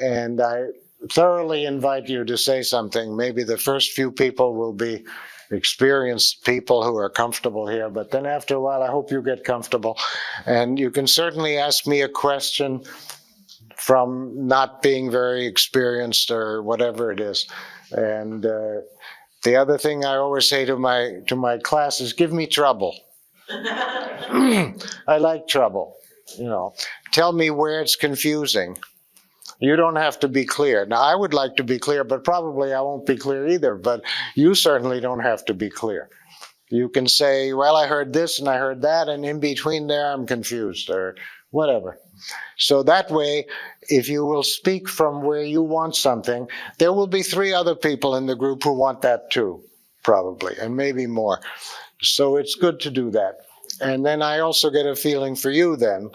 And I thoroughly invite you to say something. Maybe the first few people will be experienced people who are comfortable here, but then after a while, I hope you get comfortable. And you can certainly ask me a question from not being very experienced or whatever it is. And the other thing I always say to my class is, give me trouble. I like trouble, you know. Tell me where it's confusing. You don't have to be clear. Now, I would like to be clear, but probably I won't be clear either. But you certainly don't have to be clear. You can say, well, I heard this and I heard that, and in between there I'm confused, or whatever. So that way, if you will speak from where you want something, there will be 3 other people in the group who want that too, probably, and maybe more. So it's good to do that. And then I also get a feeling for you then,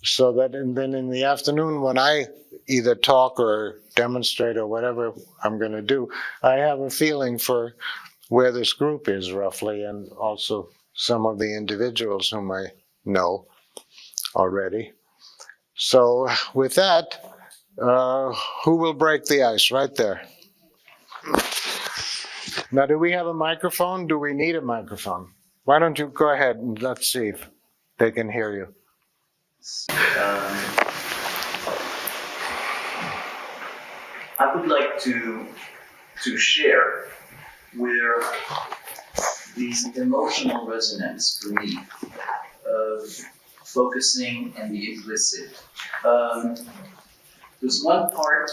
so that then in the afternoon when I either talk or demonstrate or whatever I'm going to do, I have a feeling for where this group is roughly, and also some of the individuals whom I know already. So with that, who will break the ice? Right there. Now, do we have a microphone? Do we need a microphone? Why don't you go ahead and let's see if they can hear you. I would like to share where these emotional resonance for me of focusing and the implicit. There's one part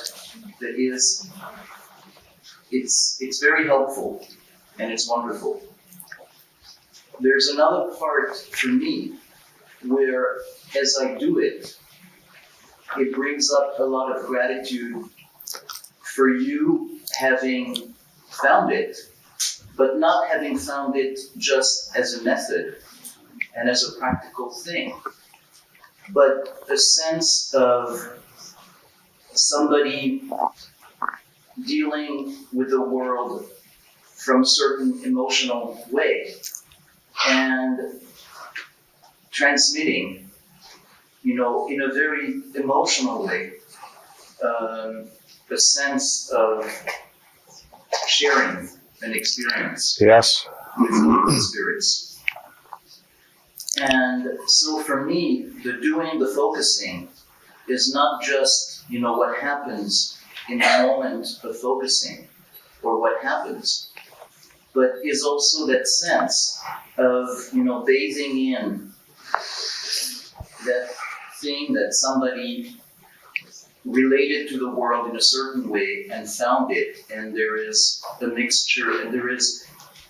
that is, it's very helpful and it's wonderful. There's another part for me where, as I do it, it brings up a lot of gratitude for you having found it, but not having found it just as a method and as a practical thing, but a sense of somebody dealing with the world from a certain emotional way and transmitting, in a very emotional way, a sense of sharing an experience. Yes. With spirits. And so for me, the doing, the focusing is not just, what happens in the moment of focusing or what happens, but is also that sense of, bathing in that thing that somebody related to the world in a certain way and found it, and there is a mixture, and there is,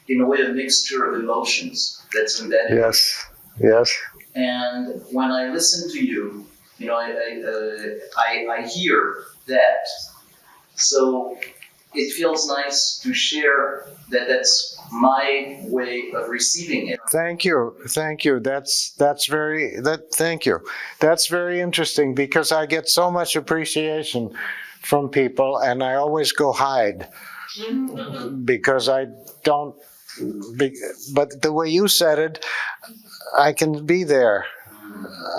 in a way, a mixture of emotions that's embedded. Yes, yes. And when I listen to you, I hear that. So it feels nice to share that. That's my way of receiving it. Thank you. Thank you. Thank you. That's very interesting, because I get so much appreciation from people and I always go hide because I don't, but the way you said it, I can be there.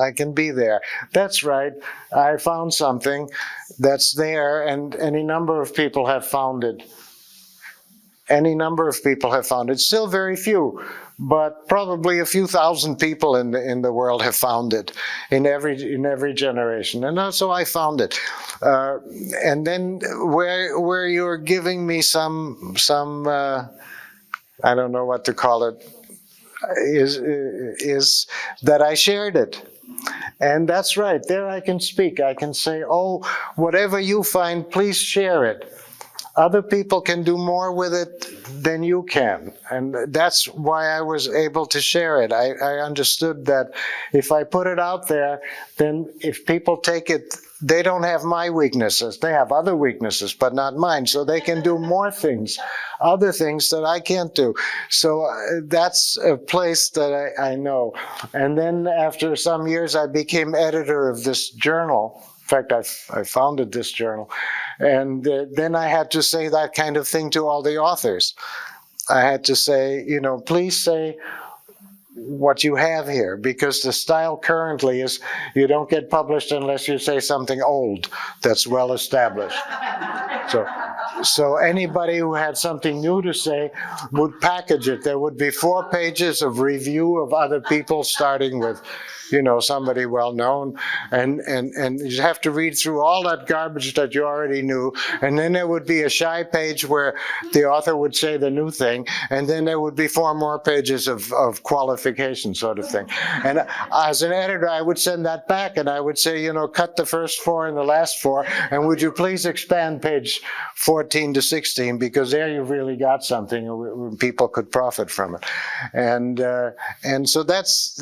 I can be there. That's right. I found something that's there, and any number of people have found it. Any number of people have found it. Still very few, but probably a few thousand people in the world have found it in every generation. And so I found it. And then where you're giving me some I don't know what to call it, is that I shared it. And that's right. There I can speak. I can say, oh, whatever you find, please share it. Other people can do more with it than you can. And that's why I was able to share it. I understood that if I put it out there, then if people take it, they don't have my weaknesses. They have other weaknesses, but not mine. So they can do more things, other things that I can't do. So that's a place that I know. And then after some years, I became editor of this journal. In fact, I founded this journal. And then I had to say that kind of thing to all the authors. I had to say, please say what you have here, because the style currently is you don't get published unless you say something old that's well established. So anybody who had something new to say would package it. There would be 4 pages of review of other people, starting with, somebody well known, and you'd have to read through all that garbage that you already knew, and then there would be a shy page where the author would say the new thing, and then there would be 4 more pages of qualification, sort of thing. And as an editor, I would send that back, and I would say, cut the first 4 and the last 4, and would you please expand page 14 to 16, because there you've really got something, and people could profit from it. And so that's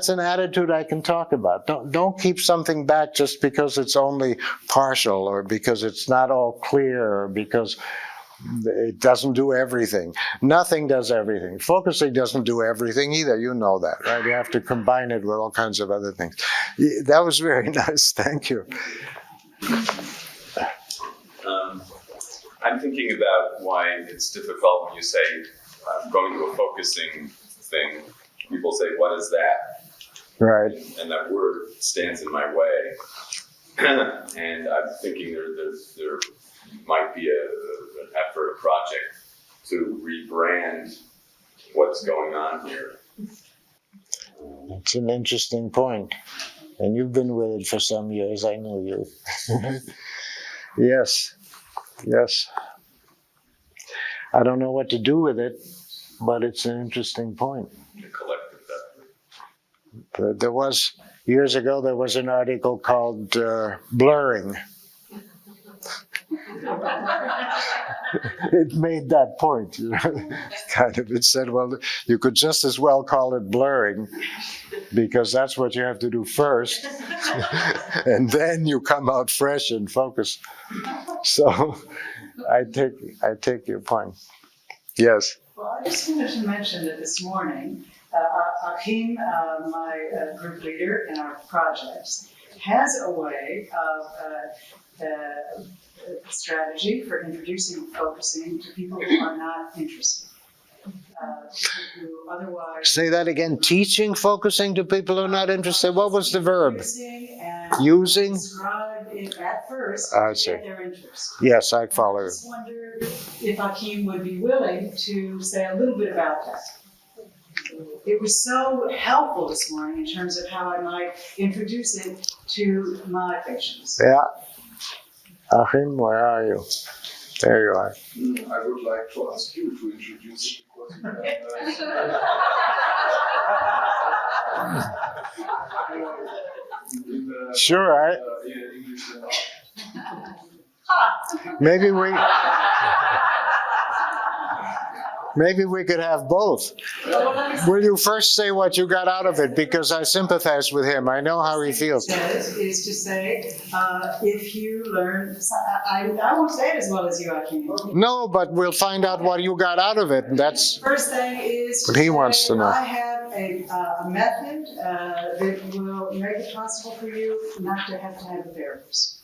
an attitude I can talk about. Don't keep something back just because it's only partial, or because it's not all clear, or because it doesn't do everything. Nothing does everything. Focusing doesn't do everything either. You know that, right? You have to combine it with all kinds of other things. That was very nice. Thank you. I'm thinking about why it's difficult when you say, I'm going to a focusing thing. People say, what is that? Right. And that word stands in my way. And I'm thinking there might be an effort, a project to rebrand what's going on here. It's an interesting point. And you've been with it for some years, I know you. Yes. I don't know what to do with it, but it's an interesting point. The collective effort. There was, years ago, there was an article called Blurring. It made that point, kind of. It said, well, you could just as well call it blurring, because that's what you have to do first, and then you come out fresh and focused. So I take your point. Yes? Well, I just wanted to mention that this morning, Achim, my group leader in our projects, has a way of strategy for introducing focusing to people who are not interested. Who otherwise Say that again. Teaching focusing to people who are not interested. What was the verb? Using? Describe it at first I to see. get their interest. Yes, I follow I you. just wondered if Achim would be willing to say a little bit about that. It was so helpful this morning in terms of how I might introduce it to my patients. Yeah. Achim, where are you? There you are. I would like to ask you to introduce it, because Sure, English and maybe we could have both. Will you first say what you got out of it? Because I sympathize with him. I know how he feels. Is to say, if you learn, I won't say it as well as you, Achim. No, but we'll find out what you got out of it. And that's First thing is what he wants to know. I have a method that will make it possible for you not to have a therapist.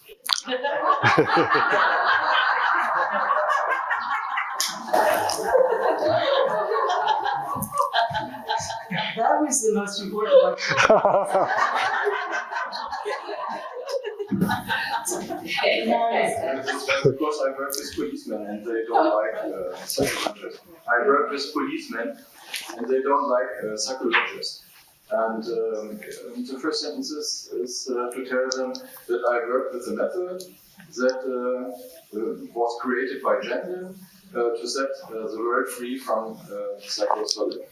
That was the most important one. because I work with policemen and they don't like psychologists. I work with policemen and they don't like psychologists. And the first sentence is to tell them that I work with a method that was created by Gendlin to set the world free from psychosolid.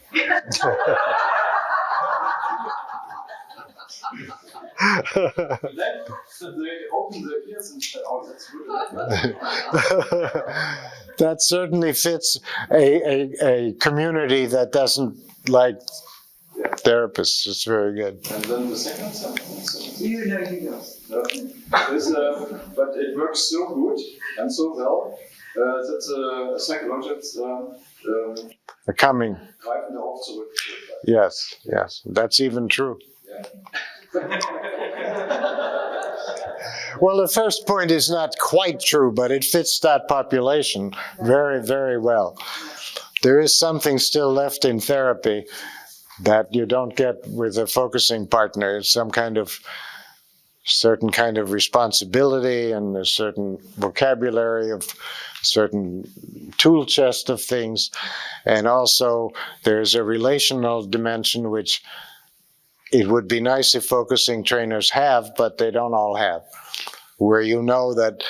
Then they open their ears and say, oh, that's good. That certainly fits a community that doesn't like therapists. It's very good. And then the second sentence. You know you don't. Is, but it works so good and so well that psychologists Coming. greifen darauf zurück. Yes, that's even true. Yeah. Well, the first point is not quite true, but it fits that population very, very well. There is something still left in therapy that you don't get with a focusing partner. It's some kind of certain kind of responsibility and a certain vocabulary of certain tool chest of things. And also there's a relational dimension which it would be nice if focusing trainers have, but they don't all have, where you know that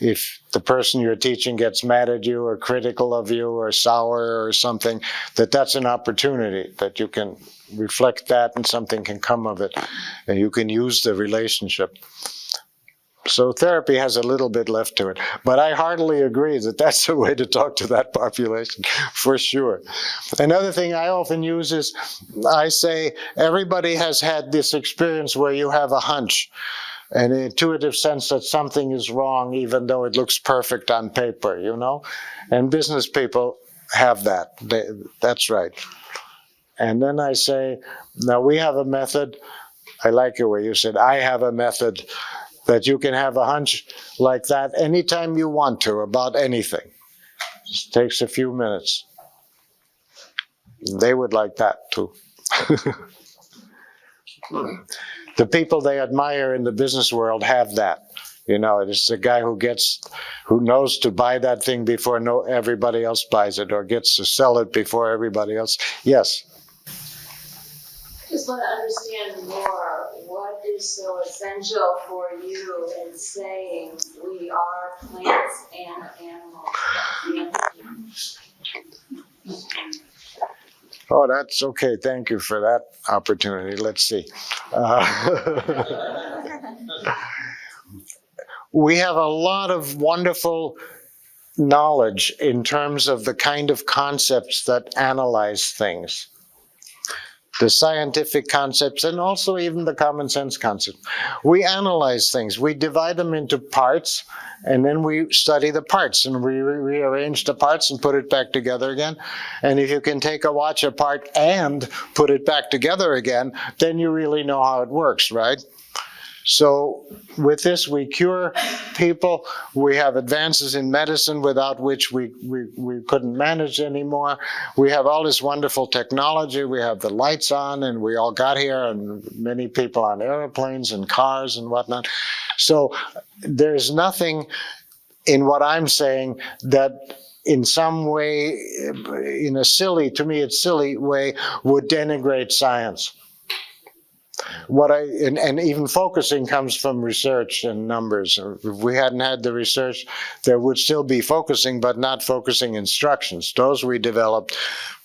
if the person you're teaching gets mad at you or critical of you or sour or something, that's an opportunity, that you can reflect that and something can come of it, and you can use the relationship. So therapy has a little bit left to it, but I heartily agree that that's the way to talk to that population, for sure. Another thing I often use is, I say, everybody has had this experience where you have a hunch, an intuitive sense that something is wrong, even though it looks perfect on paper, you know? And business people have that. That's right. And then I say, now we have a method. I like the way you said, I have a method that you can have a hunch like that anytime you want to about anything. Just takes a few minutes. They would like that too. The people they admire in the business world have that. You know, it's the guy who knows to buy that thing before everybody else buys it, or gets to sell it before everybody else. Yes? Just want to understand more, what is so essential for you in saying we are plants and animals? Oh, that's okay. Thank you for that opportunity. Let's see. We have a lot of wonderful knowledge in terms of the kind of concepts that analyze things. The scientific concepts and also even the common sense concepts. We analyze things. We divide them into parts, and then we study the parts, and we rearrange the parts and put it back together again. And if you can take a watch apart and put it back together again, then you really know how it works, right? So with this, we cure people. We have advances in medicine without which we couldn't manage anymore. We have all this wonderful technology. We have the lights on, and we all got here, and many people on airplanes and cars and whatnot. So there's nothing in what I'm saying that in some way, in a silly, to me it's silly way, would denigrate science. And even focusing comes from research and numbers. If we hadn't had the research, there would still be focusing, but not focusing instructions. Those we developed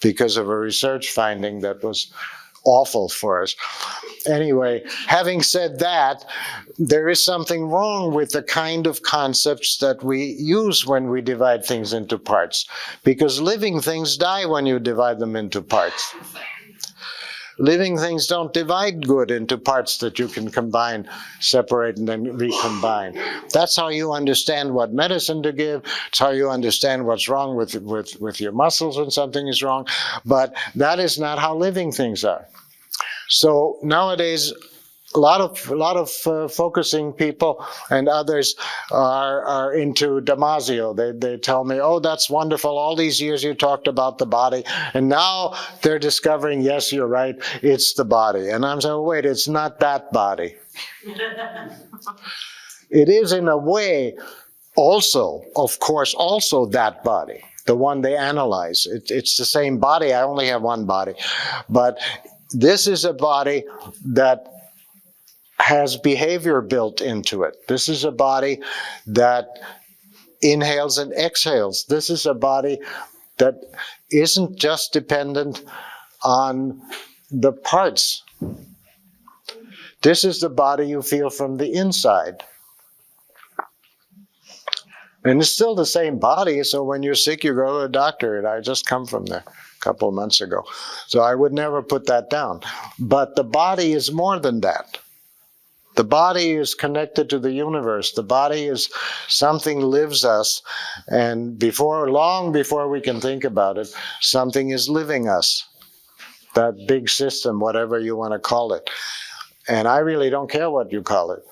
because of a research finding that was awful for us. Anyway, having said that, there is something wrong with the kind of concepts that we use when we divide things into parts, because living things die when you divide them into parts. Living things don't divide good into parts that you can combine, separate, and then recombine. That's how you understand what medicine to give. It's how you understand what's wrong with your muscles when something is wrong. But that is not how living things are. So nowadays, a lot of focusing people and others are into Damasio. They tell me, oh, that's wonderful. All these years you talked about the body. And now they're discovering, yes, you're right, it's the body. And I'm saying, oh, wait, it's not that body. It is in a way also, of course, also that body, the one they analyze. It's the same body. I only have one body. But this is a body that has behavior built into it. This is a body that inhales and exhales. This is a body that isn't just dependent on the parts. This is the body you feel from the inside. And it's still the same body, so when you're sick, you go to a doctor, and I just come from there a couple of months ago. So I would never put that down. But the body is more than that. The body is connected to the universe. The body is something lives us, and long before we can think about it, something is living us. That big system, whatever you want to call it. And I really don't care what you call it,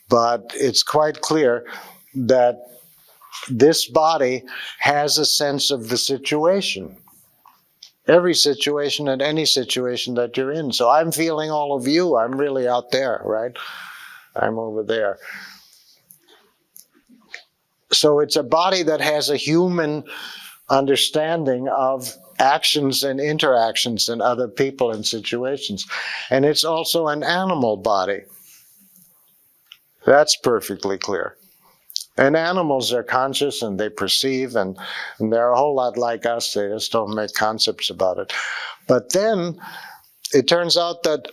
but it's quite clear that this body has a sense of the situation. every situation and any situation that you're in. So I'm feeling all of you. I'm really out there, right? I'm over there. So it's a body that has a human understanding of actions and interactions and other people and situations. And it's also an animal body. That's perfectly clear. And animals are conscious and they perceive and they're a whole lot like us. They just don't make concepts about it. But then it turns out that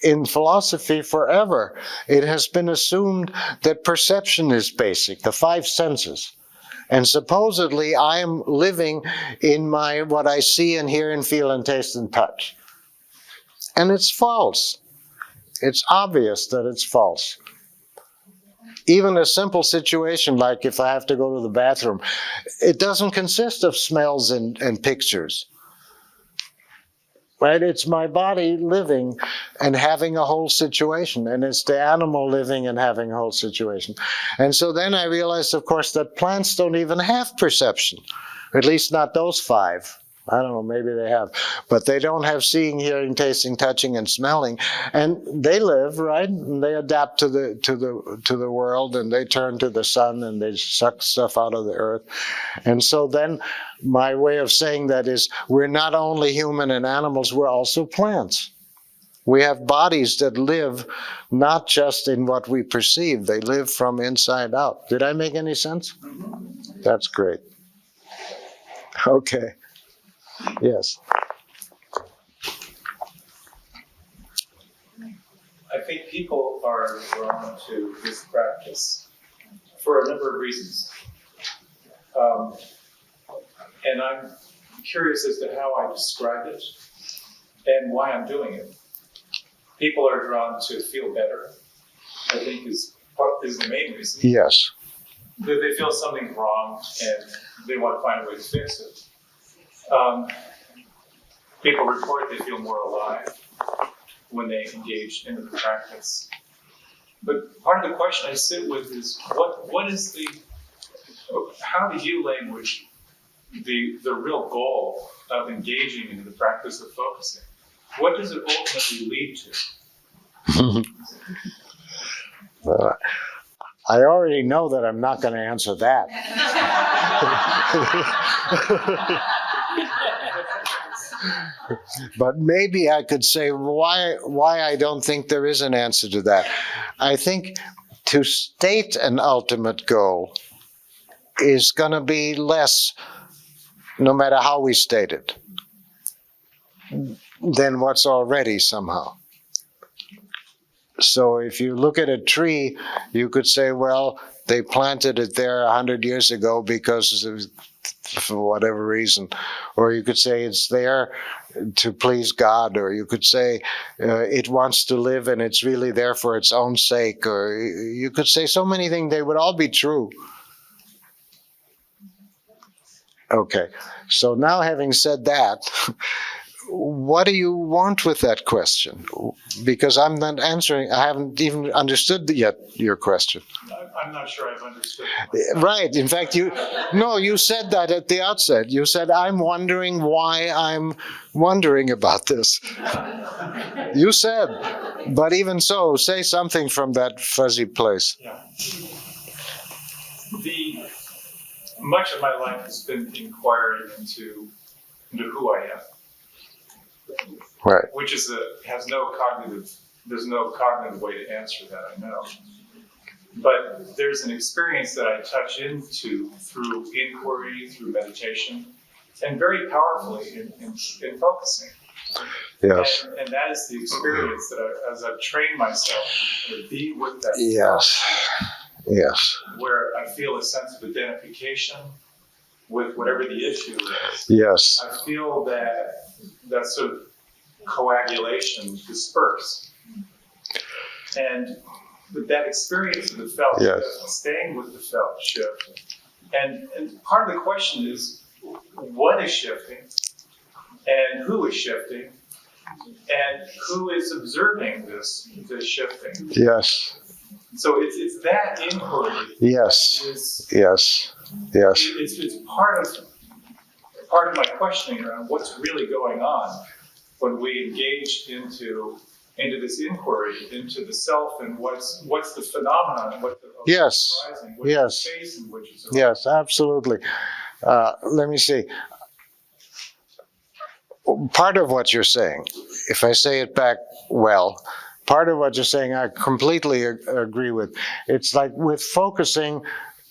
in philosophy forever, it has been assumed that perception is basic, the five senses. And supposedly I am living in my what I see and hear and feel and taste and touch. And it's false. It's obvious that it's false. Even a simple situation like if I have to go to the bathroom, it doesn't consist of smells and pictures. Right? It's my body living and having a whole situation, and it's the animal living and having a whole situation. And so then I realized, of course, that plants don't even have perception, at least not those five. I don't know, maybe they have, but they don't have seeing, hearing, tasting, touching, and smelling, and they live, right? And they adapt to the world, and they turn to the sun, and they suck stuff out of the earth. And so then my way of saying that is we're not only human and animals, we're also plants. We have bodies that live not just in what we perceive, they live from inside out. Did I make any sense? That's great. Okay. Yes. I think people are drawn to this practice for a number of reasons. And I'm curious as to how I describe it and why I'm doing it. People are drawn to feel better, I think is the main reason. Yes. That they feel something's wrong and they want to find a way to fix it. People report they feel more alive when they engage in the practice. But part of the question I sit with is how do you language the real goal of engaging in the practice of focusing? What does it ultimately lead to? I already know that I'm not going to answer that. But maybe I could say why I don't think there is an answer to that. I think to state an ultimate goal is going to be less, no matter how we state it, than what's already somehow. So if you look at a tree, you could say, well, they planted it there 100 years ago because for whatever reason. Or you could say it's there to please God. Or you could say it wants to live and it's really there for its own sake. Or you could say so many things, they would all be true. Okay, so now having said that, what do you want with that question? Because I'm not answering, I haven't even understood yet your question. I'm not sure I've understood. Right, in fact, you said that at the outset. You said, I'm wondering why I'm wondering about this. You said, but even so, say something from that fuzzy place. Yeah. Much of my life has been inquiring into who I am. Right. Which is there's no cognitive way to answer that, I know. But there's an experience that I touch into through inquiry, through meditation, and very powerfully in focusing. Yes. And that is the experience that as I've trained myself to be with that. Yes. Yes. Where I feel a sense of identification with whatever the issue is. Yes. I feel that sort of coagulation disperse. And with that experience of the felt, yes. Staying with the felt shift. And part of the question is, what is shifting? And who is shifting? And who is observing this shifting? Yes. So it's that inquiry. Yes. Is, yes. Yes. It's part of part of my questioning around what's really going on when we engage into this inquiry into the self and what's the phenomenon, what the Yes. arising, what Yes. the space in which it's arising. Yes, absolutely. Let me see. Part of what you're saying, if I say it back well, part of what you're saying I completely agree with. It's like with focusing,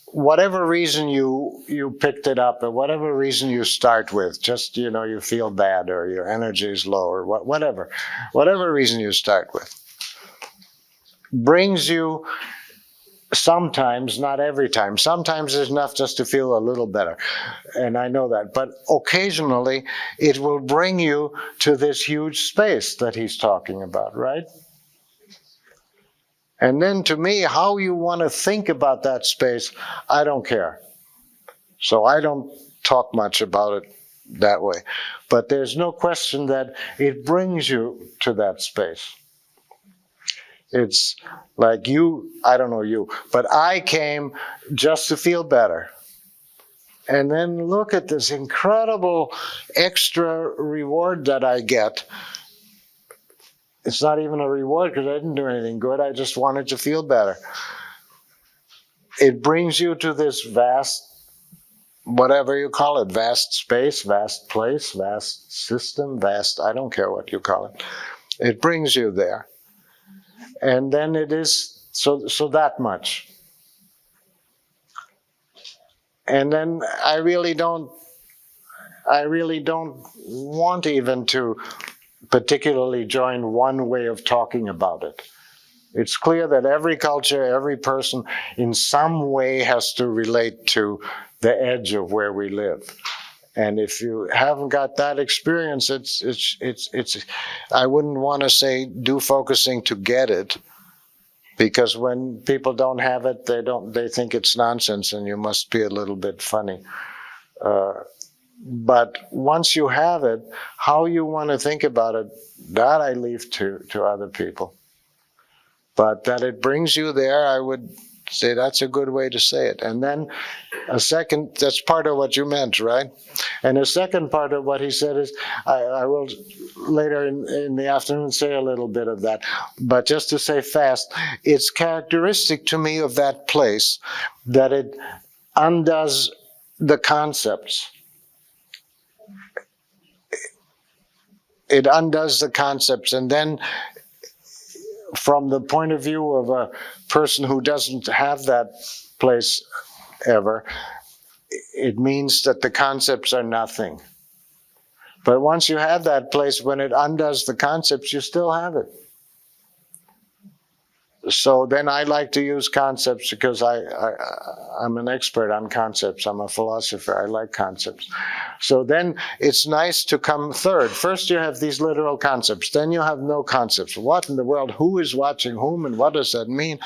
whatever reason you picked it up, or whatever reason you start with, just, you feel bad or your energy is low or whatever reason you start with, brings you sometimes, not every time. Sometimes it's enough just to feel a little better. And I know that. But occasionally it will bring you to this huge space that he's talking about, right? And then to me, how you want to think about that space, I don't care. So I don't talk much about it that way. But there's no question that it brings you to that space. It's like I don't know you, but I came just to feel better. And then look at this incredible extra reward that I get. It's not even a reward because I didn't do anything good. I just wanted to feel better. It brings you to this vast, whatever you call it, vast space, vast place, vast system, I don't care what you call it. It brings you there. And then it is so that much. And then I really don't want even to particularly join one way of talking about it. It's clear that every culture, every person in some way has to relate to the edge of where we live. And if you haven't got that experience, it's I wouldn't want to say do focusing to get it, because when people don't have it, they think it's nonsense and you must be a little bit funny. But once you have it, how you want to think about it, that I leave to other people. But that it brings you there, I would say that's a good way to say it. And then a second, that's part of what you meant, right? And a second part of what he said is, I will later in the afternoon say a little bit of that. But just to say fast, it's characteristic to me of that place that it undoes the concepts. It undoes the concepts, and then from the point of view of a person who doesn't have that place ever, it means that the concepts are nothing. But once you have that place, when it undoes the concepts, you still have it. So then I like to use concepts because I'm an expert on concepts. I'm a philosopher. I like concepts. So then it's nice to come third. First you have these literal concepts. Then you have no concepts. What in the world? Who is watching whom and what does that mean?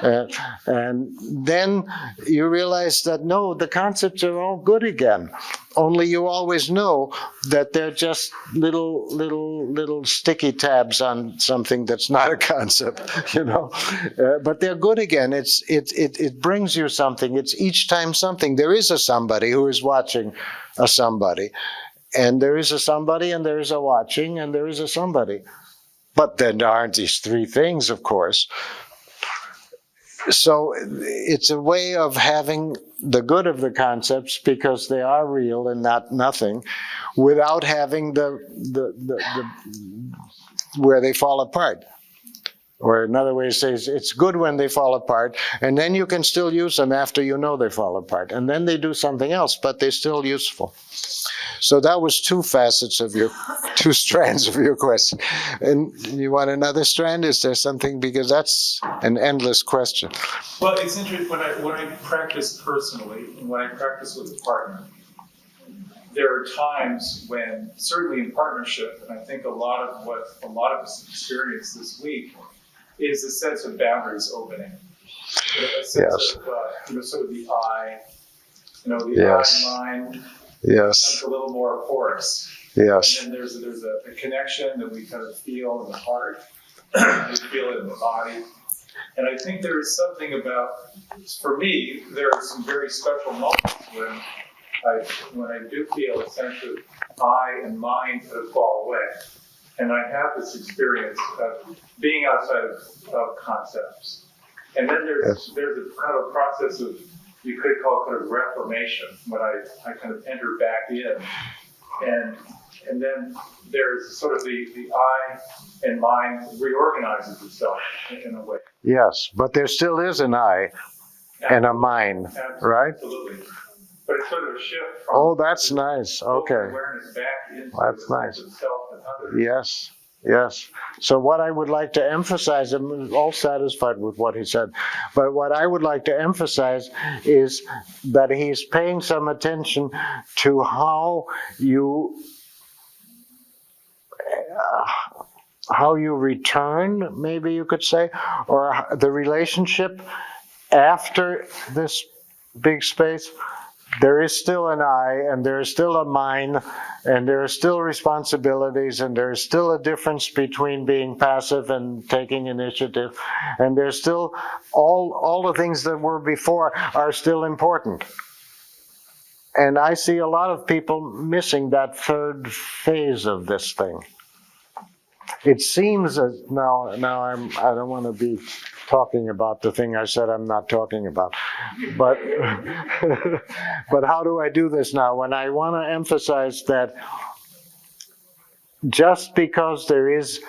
And then you realize that no, the concepts are all good again. Only you always know that they're just little sticky tabs on something that's not a concept, but they're good again. It brings you something. It's each time something. There is a somebody who is watching a somebody, and there is a somebody, and there is a watching, and there is a somebody. But then there aren't these three things, of course. So it's a way of having the good of the concepts because they are real and not nothing, without having the where they fall apart. Or another way to say is it's good when they fall apart, and then you can still use them after you know they fall apart. And then they do something else, but they're still useful. So that was two strands of your question. And you want another strand? Is there something? Because that's an endless question. Well, it's interesting, when I practice personally, and when I practice with a partner, there are times when, certainly in partnership, and I think a lot of us experienced this week, is a sense of boundaries opening. A sense of, sort of the I, I-mind, becomes a little more porous. Yes. And then there's a connection that we kind of feel in the heart, we feel it in the body. And I think there is something about, for me, there are some very special moments when when I do feel a sense of I and mind sort of fall away, and I have this experience of being outside of concepts. And then there's a kind of a process of, you could call it kind of reformation, when I kind of enter back in. And then there's sort of the I and mind reorganizes itself in a way. Yes, but there still is an I and a mind, right? Absolutely. But it's sort of a shift from Oh, that's nice. Okay. awareness back into That's the nice. sense of self and others. Yes, yes. So what I would like to emphasize, I'm all satisfied with what he said, but what I would like to emphasize is that he's paying some attention to how you return, maybe you could say, or the relationship after this big space. There is still an I, and there is still a mind, and there are still responsibilities, and there is still a difference between being passive and taking initiative, and there's still all the things that were before are still important. And I see a lot of people missing that third phase of this thing. It seems as now I don't want to be talking about the thing I said I'm not talking about, but but how do I do this now when I want to emphasize that just because there is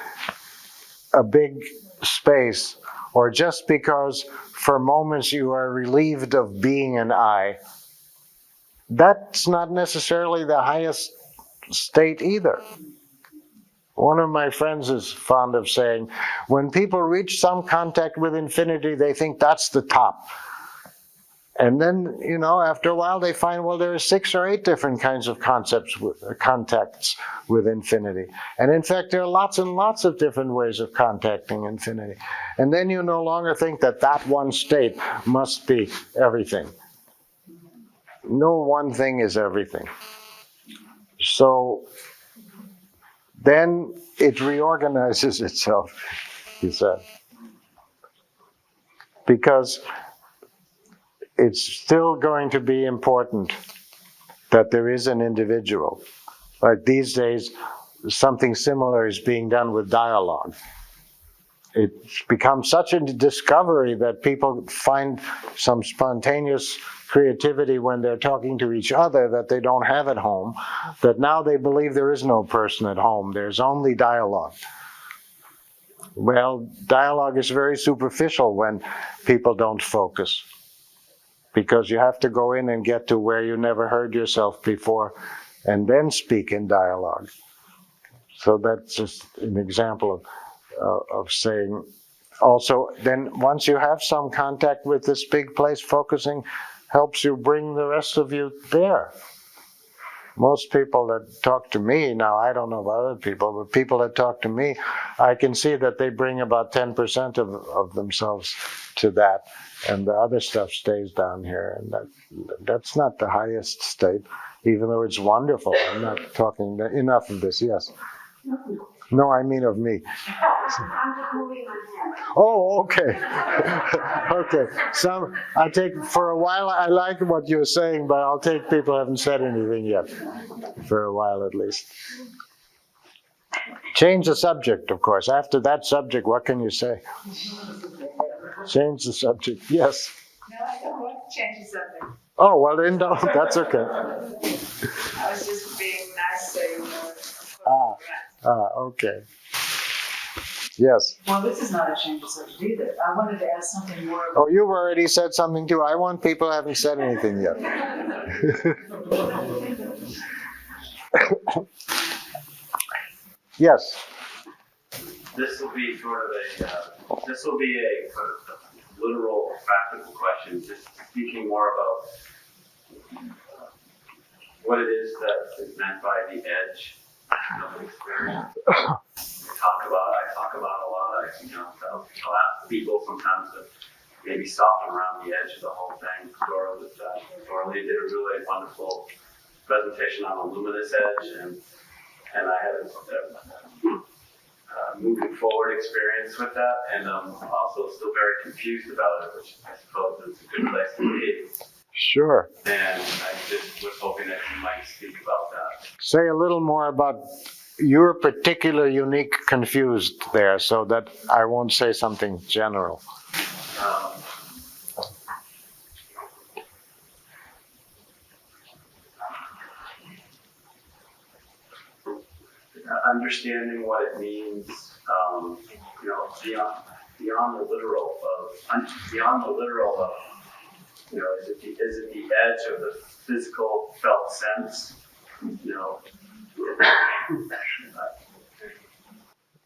a big space, or just because for moments you are relieved of being an I, that's not necessarily the highest state either. One of my friends is fond of saying, when people reach some contact with infinity, they think that's the top. And then, after a while, they find, well, there are 6 or 8 different kinds of contacts with infinity. And in fact, there are lots and lots of different ways of contacting infinity. And then you no longer think that one state must be everything. No one thing is everything. So then it reorganizes itself, he said. Because it's still going to be important that there is an individual. Like these days, something similar is being done with dialogue. It's become such a discovery that people find some spontaneous creativity when they're talking to each other that they don't have at home, that now they believe there is no person at home, there's only dialogue. Well, dialogue is very superficial when people don't focus, because you have to go in and get to where you never heard yourself before and then speak in dialogue. So that's just an example of saying. Also, then once you have some contact with this big place, focusing helps you bring the rest of you there. Most people that talk to me, now I don't know about other people, but people that talk to me, I can see that they bring about 10% of themselves to that, and the other stuff stays down here, and that's not the highest state, even though it's wonderful. I'm not talking enough of this, yes. No, I mean of me. I'm just moving my hand. Oh, okay. Okay. I take, for a while, I like what you're saying, but I'll take people who haven't said anything yet. For a while, at least. Change the subject, of course. After that subject, what can you say? Change the subject. Yes. No, I don't want to change the subject. Oh, well, then no, that's okay. I was just being nice, saying, Okay. Yes. well, this is not a change of subject either. I wanted to ask something more. Oh, you've already said something too. I want people who haven't said anything yet. Yes. This will be sort of a sort of literal, practical question, just speaking more about what it is that is meant by the edge of experience. I talk about a lot. I'll ask people sometimes to maybe stop them around the edge of the whole thing. Dora did a really wonderful presentation on the luminous edge, and I had a moving forward experience with that, and I'm also still very confused about it, which I suppose is a good place to be. Sure. And I just was hoping hoping that you might speak about that. Say a little more about your particular unique confused there so that I won't say something general. Understanding what it means, beyond the literal of, is it the edge of the physical felt sense?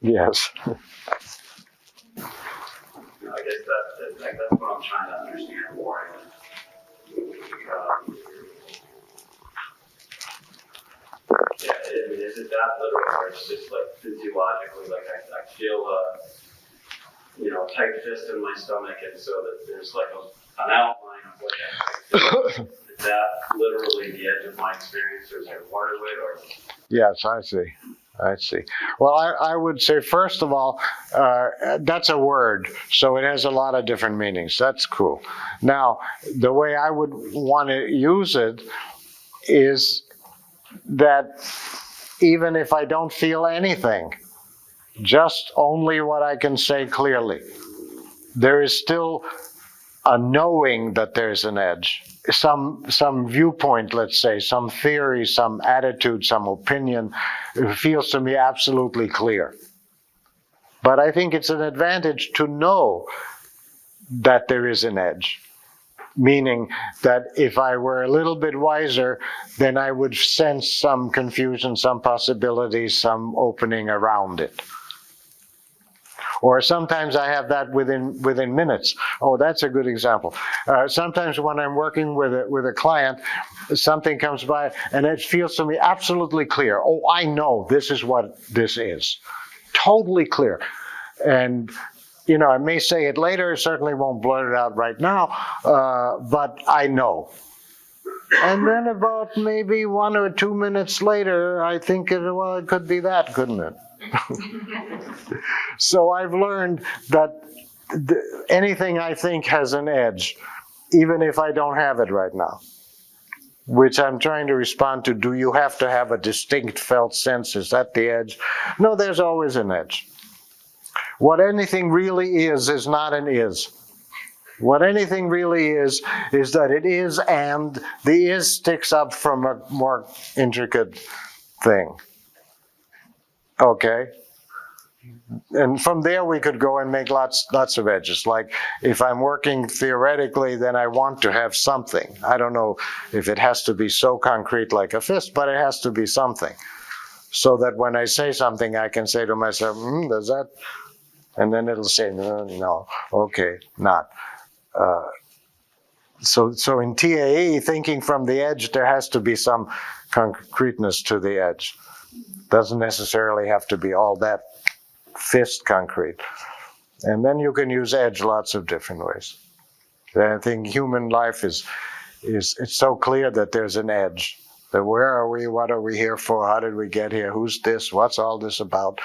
Yes. I guess that's what I'm trying to understand more. Is it that literal, or it's just like physiologically, like I feel a tight fist in my stomach, and so that there's like an outline of what that is. Is that literally the edge of my experience, or is there more to it, or? Yes, I see. Well, I would say, first of all, that's a word, so it has a lot of different meanings. That's cool. Now, the way I would want to use it is that even if I don't feel anything, just only what I can say clearly, there is still a knowing that there's an edge. Some viewpoint, let's say, some theory, some attitude, some opinion, it feels to me absolutely clear. But I think it's an advantage to know that there is an edge. Meaning that if I were a little bit wiser, then I would sense some confusion, some possibilities, some opening around it. Or sometimes I have that within minutes. Oh, that's a good example. Sometimes when I'm working with a client, something comes by and it feels to me absolutely clear. Oh, I know this is what this is. Totally clear. And I may say it later, certainly won't blurt it out right now, but I know. And then about maybe 1 or 2 minutes later, I think, it could be that, couldn't it? So I've learned that anything I think has an edge, even if I don't have it right now. Which I'm trying to respond to, do you have to have a distinct felt sense? Is that the edge? No, there's always an edge. What anything really is not an is. What anything really is that it is, and the is sticks up from a more intricate thing. Okay? And from there we could go and make lots of edges. Like if I'm working theoretically, then I want to have something. I don't know if it has to be so concrete like a fist, but it has to be something. So that when I say something, I can say to myself, does that? And then it'll say, no, okay, not. So in TAE, thinking from the edge, there has to be some concreteness to the edge. Doesn't necessarily have to be all that fist concrete. And then you can use edge lots of different ways. I think human life is it's so clear that there's an edge. That where are we? What are we here for? How did we get here? Who's this? What's all this about?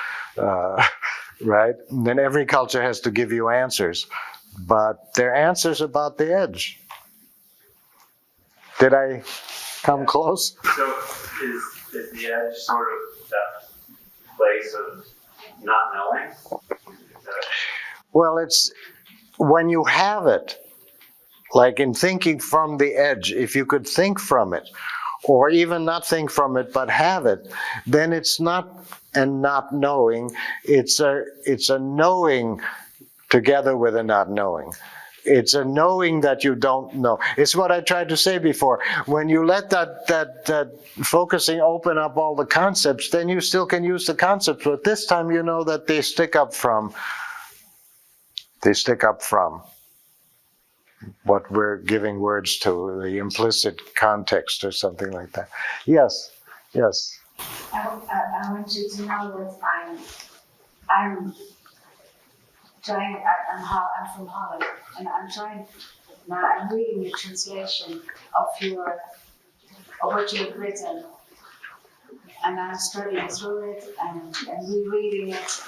Right? And then every culture has to give you answers. But they're answers about the edge. Did I come close? So is the edge sort of that place of not knowing? Well, it's when you have it, like in thinking from the edge, if you could think from it, or even not think from it, but have it, then it's not a not knowing, it's a knowing together with a not knowing. It's a knowing that you don't know. It's what I tried to say before. When you let that focusing open up all the concepts, then you still can use the concepts, but this time you know that they stick up from what we're giving words to, the implicit context or something like that. Yes. I want you to know that I'm trying, I'm from Holland, and I'm trying, now I'm reading the translation of what you have written, and I'm studying through it and rereading it,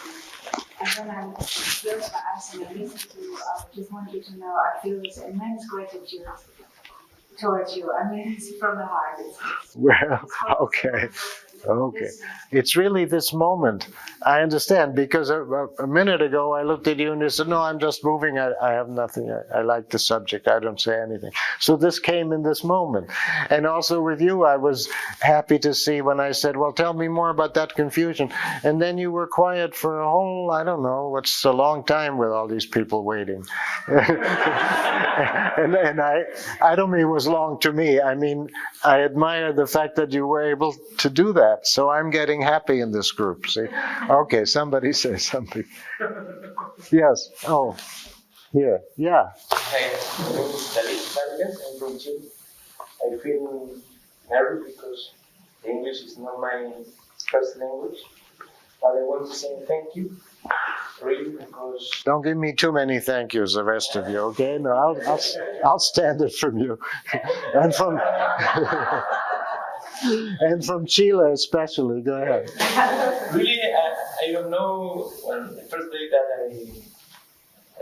and then I close my eyes and I listen to you. I just want you to know I feel this immense gratitude towards you. I mean, it's from the heart. Well, okay. Okay. It's really this moment. I understand, because a minute ago I looked at you and you said, no, I'm just moving. I have nothing. I like the subject. I don't say anything. So this came in this moment. And also with you, I was happy to see when I said, well, tell me more about that confusion. And then you were quiet for a whole, I don't know, what's a long time with all these people waiting. and I don't mean it was long to me. I mean, I admire the fact that you were able to do that. So I'm getting happy in this group. See? Okay, somebody say something. Yes. Oh, here. Yeah. Hi, my name is David Vargas. I'm from Chile. I feel nervous because English is not my first language. But I want to say thank you, really, because Don't give me too many thank yous, the rest of you. Okay? No, I'll stand it from you, and from and from Chile especially. Go ahead. really I don't know when the first day that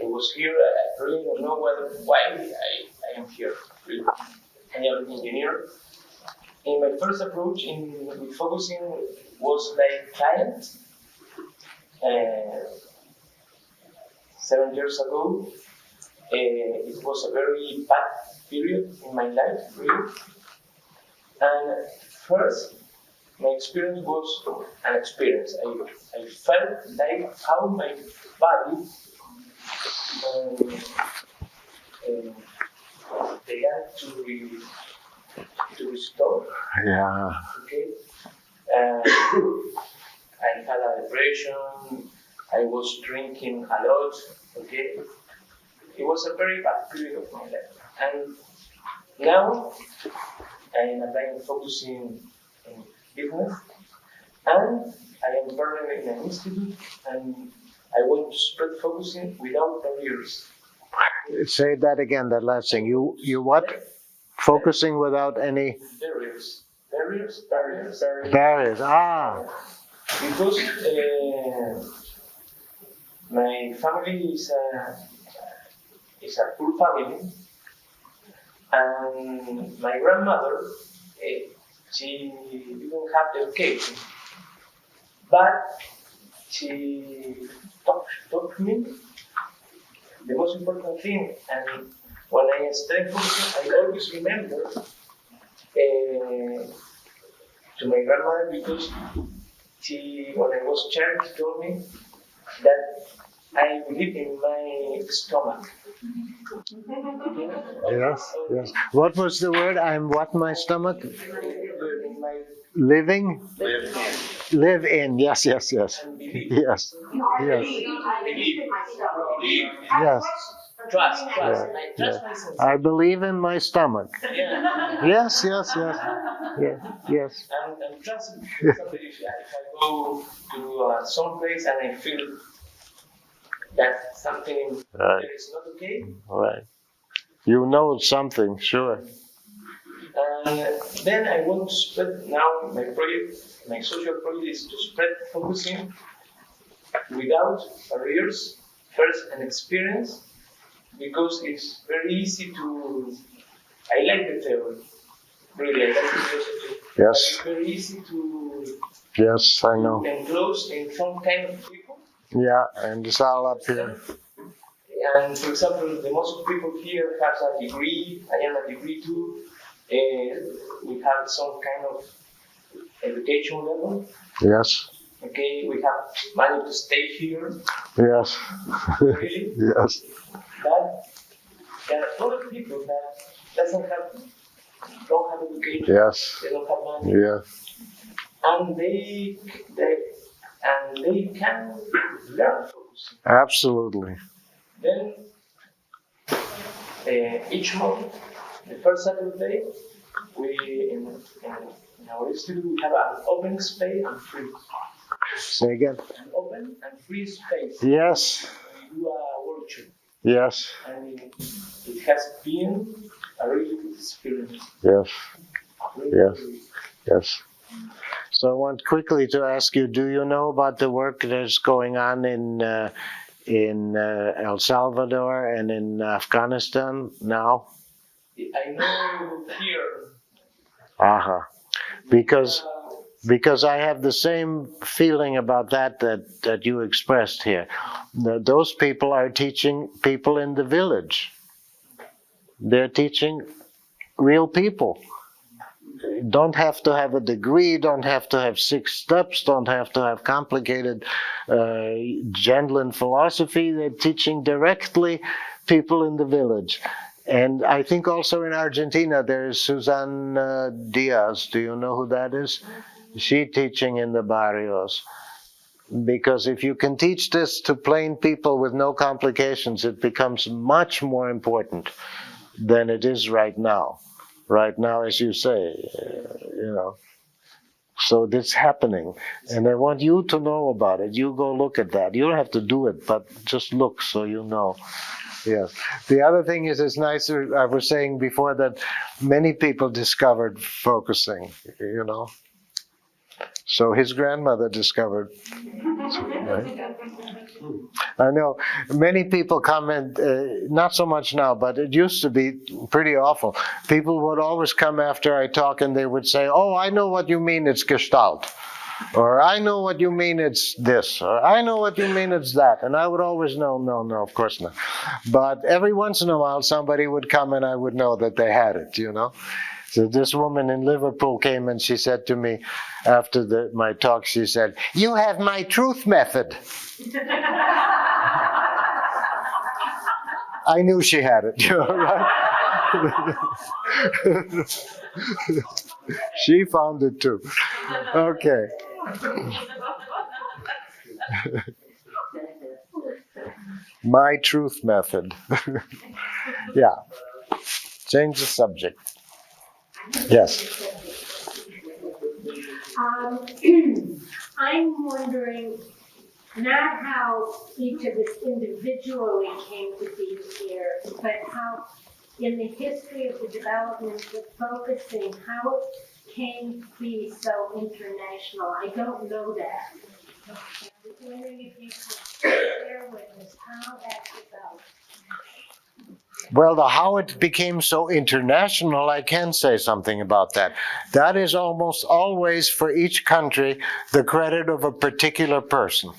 I was here. I really don't know why I am here. Really. I am an engineer. In my first approach with focusing was like client. 7 years ago, it was a very bad period in my life, really. And first, my experience was an experience. I felt like how my body began to restore. Yeah. Okay. I had a depression. I was drinking a lot. Okay. It was a very bad period of my life. And now I am applying focusing in business, and I am learning in an institute, and I want to spread focusing without barriers. Say that again. That last thing. You what? Focusing without any Barriers. barriers. Ah. Because my family is a poor family, and my grandmother, she didn't have the education, but she taught me the most important thing. And when I started focusing, I always remember to my grandmother, because she, when I was a child, she told me that I believe in my stomach. Yes. Yes. What was the word? I'm what? My stomach. In my Living. Live in. Yes. Yes. and believe. Yes. Yes. Yes. Trust. Yeah, I trust myself. I believe in my stomach. Yeah. Yes. Yes. And trust. For example, if I go to some place and I feel that something Right. there is not okay, All right. You know something, sure. then I want to spread now my project, my social project is to spread focusing without barriers, first an experience, because it's very easy to, I like the theory, really, I like the philosophy. Yes. It's very easy to Yes, I know. enclose in some kind of people. Yeah, and it's all up here. And for example, the most people here have a degree, I am a degree too. We have some kind of education level. Yes. Okay, we have money to stay here, Yes. really. Yes. But there are other people that don't have education, Yes. they don't have money, Yeah. and they can learn focusing. Absolutely. Then each month, the first Saturday, we in our institute we have an open space and free. Say again. An open and free space. Yes. We do a workshop, Yes. and it has been a really good experience. Yes. Really Yes. good. Yes. So I want quickly to ask you: do you know about the work that's going on in El Salvador and in Afghanistan now? I know here. Uh-huh. Because I have the same feeling about that you expressed here. Those people are teaching people in the village. They're teaching real people. Don't have to have a degree, don't have to have 6 steps, don't have to have complicated Gendlin philosophy. They're teaching directly people in the village. And I think also in Argentina there is Suzanne Diaz. Do you know who that is? She teaching in the barrios. Because if you can teach this to plain people with no complications, it becomes much more important than it is right now. Right now, as you say, So this happening. And I want you to know about it. You go look at that. You don't have to do it, but just look so you know. Yes. The other thing is, it's nice, I was saying before that many people discovered focusing, So his grandmother discovered. Right? I know many people comment, not so much now, but it used to be pretty awful. People would always come after I talk and they would say, "Oh, I know what you mean, it's Gestalt." Or, "I know what you mean, it's this." Or, "I know what you mean, it's that." And I would always know, no, of course not. But every once in a while somebody would come and I would know that they had it, So this woman in Liverpool came and she said to me after my talk, she said, "You have my truth method." I knew she had it, right? She found it too. Okay. My truth method. Yeah. Change the subject. Yes. I'm wondering not how each of us individually came to be here, but how in the history of the development of focusing, how it came to be so international. I don't know that. I was wondering if you could share with us how that developed. Well, how it became so international, I can say something about that. That is almost always for each country the credit of a particular person.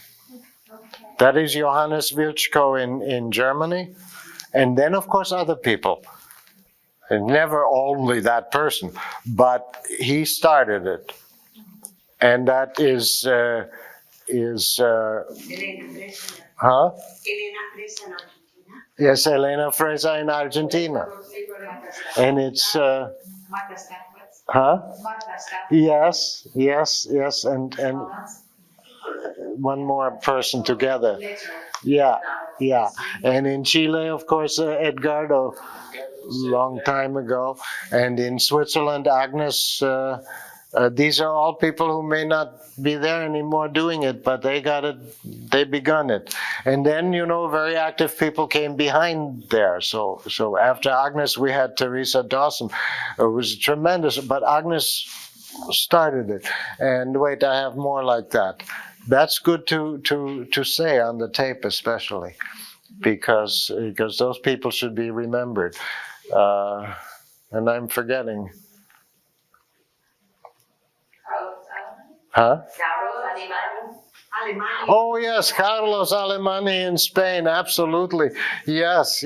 That is Johannes Wilczko in Germany, and then of course other people. And never only that person, but he started it. And that is huh? Yes, Elena Fresa in Argentina. And it's, huh? Yes, and one more person together. Yeah. And in Chile, of course, Edgardo, long time ago. And in Switzerland, Agnes, these are all people who may not be there anymore doing it, but they got it, they begun it. And then, very active people came behind there. So after Agnes, we had Teresa Dawson. It was tremendous, but Agnes started it. And wait, I have more like that. That's good to say on the tape, especially, because those people should be remembered. And I'm forgetting. Huh? Oh yes, Carlos Alemani in Spain, absolutely. Yes.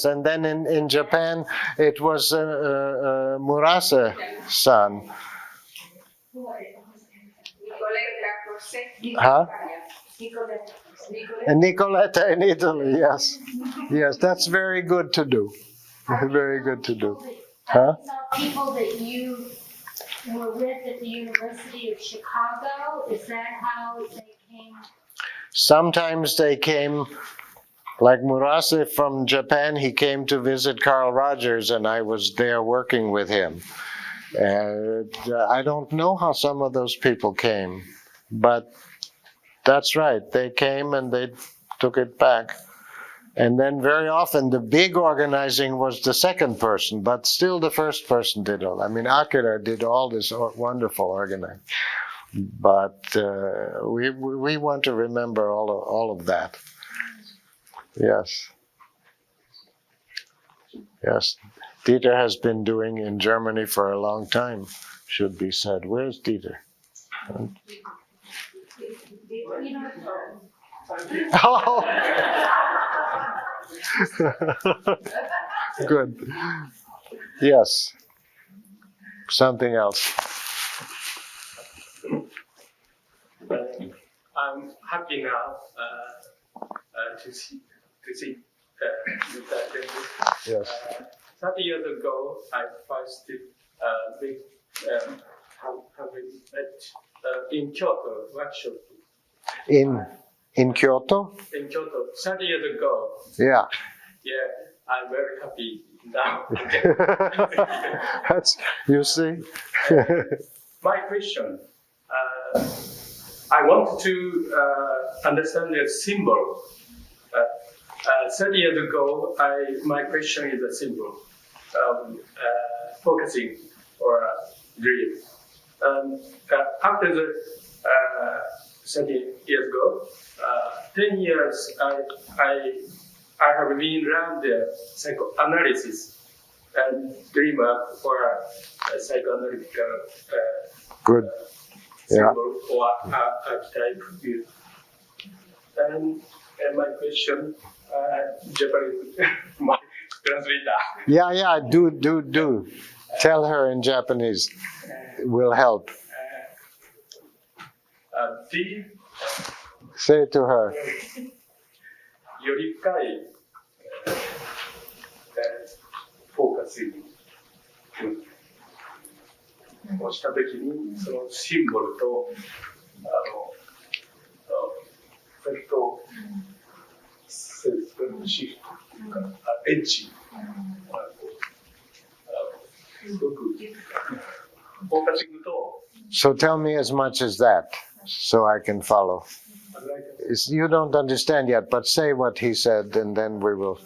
And then in Japan, it was Murase-san. Huh? And Nicoletta in Italy, yes. Yes, that's very good to do. Very good to do. Huh? People that you were with at the University of Chicago, is that how they came? Sometimes they came, like Murase from Japan, he came to visit Carl Rogers and I was there working with him. I don't know how some of those people came, but that's right, they came and they took it back. And then very often the big organizing was the second person, but still the first person did all. I mean, Akira did all this wonderful organizing. But we want to remember all of that. Yes. Dieter has been doing in Germany for a long time, should be said. Where's Dieter? Oh. Good. Yes. Something else. I'm happy now to see Mr. Gendlin. Yes. 30 years ago, I first made in Kyoto workshop. In Kyoto? In Kyoto, 30 years ago. Yeah. Yeah, I'm very happy now. That's, you see? My question, I want to understand the symbol. 30 years ago, my question is a symbol, focusing or dream. After the 30 years ago, 10 years, I have been around the psychoanalysis and dreamer or a psychoanalytical Good. Yeah. symbol or archetype view. And my question, Japanese, my translator. Yeah, do. Tell her in Japanese. It will help. The Say it to her. より深いフォーカスをしたときに、そのシンボルと、それと、シフト、エッジ、すごくフォーカシングと、So tell me as much as that, so I can follow. You don't understand yet, but say what he said, and then we will.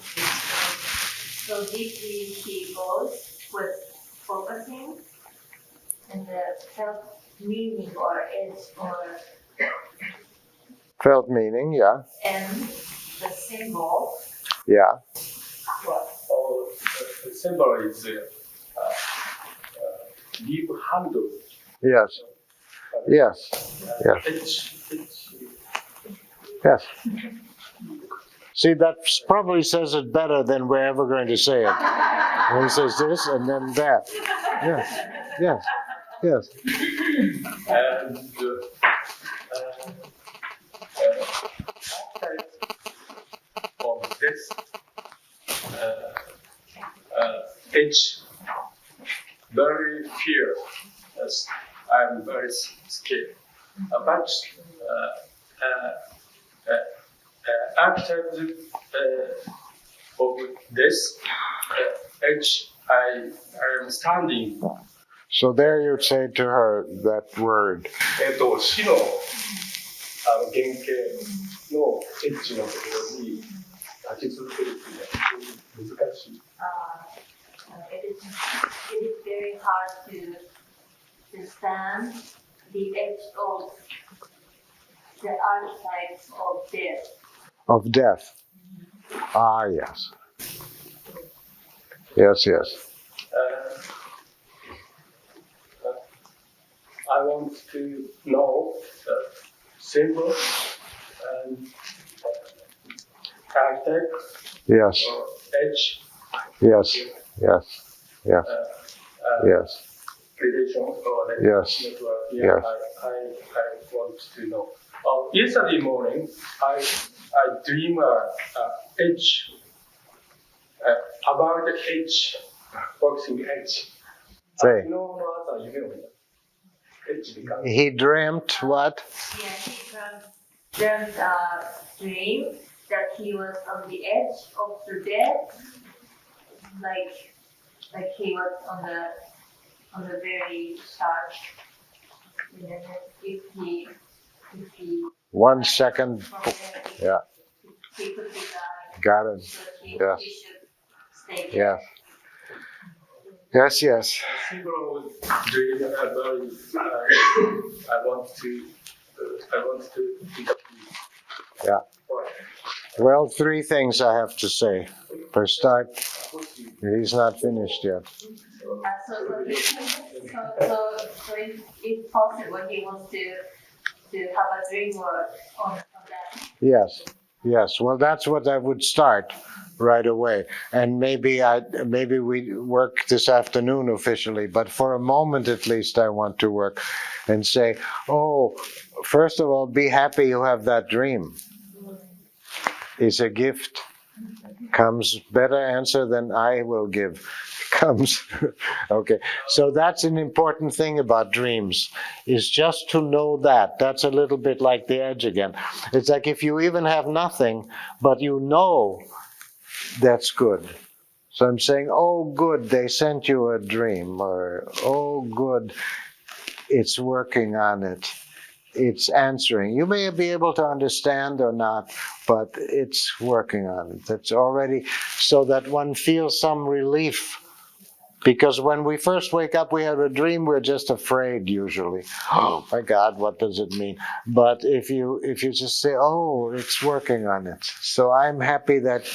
So deeply he goes with focusing and the self-meaning or is or Felt meaning, yeah, and the symbol. yeah. Well, the symbol is leave handle. Yes, yes, yes, yes. See, that probably says it better than we're ever going to say it. When he says this and then that. Yes, yes, yes. And of this edge, very fear, as I'm very scared. But after of this edge, I am standing. So there you say to her that word. 死の原型のエッジのところに立ち続けるっていうのは難しい。It is very hard to stand the edge of the archetypes of death. Of death. Ah, yes. Yes, yes. I want to know the symbol and archetype Yes, or edge. yes, yes, yes, yes, Relation or Yes. network. Yes. I want to know. Yesterday morning, I dream edge about the edge, boxing edge. Say. 昨日の朝夢を見た。エッジで考え He dreamt what? Yeah, he dreamt a dream that he was on the edge of the death, like he was on the very start. And then if he 1 second. Yeah. he could be died, Got it. so Yes. he should stay there. Yes. Yes, yes. Symbol dream about I want to Yeah. Well, 3 things I have to say. For start, He's not finished yet. So if possible, he wants to have a dream work on that. Yes, yes. Well, that's what I would start right away. And maybe we work this afternoon officially, but for a moment at least I want to work and say, oh, first of all, be happy you have that dream. It's a gift. Comes better answer than I will give. Comes. Okay. So that's an important thing about dreams, is just to know that. That's a little bit like the edge again. It's like if you even have nothing, but you know that's good. So I'm saying, oh, good, they sent you a dream, or oh, good, it's working on it. It's answering. You may be able to understand or not, but it's working on it. It's already so that one feels some relief. Because when we first wake up, we have a dream, we're just afraid usually. Oh my God, what does it mean? But if you just say, oh, it's working on it. So I'm happy that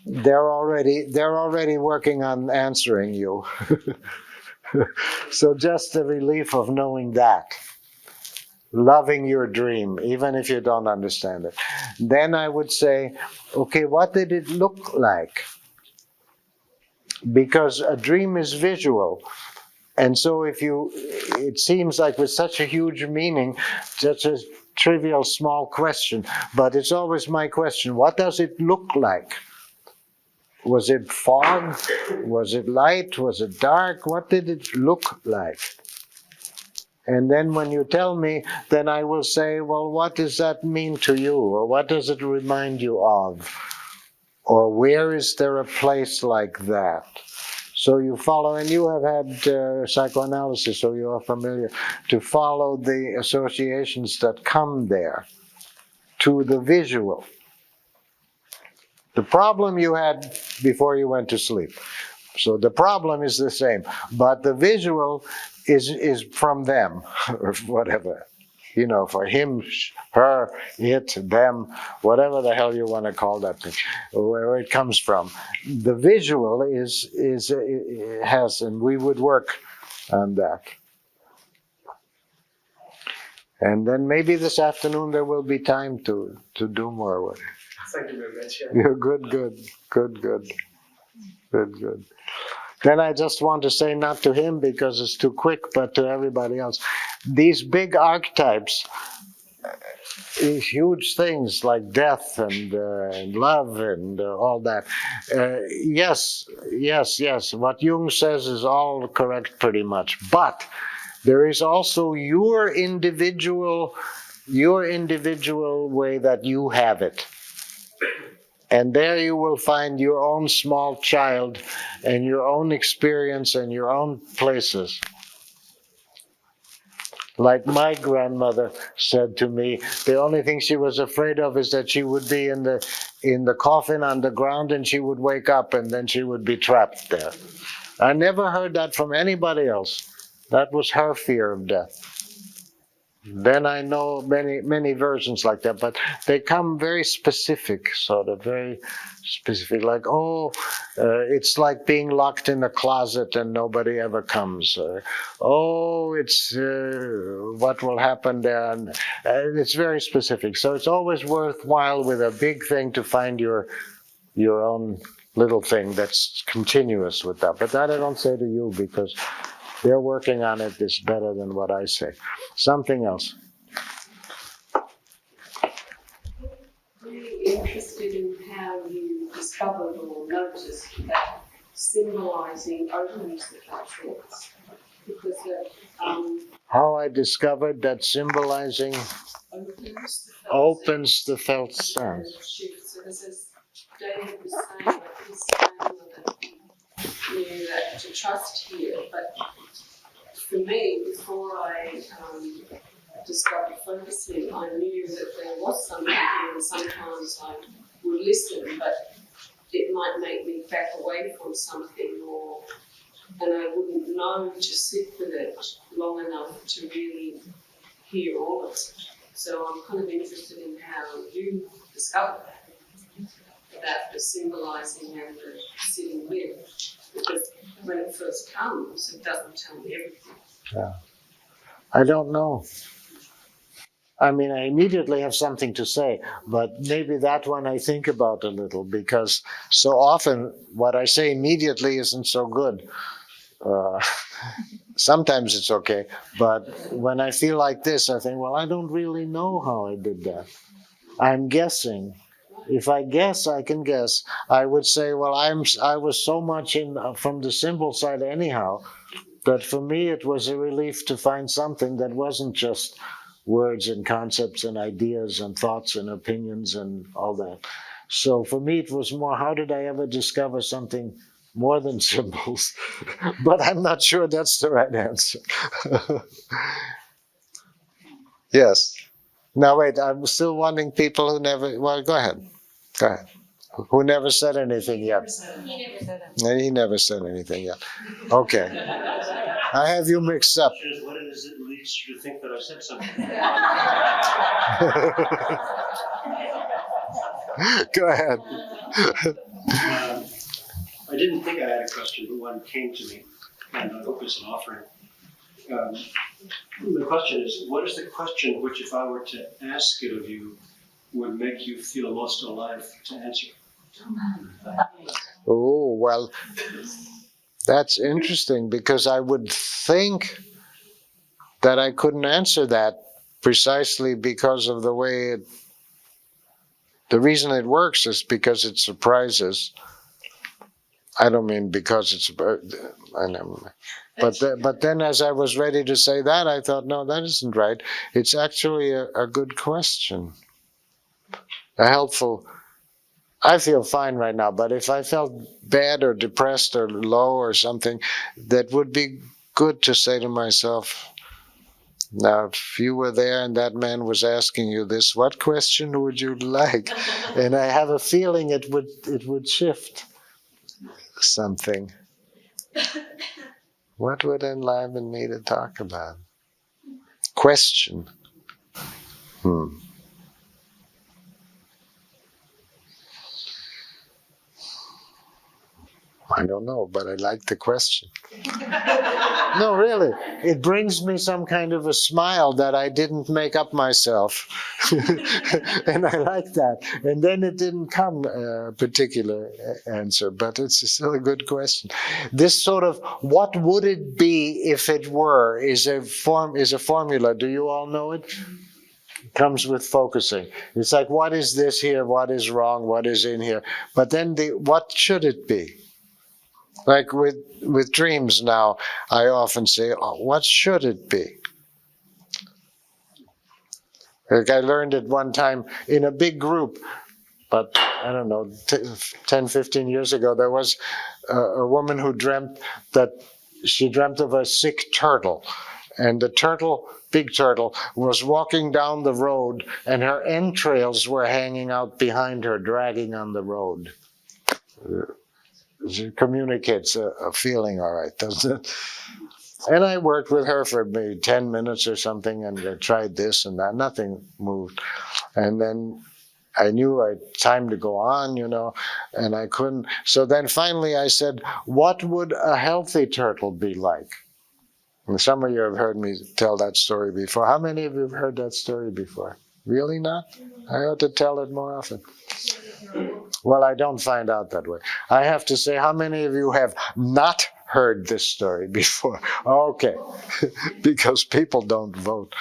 they're already working on answering you. So just the relief of knowing that. Loving your dream, even if you don't understand it. Then I would say, okay, what did it look like? Because a dream is visual. And so it seems like with such a huge meaning, such a trivial small question, but it's always my question, what does it look like? Was it fog? Was it light? Was it dark? What did it look like? And then when you tell me, then I will say, well, what does that mean to you? Or what does it remind you of? Or where is there a place like that? So you follow, and you have had psychoanalysis, so you are familiar, to follow the associations that come there to the visual. The problem you had before you went to sleep. So the problem is the same, but the visual is from them, or whatever. You know, for him, her, it, them, whatever the hell you want to call that thing, where it comes from. The visual has, and we would work on that. And then maybe this afternoon there will be time to do more with it. Thank you very much. You're good. Then I just want to say, not to him because it's too quick, but to everybody else. These big archetypes, these huge things like death and love and all that. Yes. What Jung says is all correct pretty much. But there is also your individual way that you have it. And there you will find your own small child and your own experience and your own places. Like my grandmother said to me, the only thing she was afraid of is that she would be in the coffin on the ground and she would wake up and then she would be trapped there. I never heard that from anybody else. That was her fear of death. Then I know many versions like that, but they come very specific, sort of very specific, like, it's like being locked in a closet and nobody ever comes. Or, it's what will happen there. And it's very specific. So it's always worthwhile with a big thing to find your own little thing that's continuous with that. But that I don't say to you because they're working on it. It's better than what I say. Something else. Really interested in how you discovered or noticed that symbolizing opens the felt. Because how I discovered that symbolizing opens the felt sense. So as David was saying, he's saying that he knew that to trust here, but for me, before I discovered focusing, I knew that there was something here, and sometimes I would listen, but it might make me back away from something, and I wouldn't know to sit with it long enough to really hear all of it. So I'm kind of interested in how you discovered that the symbolizing and the sitting comes, it doesn't tell me everything. I don't know. I mean, I immediately have something to say, but maybe that one I think about a little, because so often what I say immediately isn't so good. Sometimes it's okay, but when I feel like this, I think, well, I don't really know how I did that. I'm guessing. If I guess, I can guess. I would say, well, I was so much in from the symbol side anyhow, that for me it was a relief to find something that wasn't just words and concepts and ideas and thoughts and opinions and all that. So for me it was more, how did I ever discover something more than symbols? But I'm not sure that's the right answer. Yes. Now wait, I'm still wanting people who never, well, go ahead. Go ahead. Who never said anything yet? He never said that. No, he never said anything yet. Okay. I have you mixed up. What is it leads you to think that I said something? Go ahead. I didn't think I had a question, but one came to me, and I hope it's an offering. The question is, what is the question which, if I were to ask it of you, would make you feel most alive to answer? Oh, well, that's interesting, because I would think that I couldn't answer that precisely because of the way the reason it works is because it surprises. I don't mean because it's, but then as I was ready to say that, I thought, no, that isn't right. It's actually a good question, a helpful. I feel fine right now, but if I felt bad or depressed or low or something, that would be good to say to myself, now, if you were there and that man was asking you this, what question would you like? And I have a feeling it would shift something. What would enliven me to talk about? Question. I don't know, but I like the question. No, really. It brings me some kind of a smile that I didn't make up myself. And I like that. And then it didn't come a particular answer, but it's still a good question. This sort of, what would it be if it were, is a formula. Do you all know it? Comes with focusing. It's like, what is this here? What is wrong? What is in here? But then what should it be? Like with dreams now, I often say, oh, what should it be? Like I learned it one time in a big group, but I don't know, 10, 15 years ago, there was a woman who dreamt of a sick turtle. And the turtle, big turtle, was walking down the road and her entrails were hanging out behind her, dragging on the road. It communicates a feeling, all right, doesn't it? And I worked with her for maybe 10 minutes or something, and I tried this and that. Nothing moved. And then I knew I had time to go on, and I couldn't. So then finally I said, what would a healthy turtle be like? And some of you have heard me tell that story before. How many of you have heard that story before? Really not? I ought to tell it more often. Well, I don't find out that way. I have to say, how many of you have not heard this story before? Okay, because people don't vote.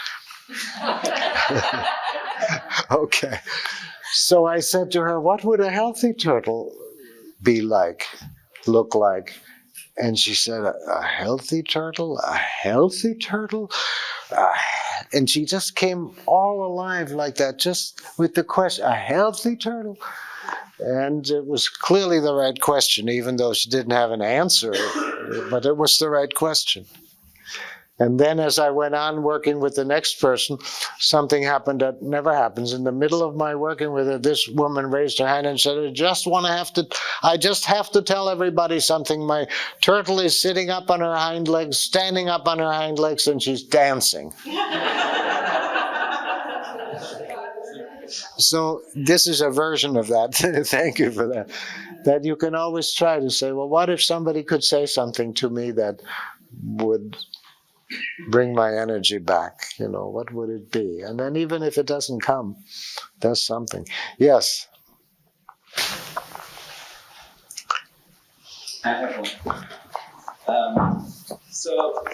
Okay, so I said to her, what would a healthy turtle be like, look like? And she said, a healthy turtle? A healthy turtle? And she just came all alive like that, just with the question, a healthy turtle? And it was clearly the right question, even though she didn't have an answer, but it was the right question. And then as I went on working with the next person, something happened that never happens. In the middle of my working with her, this woman raised her hand and said, I just have to tell everybody something. My turtle is sitting up on her hind legs, standing up on her hind legs, and she's dancing. So this is a version of that. Thank you for that. that you can always try to say, well, what if somebody could say something to me that would bring my energy back? You know, what would it be? And then even if it doesn't come, there's something. Yes. I have one. So,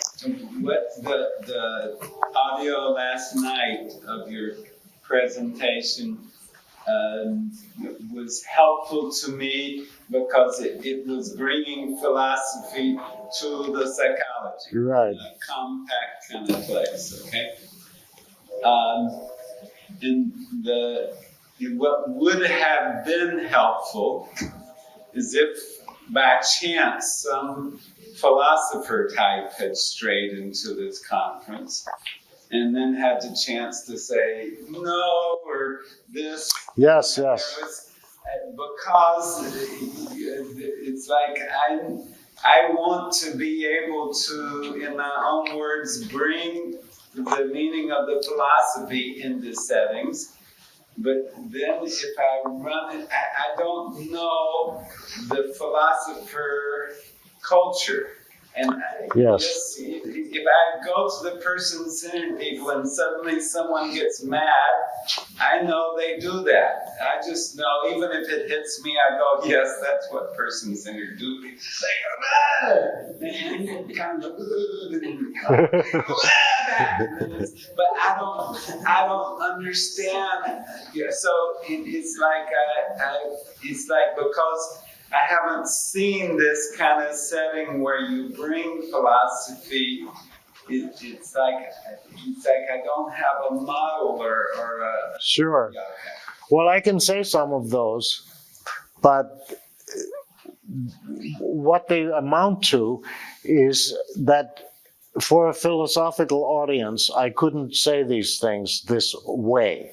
what the audio last night of your presentation was helpful to me because it was bringing philosophy to the psychology, Right. a compact kind of place. Okay, and what would have been helpful is if by chance some philosopher type had strayed into this conference and then had the chance to say no or this. Yes, yes. Because it's like I want to be able to, in my own words, bring the meaning of the philosophy into settings. But then if I run it, I don't know the philosopher culture. And Yes. if I go to the person-centered people and suddenly someone gets mad, I know they do that. I just know, even if it hits me, I go, yes, that's what person-centered do. They kind of, but I don't understand. Yeah, so it's like because I haven't seen this kind of setting where you bring philosophy. It's like I don't have a model or a. Sure. Yeah, okay. Well, I can say some of those, but what they amount to is that for a philosophical audience, I couldn't say these things this way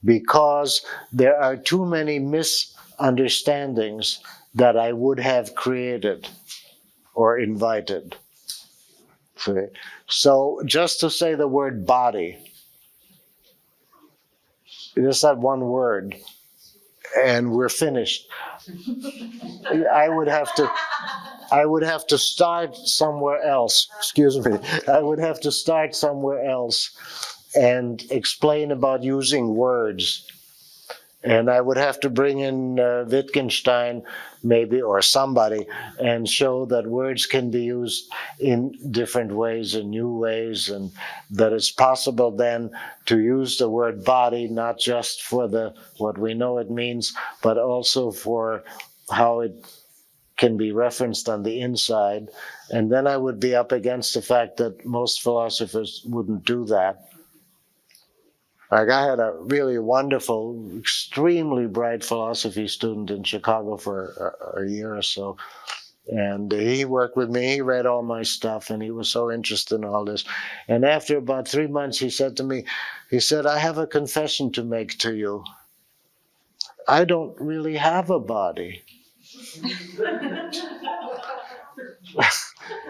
because there are too many misunderstandings that I would have created or invited. See? So just to say the word body, just that one word, and we're finished. I would have to start somewhere else. Excuse me. I would have to start somewhere else and explain about using words. And I would have to bring in Wittgenstein, maybe, or somebody, and show that words can be used in different ways, in new ways, and that it's possible then to use the word body not just for what we know it means, but also for how it can be referenced on the inside. And then I would be up against the fact that most philosophers wouldn't do that. Like I had a really wonderful, extremely bright philosophy student in Chicago for a year or so. And he worked with me, he read all my stuff, and he was so interested in all this. And after about 3 months, he said to me, I have a confession to make to you. I don't really have a body.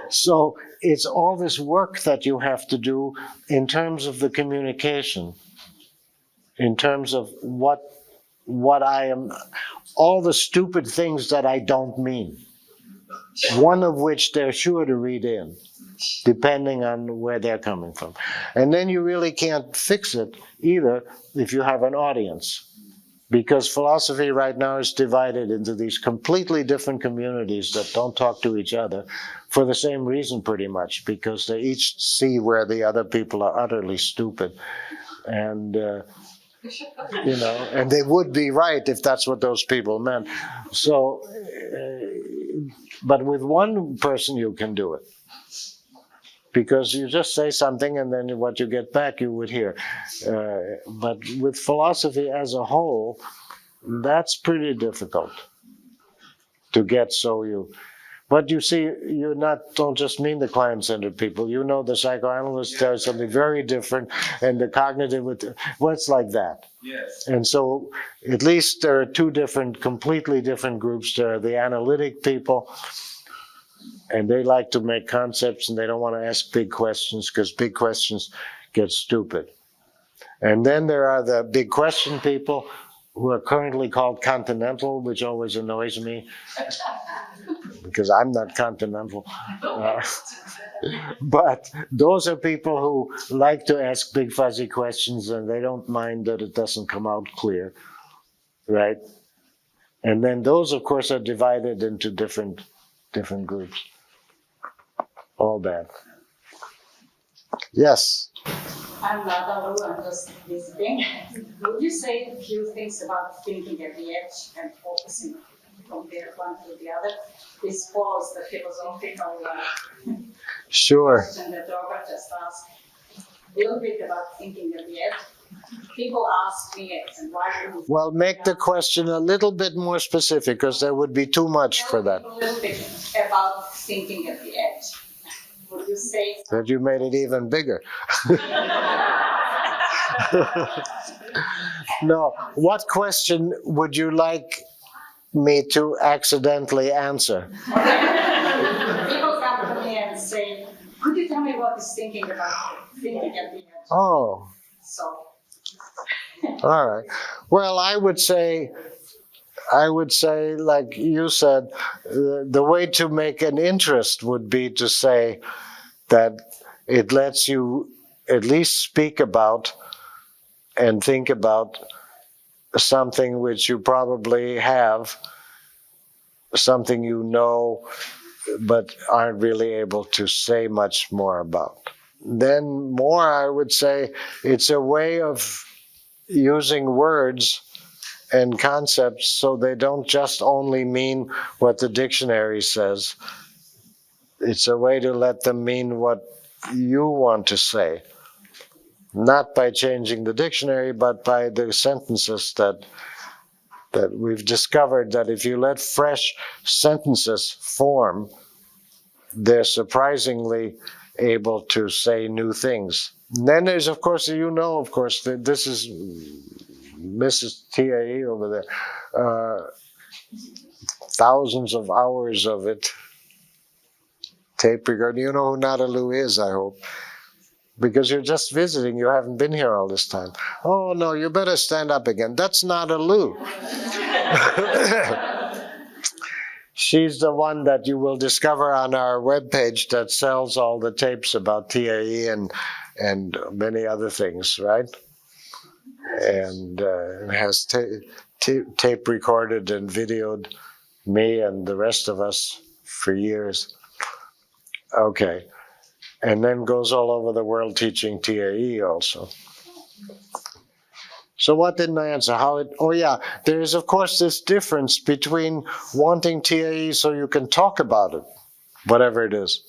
So it's all this work that you have to do in terms of the communication. In terms of what I am, all the stupid things that I don't mean. One of which they're sure to read in, depending on where they're coming from. And then you really can't fix it either if you have an audience. Because philosophy right now is divided into these completely different communities that don't talk to each other for the same reason pretty much, because they each see where the other people are utterly stupid. And and they would be right if that's what those people meant. So, but with one person you can do it. Because you just say something and then what you get back you would hear. But with philosophy as a whole, that's pretty difficult to get so you... But you see, you don't just mean the client-centered people. You know the psychoanalyst does something very different, and the cognitive, it's like that. Yes. And so at least there are two completely different groups. There are the analytic people, and they like to make concepts, and they don't want to ask big questions, because big questions get stupid. And then there are the big question people, who are currently called continental, which always annoys me because I'm not continental. But those are people who like to ask big fuzzy questions and they don't mind that it doesn't come out clear, right? And then those, of course, are divided into different groups. All bad. Yes. I'm Ladalu, I'm just visiting. Would you say a few things about thinking at the edge and focusing from one to the other? This follows the philosophical Sure. question that Robert just asked. A little bit about thinking at the edge. People ask me, and why do you... Well, make the question a little bit more specific, because there would be too much for that. A little bit about thinking at the edge. Would you say... That you made it even bigger. No, what question would you like me to accidentally answer? People come to me and say, could you tell me what is thinking about thinking at the edge? Oh. So... All right. Well, I would say, like you said, the way to make an interest would be to say that it lets you at least speak about and think about something which you probably have, something you know, but aren't really able to say much more about. Then more, I would say, it's a way of using words and concepts so they don't just only mean what the dictionary says. It's a way to let them mean what you want to say. Not by changing the dictionary, but by the sentences that we've discovered that if you let fresh sentences form, they're surprisingly able to say new things. And then there's, of course, that this is Mrs. TAE over there. Thousands of hours of it. Tape recorder. You know who Nadalu is, I hope. Because you're just visiting, you haven't been here all this time. Oh no, you better stand up again. That's Nadalu. She's the one that you will discover on our webpage that sells all the tapes about TAE and many other things, right? And has tape recorded and videoed me and the rest of us for years. Okay. And then goes all over the world teaching TAE also. So what didn't I answer? There is, of course, this difference between wanting TAE so you can talk about it, whatever it is,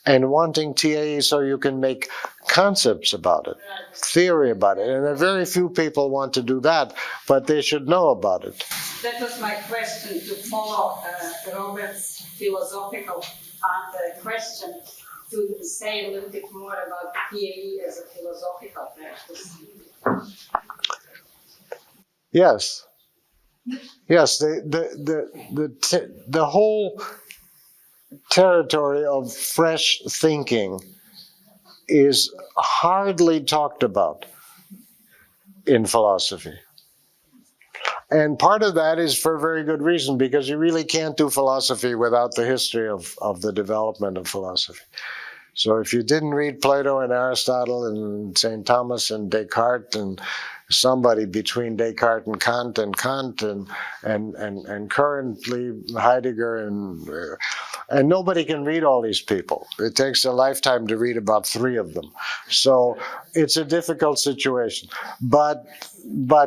and wanting TAE so you can make concepts about it, theory about it. And very few people want to do that, but they should know about it. That was my question, to follow Robert's philosophical question, to say a little bit more about TAE as a philosophical practice. Yes. Yes, the whole territory of fresh thinking is hardly talked about in philosophy. And part of that is for a very good reason, because you really can't do philosophy without the history of the development of philosophy. So if you didn't read Plato and Aristotle and St. Thomas and Descartes and somebody between Descartes and Kant and currently Heidegger and nobody can read all these people. It takes a lifetime to read about 3 of them. So it's a difficult situation. But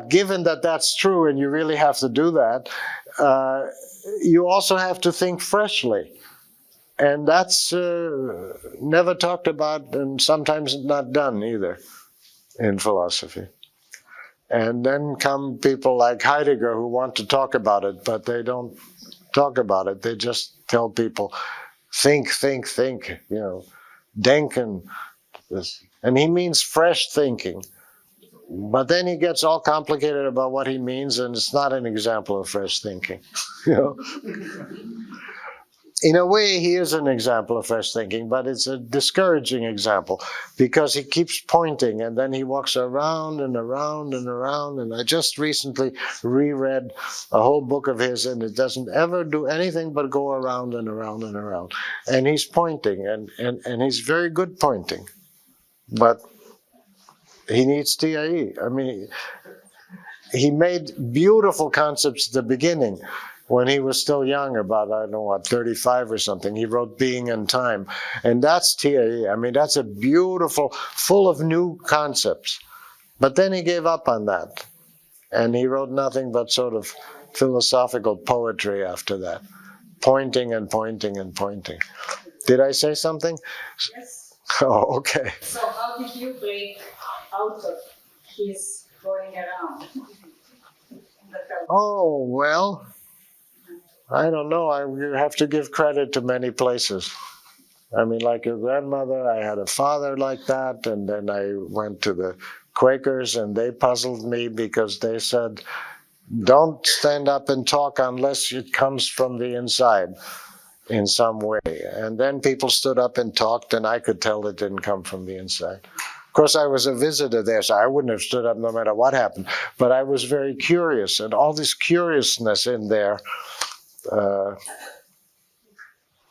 given that that's true and you really have to do that, you also have to think freshly. And that's never talked about and sometimes not done either in philosophy. And then come people like Heidegger who want to talk about it, but they don't talk about it. They just tell people, think, denken. And he means fresh thinking. But then he gets all complicated about what he means, and it's not an example of fresh thinking. in a way, he is an example of fresh thinking, but it's a discouraging example because he keeps pointing and then he walks around and around and around. And I just recently reread a whole book of his, and it doesn't ever do anything but go around and around and around. And he's pointing, and he's very good pointing, but he needs TIE. I mean, he made beautiful concepts at the beginning. When he was still young, about, I don't know what, 35 or something, he wrote Being and Time. And that's TAE. I mean, that's a beautiful, full of new concepts. But then he gave up on that. And he wrote nothing but sort of philosophical poetry after that. Pointing and pointing and pointing. Did I say something? Yes. Oh, okay. So how did you break out of his going around? Oh, well, I don't know. I have to give credit to many places. I mean, like your grandmother, I had a father like that, and then I went to the Quakers, and they puzzled me because they said, don't stand up and talk unless it comes from the inside in some way. And then people stood up and talked, and I could tell it didn't come from the inside. Of course, I was a visitor there, so I wouldn't have stood up no matter what happened. But I was very curious, and all this curiousness in there.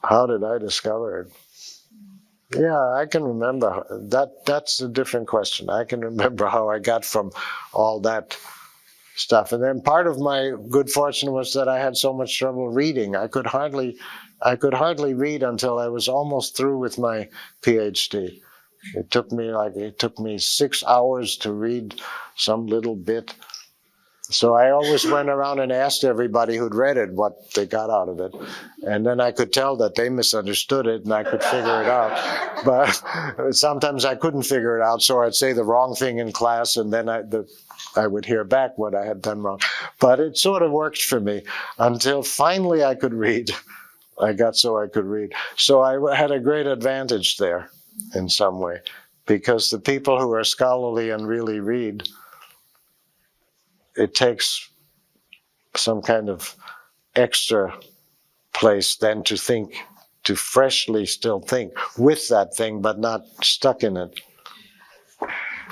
How did I discover it? Yeah, I can remember that. That's a different question. I can remember how I got from all that stuff. And then part of my good fortune was that I had so much trouble reading. I could hardly read until I was almost through with my PhD. It took me 6 hours to read some little bit. So I always went around and asked everybody who'd read it what they got out of it. And then I could tell that they misunderstood it and I could figure it out. But sometimes I couldn't figure it out, so I'd say the wrong thing in class and then I would hear back what I had done wrong. But it sort of worked for me until finally I could read. I got so I could read. So I had a great advantage there in some way, because the people who are scholarly and really read, it takes some kind of extra place then to think, to freshly still think with that thing, but not stuck in it.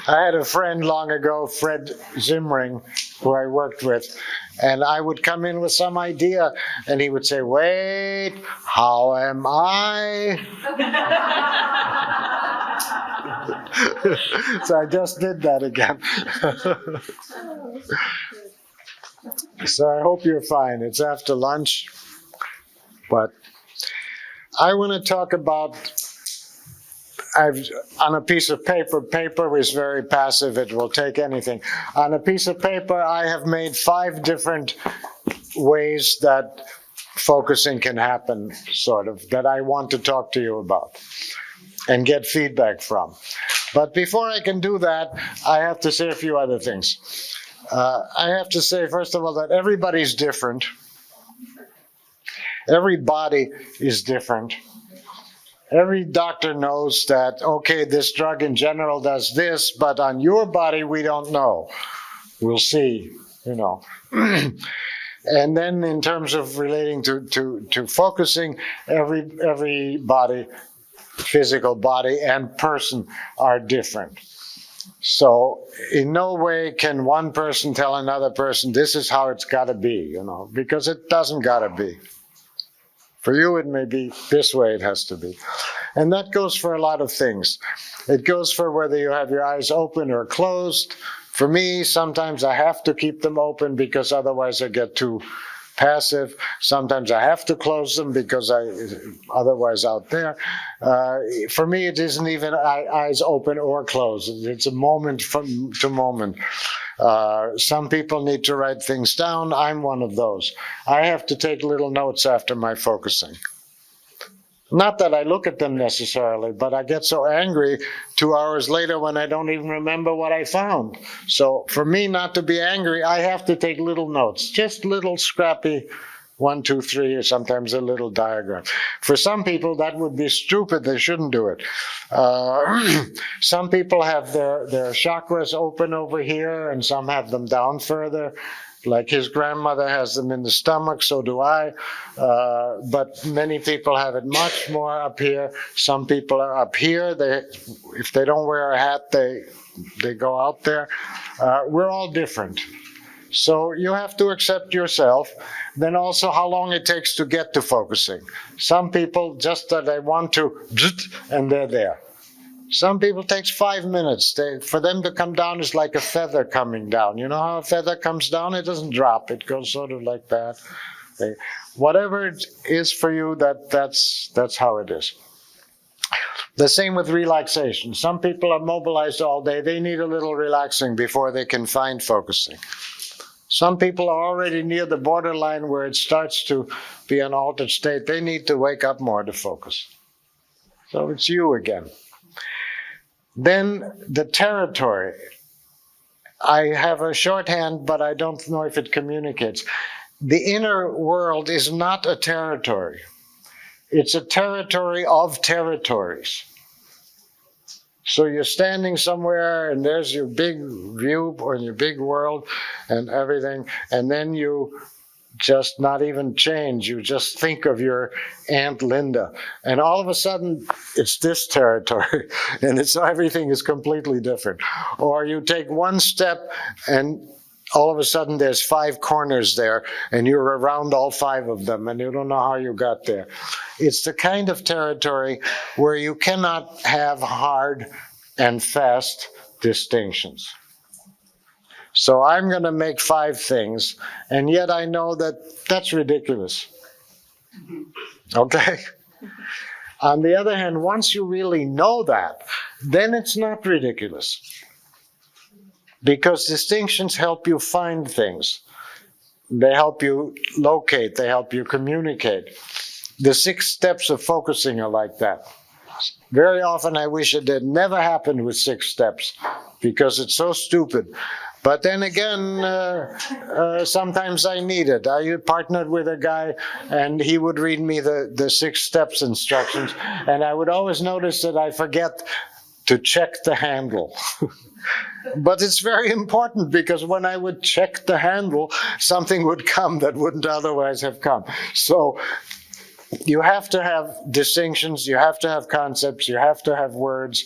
I had a friend long ago, Fred Zimring, who I worked with, and I would come in with some idea, and he would say, wait, how am I? So I just did that again. So I hope you're fine. It's after lunch, but I want to talk about, on a piece of paper, paper is very passive, it will take anything. On a piece of paper, I have made 5 different ways that focusing can happen, sort of, that I want to talk to you about and get feedback from. But before I can do that, I have to say a few other things. I have to say, first of all, that everybody's different. Every body is different. Every doctor knows that, okay, this drug in general does this, but on your body, we don't know. We'll see, you know. And then in terms of relating to focusing, every body, physical body and person are different. So in no way can one person tell another person, this is how it's got to be, you know, because it doesn't got to be. For you, it may be this way it has to be. And that goes for a lot of things. It goes for whether you have your eyes open or closed. For me, sometimes I have to keep them open because otherwise I get too passive. Sometimes I have to close them because otherwise out there. For me, it isn't even eyes open or closed. It's a moment to moment. Some people need to write things down. I'm one of those. I have to take little notes after my focusing. Not that I look at them necessarily, but I get so angry 2 hours later when I don't even remember what I found. So for me not to be angry, I have to take little notes, just little scrappy 1, 2, 3, or sometimes a little diagram. For some people that would be stupid, they shouldn't do it. Some people have their chakras open over here and some have them down further. Like his grandmother has them in the stomach, so do I. But many people have it much more up here. Some people are up here. If they don't wear a hat, they go out there. We're all different. So you have to accept yourself. Then also how long it takes to get to focusing. Some people just that they want to, and they're there. Some people it takes 5 minutes. For them to come down is like a feather coming down. You know how a feather comes down? It doesn't drop. It goes sort of like that. Whatever it is for you, that's how it is. The same with relaxation. Some people are mobilized all day. They need a little relaxing before they can find focusing. Some people are already near the borderline where it starts to be an altered state. They need to wake up more to focus. So it's you again. Then the territory. I have a shorthand, but I don't know if it communicates. The inner world is not a territory. It's a territory of territories. So you're standing somewhere and there's your big view or your big world and everything, and then you just not even change. You just think of your Aunt Linda, and all of a sudden it's this territory, and everything is completely different. Or you take one step, and all of a sudden there's 5 corners there, and you're around all 5 of them, and you don't know how you got there. It's the kind of territory where you cannot have hard and fast distinctions. So I'm going to make 5 things, and yet I know that that's ridiculous. Okay? On the other hand, once you really know that, then it's not ridiculous. Because distinctions help you find things. They help you locate, they help you communicate. The 6 steps of focusing are like that. Very often I wish it had never happened with 6 steps, because it's so stupid. But then again, sometimes I need it. I partnered with a guy, and he would read me the 6 steps instructions, and I would always notice that I forget to check the handle. But it's very important, because when I would check the handle, something would come that wouldn't otherwise have come. So you have to have distinctions, you have to have concepts, you have to have words,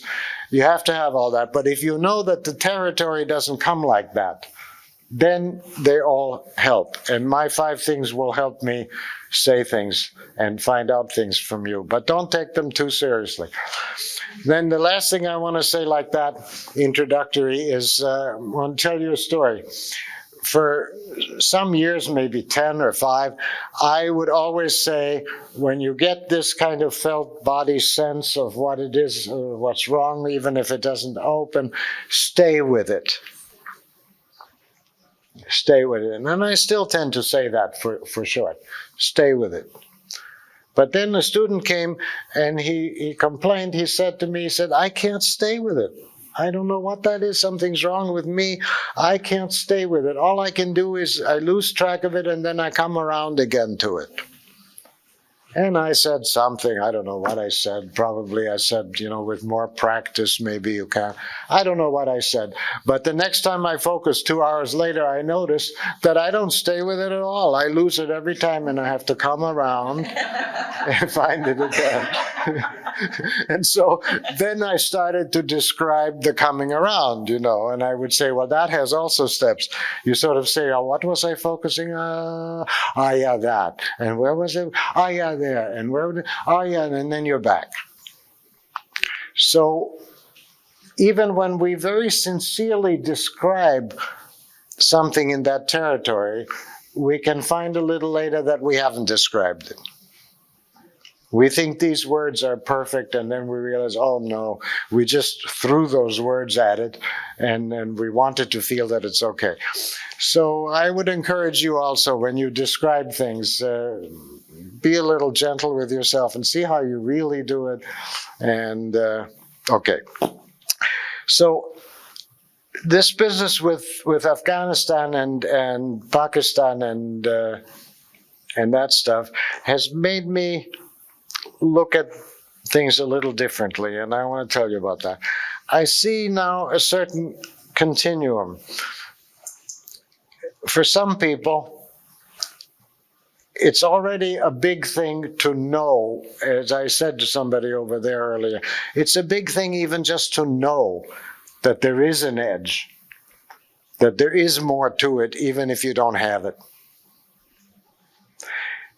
you have to have all that. But if you know that the territory doesn't come like that, then they all help. And my 5 things will help me say things and find out things from you. But don't take them too seriously. Then the last thing I want to say like that, introductory, is I want to tell you a story. For some years, maybe 10 or 5, I would always say, when you get this kind of felt body sense of what it is, what's wrong, even if it doesn't open, stay with it. Stay with it. And I still tend to say that for short. Stay with it. But then the student came and he complained. He said to me, he said, I can't stay with it. I don't know what that is. Something's wrong with me. I can't stay with it. All I can do is I lose track of it, and then I come around again to it. And I said something, I don't know what I said. Probably I said, with more practice, maybe you can. I don't know what I said. But the next time I focused 2 hours later, I noticed that I don't stay with it at all. I lose it every time, and I have to come around and find it again. And so then I started to describe the coming around, and I would say, well, that has also steps. You sort of say, oh, what was I focusing on? Oh, yeah, that. And where was it? Oh, yeah, there. And where would it? Oh, yeah, and then you're back. So even when we very sincerely describe something in that territory, we can find a little later that we haven't described it. We think these words are perfect, and then we realize, oh no, we just threw those words at it, and we wanted to feel that it's okay. So I would encourage you also, when you describe things, be a little gentle with yourself and see how you really do it. And okay. So this business with Afghanistan and Pakistan and that stuff has made me look at things a little differently, and I want to tell you about that. I see now a certain continuum. for some people, it's already a big thing to know, as I said to somebody over there earlier, it's a big thing even just to know that there is an edge, that there is more to it, even if you don't have it.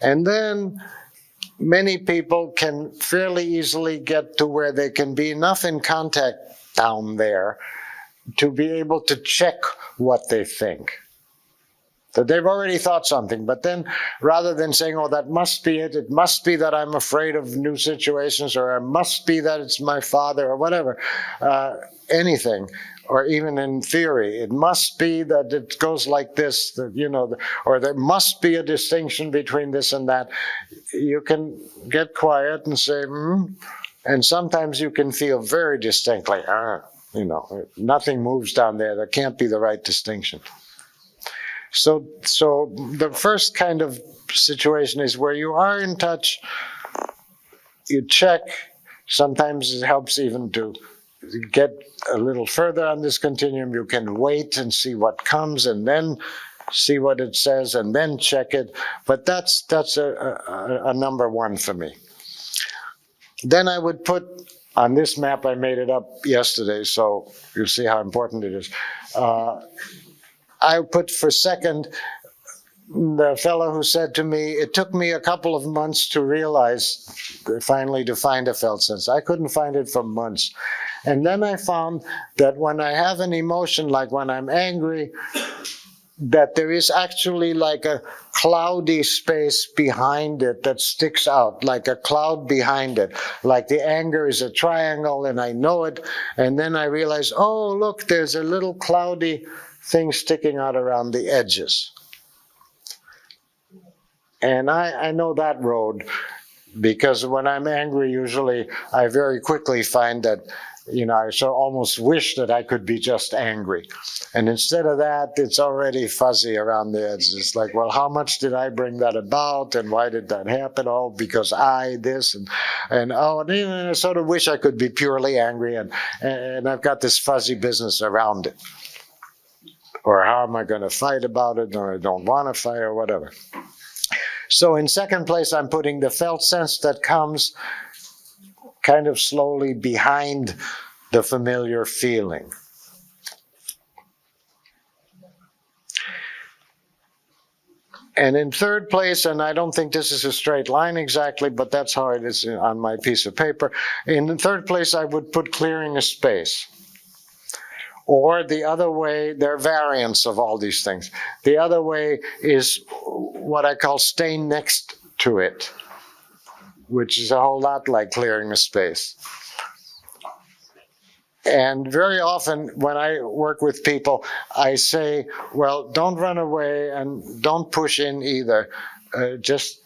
And then many people can fairly easily get to where they can be enough in contact down there to be able to check what they think. That they've already thought something, but then rather than saying, oh, that must be it, it must be that I'm afraid of new situations, or it must be that it's my father, or whatever, anything, or even in theory, it must be that it goes like this, that, you know, or there must be a distinction between this and that. You can get quiet and say, and sometimes you can feel very distinctly, you know, nothing moves down there, there can't be the right distinction. So the first kind of situation is where you are in touch, you check, sometimes it helps even to get a little further on this continuum, you can wait and see what comes and then see what it says and then check it, but that's a number one for me. Then I would put, on this map, I made it up yesterday, so you see how important it is. I put for second the fellow who said to me, it took me a couple of months to realize, finally to find a felt sense. I couldn't find it for months. And then I found that when I have an emotion, like when I'm angry, that there is actually like a cloudy space behind it that sticks out, like a cloud behind it. Like the anger is a triangle and I know it. And then I realize, oh, look, there's a little cloudy thing sticking out around the edges. And I know that road, because when I'm angry, usually I very quickly find that, you know, I so almost wish that I could be just angry. And instead of that, it's already fuzzy around the edges. It's like, well, how much did I bring that about? And why did that happen? Oh, because I this and I sort of wish I could be purely angry. And I've got this fuzzy business around it. Or how am I going to fight about it? Or I don't want to fight or whatever. So in second place, I'm putting the felt sense that comes kind of slowly behind the familiar feeling. And in third place, and I don't think this is a straight line exactly, but that's how it is on my piece of paper. In third place, I would put clearing a space. Or the other way, there are variants of all these things. The other way is what I call stay next to it, which is a whole lot like clearing a space. And very often when I work with people, I say, well, don't run away and don't push in either. Just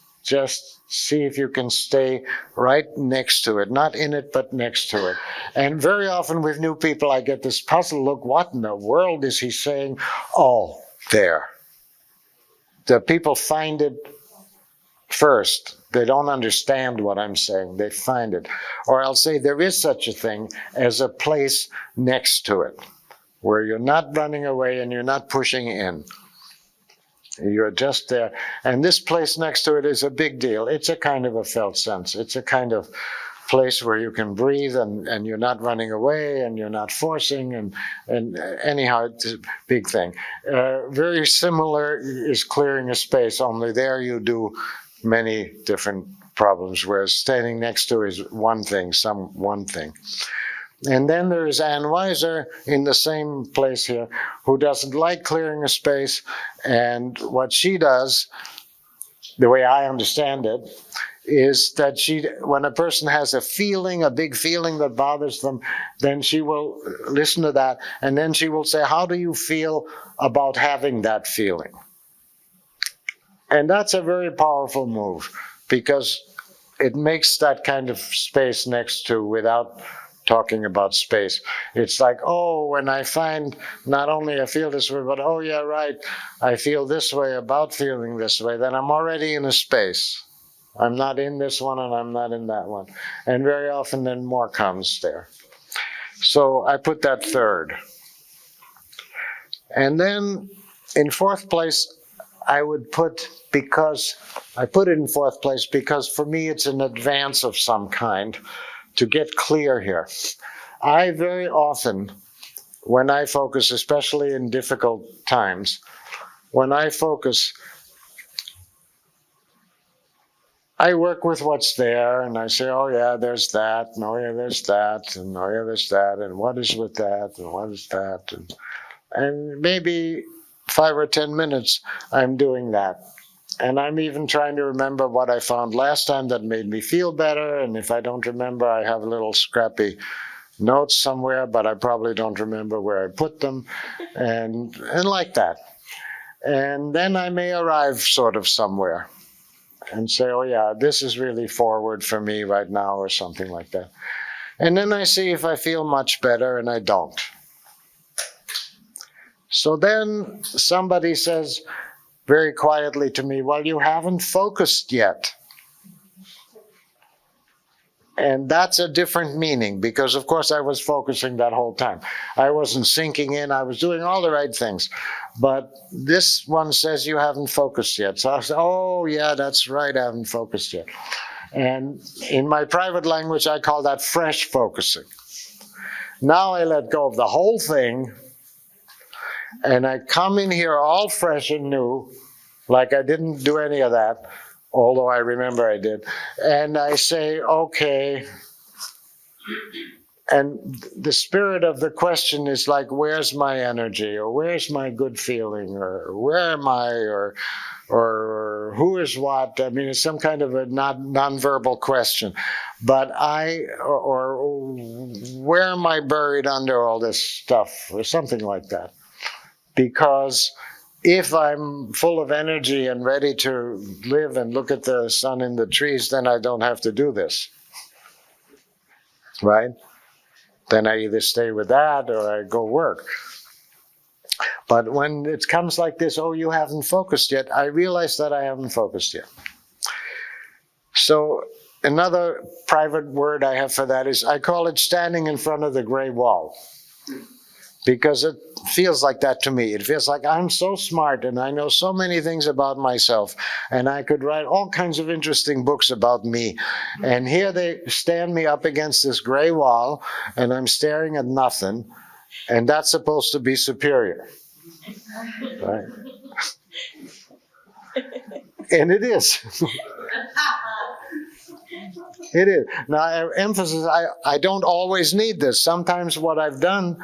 see if you can stay right next to it, not in it, but next to it. And very often with new people, I get this puzzle look, what in the world is he saying? Oh, there. The people find it first. They don't understand what I'm saying. They find it. Or I'll say there is such a thing as a place next to it, where you're not running away and you're not pushing in. You're just there. And this place next to it is a big deal. It's a kind of a felt sense. It's a kind of place where you can breathe and you're not running away and you're not forcing. And anyhow, it's a big thing. Very similar is clearing a space, only there you do many different problems, whereas standing next to is one thing, one thing. And then there is Ann Weiser in the same place here, who doesn't like clearing a space. And what she does, the way I understand it, is that when a person has a feeling, a big feeling that bothers them, then she will listen to that. And then she will say, how do you feel about having that feeling? And that's a very powerful move, because it makes that kind of space next to without talking about space. It's like, oh, when I find not only I feel this way, but oh yeah, right, I feel this way about feeling this way, then I'm already in a space. I'm not in this one and I'm not in that one. And very often then more comes there. So I put that third. And then in fourth place, I would put, because I put it in fourth place because for me it's an advance of some kind to get clear here. I very often, when I focus, especially in difficult times, when I focus, I work with what's there and I say, oh yeah, there's that, and oh yeah, there's that, and oh yeah, there's that, and what is with that, and what is that, and maybe 5 or 10 minutes I'm doing that. And I'm even trying to remember what I found last time that made me feel better, and if I don't remember, I have little scrappy notes somewhere, but I probably don't remember where I put them, and like that. And then I may arrive sort of somewhere and say, oh yeah, this is really forward for me right now, or something like that. And then I see if I feel much better, and I don't. So then somebody says very quietly to me, well, you haven't focused yet. And that's a different meaning, because of course I was focusing that whole time. I wasn't sinking in, I was doing all the right things. But this one says you haven't focused yet. So I said, oh yeah, that's right, I haven't focused yet. And in my private language, I call that fresh focusing. Now I let go of the whole thing, and I come in here all fresh and new, like I didn't do any of that, although I remember I did. And I say, okay. And the spirit of the question is like, where's my energy? Or where's my good feeling? Or where am I? Or who is what? I mean, it's some kind of a non-verbal question. But or where am I buried under all this stuff? Or something like that. Because if I'm full of energy and ready to live and look at the sun in the trees, then I don't have to do this, right? Then I either stay with that or I go work. But when it comes like this, oh, you haven't focused yet, I realize that I haven't focused yet. So another private word I have for that is, I call it standing in front of the gray wall. Because it feels like that to me. It feels like I'm so smart and I know so many things about myself, and I could write all kinds of interesting books about me. And here they stand me up against this gray wall, and I'm staring at nothing, and that's supposed to be superior. Right? And it is. It is. Now, emphasis, I don't always need this. Sometimes what I've done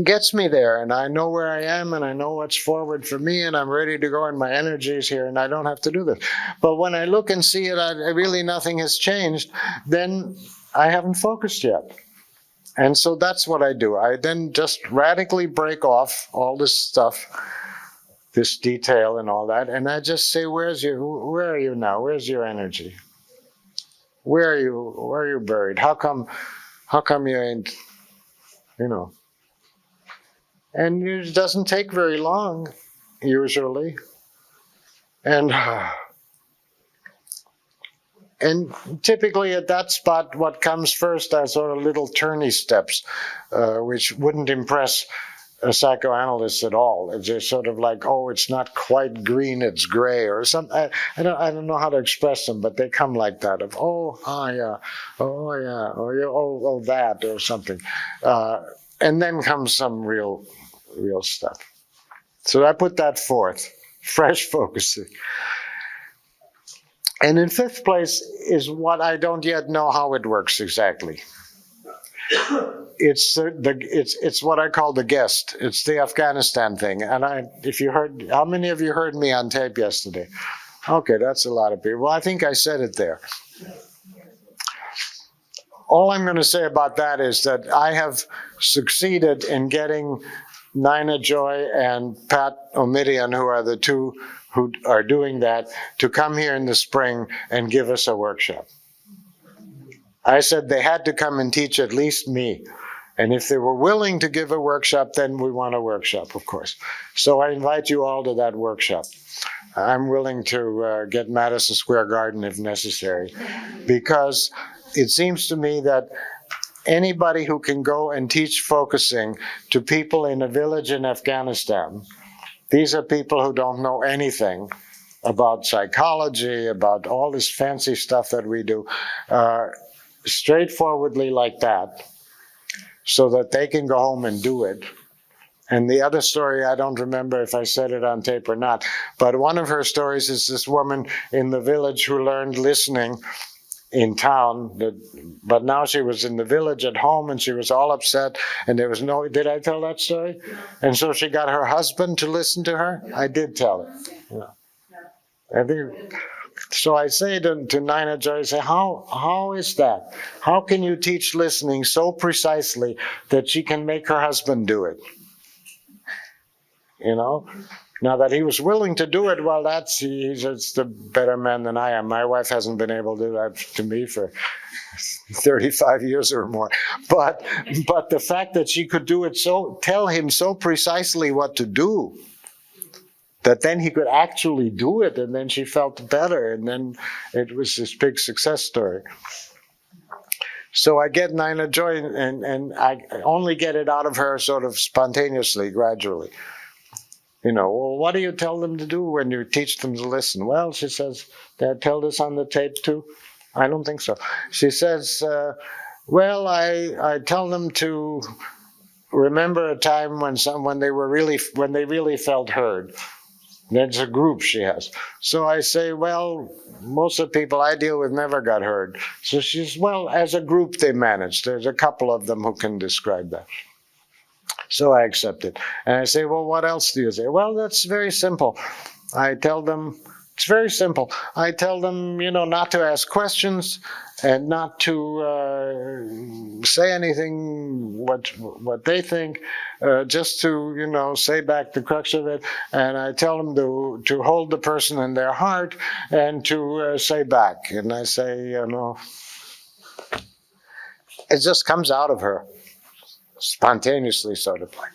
gets me there, and I know where I am, and I know what's forward for me, and I'm ready to go, and my energy is here, and I don't have to do this. But when I look and see it, really nothing has changed, then I haven't focused yet. And so that's what I do. I then just radically break off all this stuff, this detail and all that, and I just say, where are you now? Where's your energy? Where are you buried? How come you ain't, And it doesn't take very long, usually. And typically at that spot, what comes first are sort of little turny steps, which wouldn't impress a psychoanalyst at all. It's just sort of like, oh, it's not quite green, it's gray, or something. I don't know how to express them, but they come like that, of, yeah, oh, that, or something. And then comes some real stuff. So I put that fourth, fresh focusing. And in fifth place is what I don't yet know how it works exactly. It's what I call the guest. It's the Afghanistan thing. And how many of you heard me on tape yesterday? Okay, that's a lot of people. Well, I think I said it there. All I'm going to say about that is that I have succeeded in getting Nina Joy and Pat Omidian, who are the two who are doing that, to come here in the spring and give us a workshop. I said they had to come and teach at least me. And if they were willing to give a workshop, then we want a workshop, of course. So I invite you all to that workshop. I'm willing to get Madison Square Garden if necessary, because it seems to me that anybody who can go and teach focusing to people in a village in Afghanistan These are people who don't know anything about psychology, about all this fancy stuff that we do, straightforwardly like that, so that they can go home and do it. And the other story, I don't remember if I said it on tape or not, but one of her stories is this woman in the village who learned listening in town, but now she was in the village at home and she was all upset and there was no, did I tell that story? And so she got her husband to listen to her? I did tell it. Yeah. I think, so I say to Nina Joy, I say, how is that? How can you teach listening so precisely that she can make her husband do it? You know? Now that he was willing to do it, well, he's just a better man than I am. My wife hasn't been able to do that to me for 35 years or more. But the fact that she could do it tell him so precisely what to do, that then he could actually do it, and then she felt better, and then it was this big success story. So I get Nina Joy, and I only get it out of her sort of spontaneously, gradually. You know, well, what do you tell them to do when you teach them to listen? Well, she says, did I tell this on the tape too? I don't think so. She says, well, I tell them to remember a time when they really felt heard. There's a group she has. So I say, well, most of the people I deal with never got heard. So she says, well, as a group they managed. There's a couple of them who can describe that. So I accept it. And I say, well, what else do you say? Well, that's very simple. I tell them, it's very simple. I tell them, not to ask questions and not to say anything what they think, just to, say back the crux of it. And I tell them to hold the person in their heart and to say back. And I say, it just comes out of her. Spontaneously, sort of like.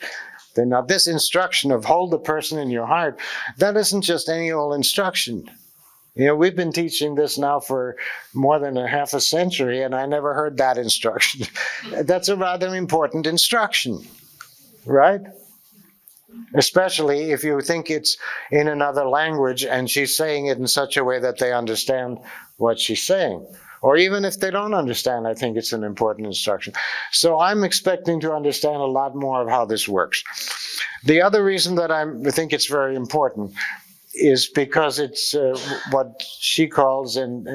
Then now this instruction of hold the person in your heart, that isn't just any old instruction. We've been teaching this now for more than a half a century, and I never heard that instruction. That's a rather important instruction, right? Especially if you think it's in another language and she's saying it in such a way that they understand what she's saying. Or even if they don't understand, I think it's an important instruction. So I'm expecting to understand a lot more of how this works. The other reason that I think it's very important is because it's what she calls, and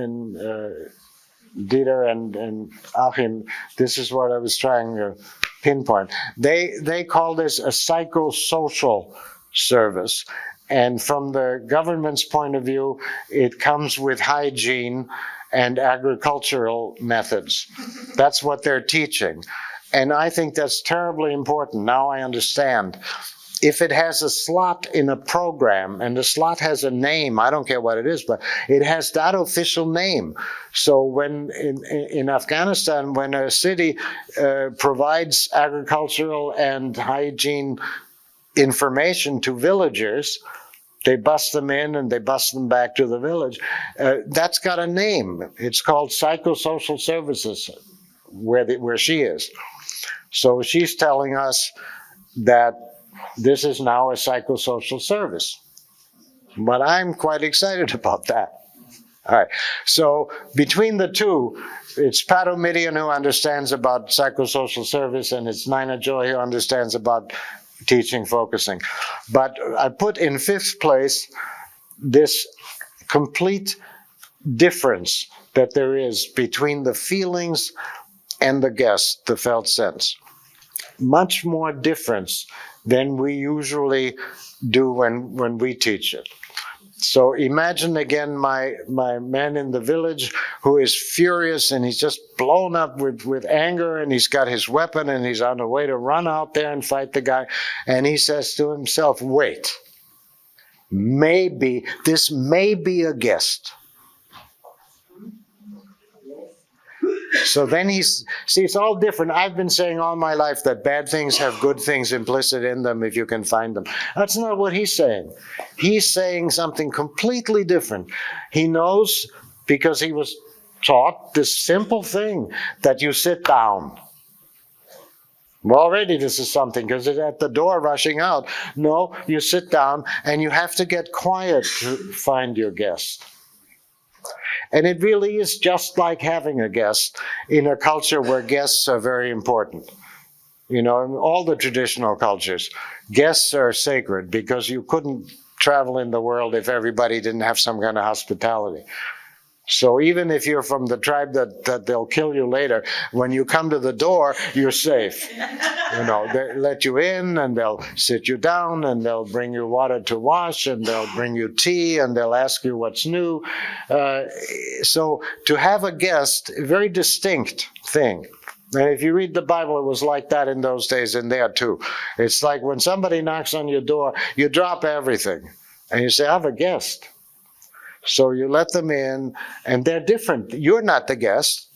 Dieter and Achim, this is what I was trying to pinpoint. They call this a psychosocial service. And from the government's point of view, it comes with hygiene and agricultural methods. That's what they're teaching. And I think that's terribly important. Now I understand. If it has a slot in a program, and the slot has a name, I don't care what it is, but it has that official name. So when in Afghanistan, when a city provides agricultural and hygiene information to villagers, they bus them in and they bus them back to the village. That's got a name. It's called psychosocial services, where she is. So she's telling us that this is now a psychosocial service. But I'm quite excited about that. All right. So between the two, it's Pat O'Midian who understands about psychosocial service, and it's Nina Joy who understands about teaching focusing. But I put in fifth place this complete difference that there is between the feelings and the guest, the felt sense. Much more difference than we usually do when we teach it. So imagine again my man in the village who is furious and he's just blown up with anger, and he's got his weapon and he's on the way to run out there and fight the guy. And he says to himself, wait, this may be a guest. So then it's all different. I've been saying all my life that bad things have good things implicit in them if you can find them. That's not what he's saying. He's saying something completely different. He knows, because he was taught this simple thing, that you sit down. Already this is something, because it's at the door rushing out. No, you sit down and you have to get quiet to find your guest. And it really is just like having a guest in a culture where guests are very important. You know, in all the traditional cultures, guests are sacred because you couldn't travel in the world if everybody didn't have some kind of hospitality. So even if you're from the tribe that they'll kill you later, when you come to the door, you're safe. You know, they let you in and they'll sit you down and they'll bring you water to wash and they'll bring you tea and they'll ask you what's new. So to have a guest, a very distinct thing. And if you read the Bible, it was like that in those days and there too. It's like when somebody knocks on your door, you drop everything and you say, I have a guest. So you let them in, and they're different. You're not the guest,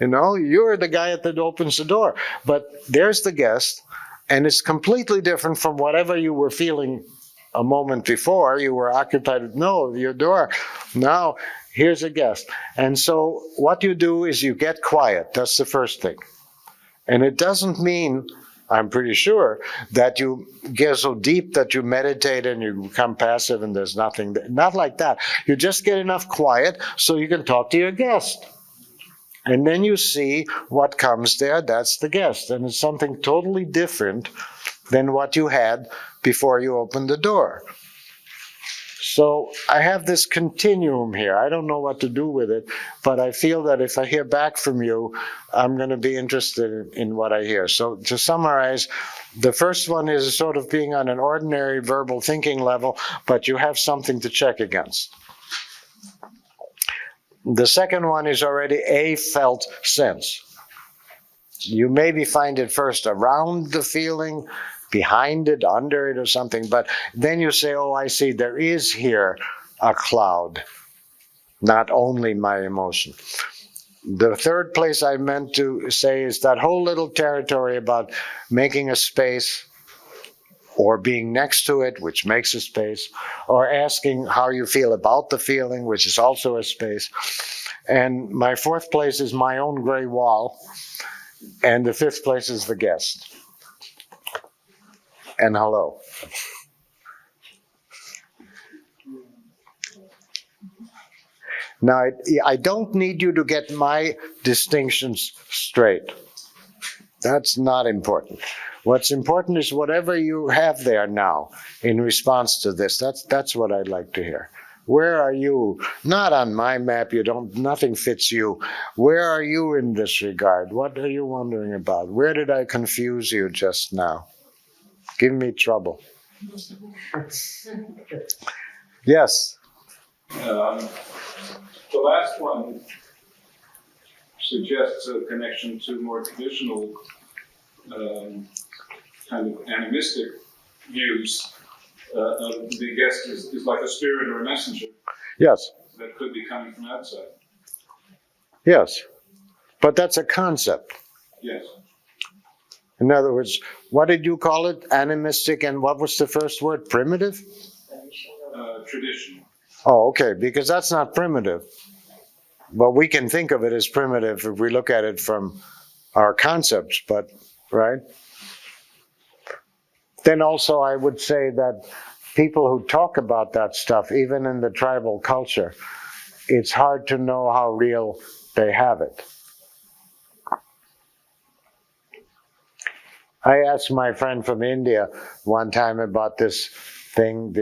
you know, you're the guy that opens the door. But there's the guest, and it's completely different from whatever you were feeling a moment before. You were occupied with, no, your door. Now, here's a guest. And so what you do is you get quiet. That's the first thing. And it doesn't mean, I'm pretty sure, that you get so deep that you meditate and you become passive and there's nothing. Not like that. You just get enough quiet so you can talk to your guest. And then you see what comes there. That's the guest. And it's something totally different than what you had before you opened the door. So I have this continuum here. I don't know what to do with it, but I feel that if I hear back from you, I'm going to be interested in what I hear. So to summarize, the first one is sort of being on an ordinary verbal thinking level, but you have something to check against. The second one is already a felt sense. You maybe find it first around the feeling, behind it, under it or something, but then you say, oh, I see, there is here a cloud, not only my emotion. The third place I meant to say is that whole little territory about making a space or being next to it, which makes a space, or asking how you feel about the feeling, which is also a space. And my fourth place is my own gray wall, and the fifth place is the guest. And hello. Now, I don't need you to get my distinctions straight. That's not important. What's important is whatever you have there now in response to this. That's what I'd like to hear. Where are you? Not on my map, nothing fits you. Where are you in this regard? What are you wondering about? Where did I confuse you just now? Give me trouble. Yes? The last one suggests a connection to more traditional kind of animistic views. The guest is like a spirit or a messenger. Yes. That could be coming from outside. Yes. But that's a concept. Yes. In other words, what did you call it? Animistic, and what was the first word? Primitive? Traditional. Oh, okay, because that's not primitive. But we can think of it as primitive if we look at it from our concepts, but, right? Then also I would say that people who talk about that stuff, even in the tribal culture, it's hard to know how real they have it. I asked my friend from India one time about this thing.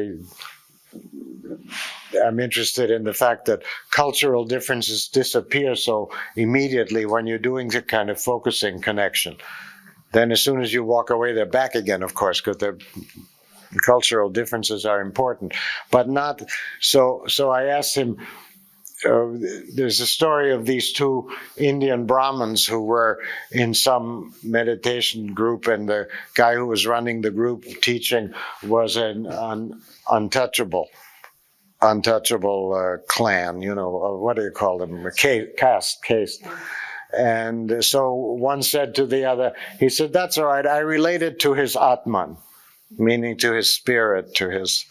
I'm interested in the fact that cultural differences disappear so immediately when you're doing the kind of focusing connection. Then as soon as you walk away, they're back again, of course, because the cultural differences are important. But not, so I asked him, there's a story of these two Indian Brahmins who were in some meditation group, and the guy who was running the group teaching was an untouchable clan, you know, what do you call them? Caste. And so one said to the other, he said, that's all right, I related to his Atman, meaning to his spirit, to his...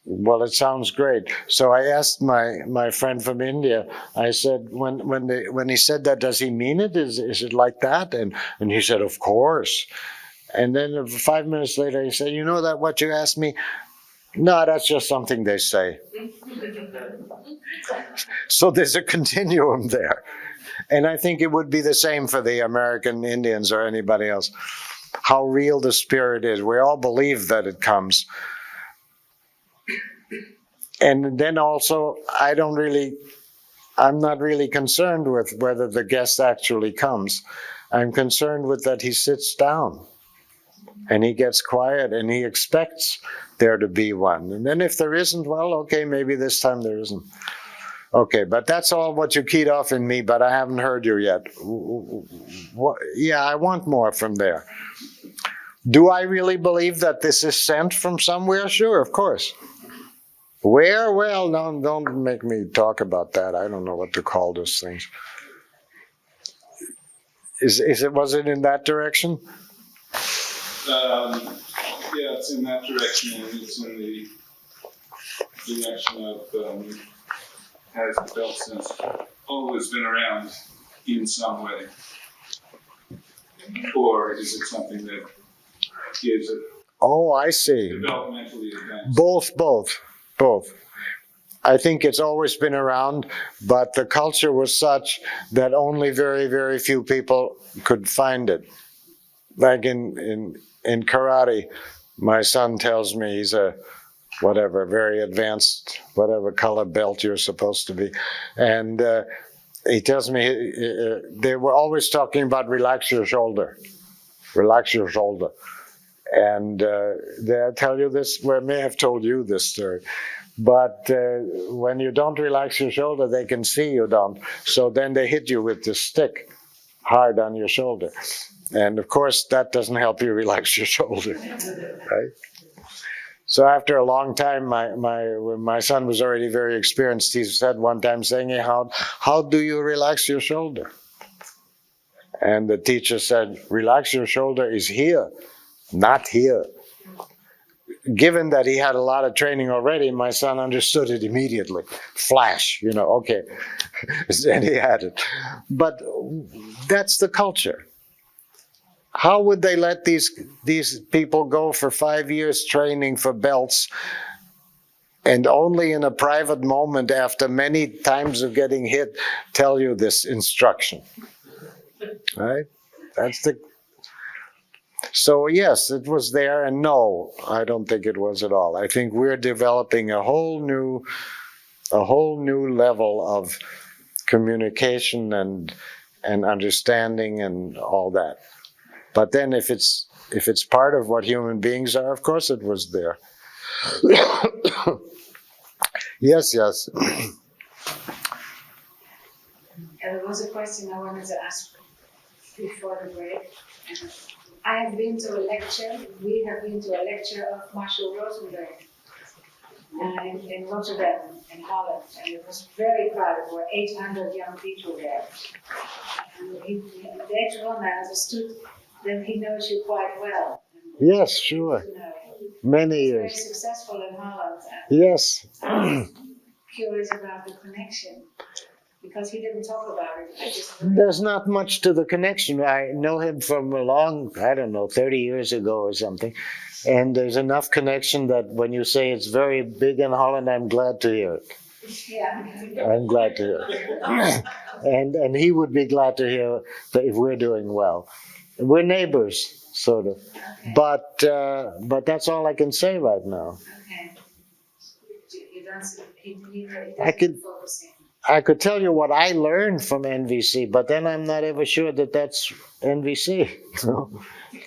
Well, it sounds great. So I asked my friend from India, I said, when he said that, does he mean it? Is it like that? And he said, of course. And then 5 minutes later, he said, you know that what you asked me? No, that's just something they say. So there's a continuum there. And I think it would be the same for the American Indians or anybody else. How real the spirit is. We all believe that it comes. And then also, I'm not really concerned with whether the guest actually comes. I'm concerned with that he sits down and he gets quiet and he expects there to be one. And then if there isn't, well, okay, maybe this time there isn't. Okay, but that's all what you keyed off in me, but I haven't heard you yet. Yeah, I want more from there. Do I really believe that this is sent from somewhere? Sure, of course. Where? Well, no, don't make me talk about that. I don't know what to call those things. Was it in that direction? Yeah, it's in that direction, and it's in the direction of has the belt sense always been around in some way, or is it something that gives it? Oh, I see. Developmentally advanced. Both. I think it's always been around, but the culture was such that only very, very few people could find it. Like in karate, my son tells me he's a very advanced, whatever color belt you're supposed to be. And he tells me they were always talking about relax your shoulder. And did I tell you this? Well, I may have told you this story. But when you don't relax your shoulder, they can see you don't. So then they hit you with this stick hard on your shoulder. And of course, that doesn't help you relax your shoulder, right? So after a long time, when my son was already very experienced, he said one time, saying, hey, how do you relax your shoulder? And the teacher said, relax your shoulder is here, not here. Given that he had a lot of training already, my son understood it immediately. Flash, okay. And he had it. But that's the culture. How would they let these people go for 5 years training for belts and only in a private moment after many times of getting hit tell you this instruction? Right? So yes, it was there, and no, I don't think it was at all. I think we're developing a whole new level of communication and understanding and all that. But then if it's part of what human beings are, of course it was there. Yes. There was a question I wanted to ask before the break. I have been to a lecture, we have been to a lecture of Marshall Rosenberg in Rotterdam, in Holland, and it was very crowded. There were 800 young people there. And later on I understood that he knows you quite well. Yes, sure. Many He's years. very successful in Holland. Yes. I'm curious about the connection. Because he didn't talk about it. There's not much to the connection. I know him from a long, 30 years ago or something. And there's enough connection that when you say it's very big in Holland, I'm glad to hear it. Yeah. I'm glad to hear it. And he would be glad to hear that if we're doing well. We're neighbors, sort of. Okay. But that's all I can say right now. Okay. I could tell you what I learned from NVC, but then I'm not ever sure that that's NVC.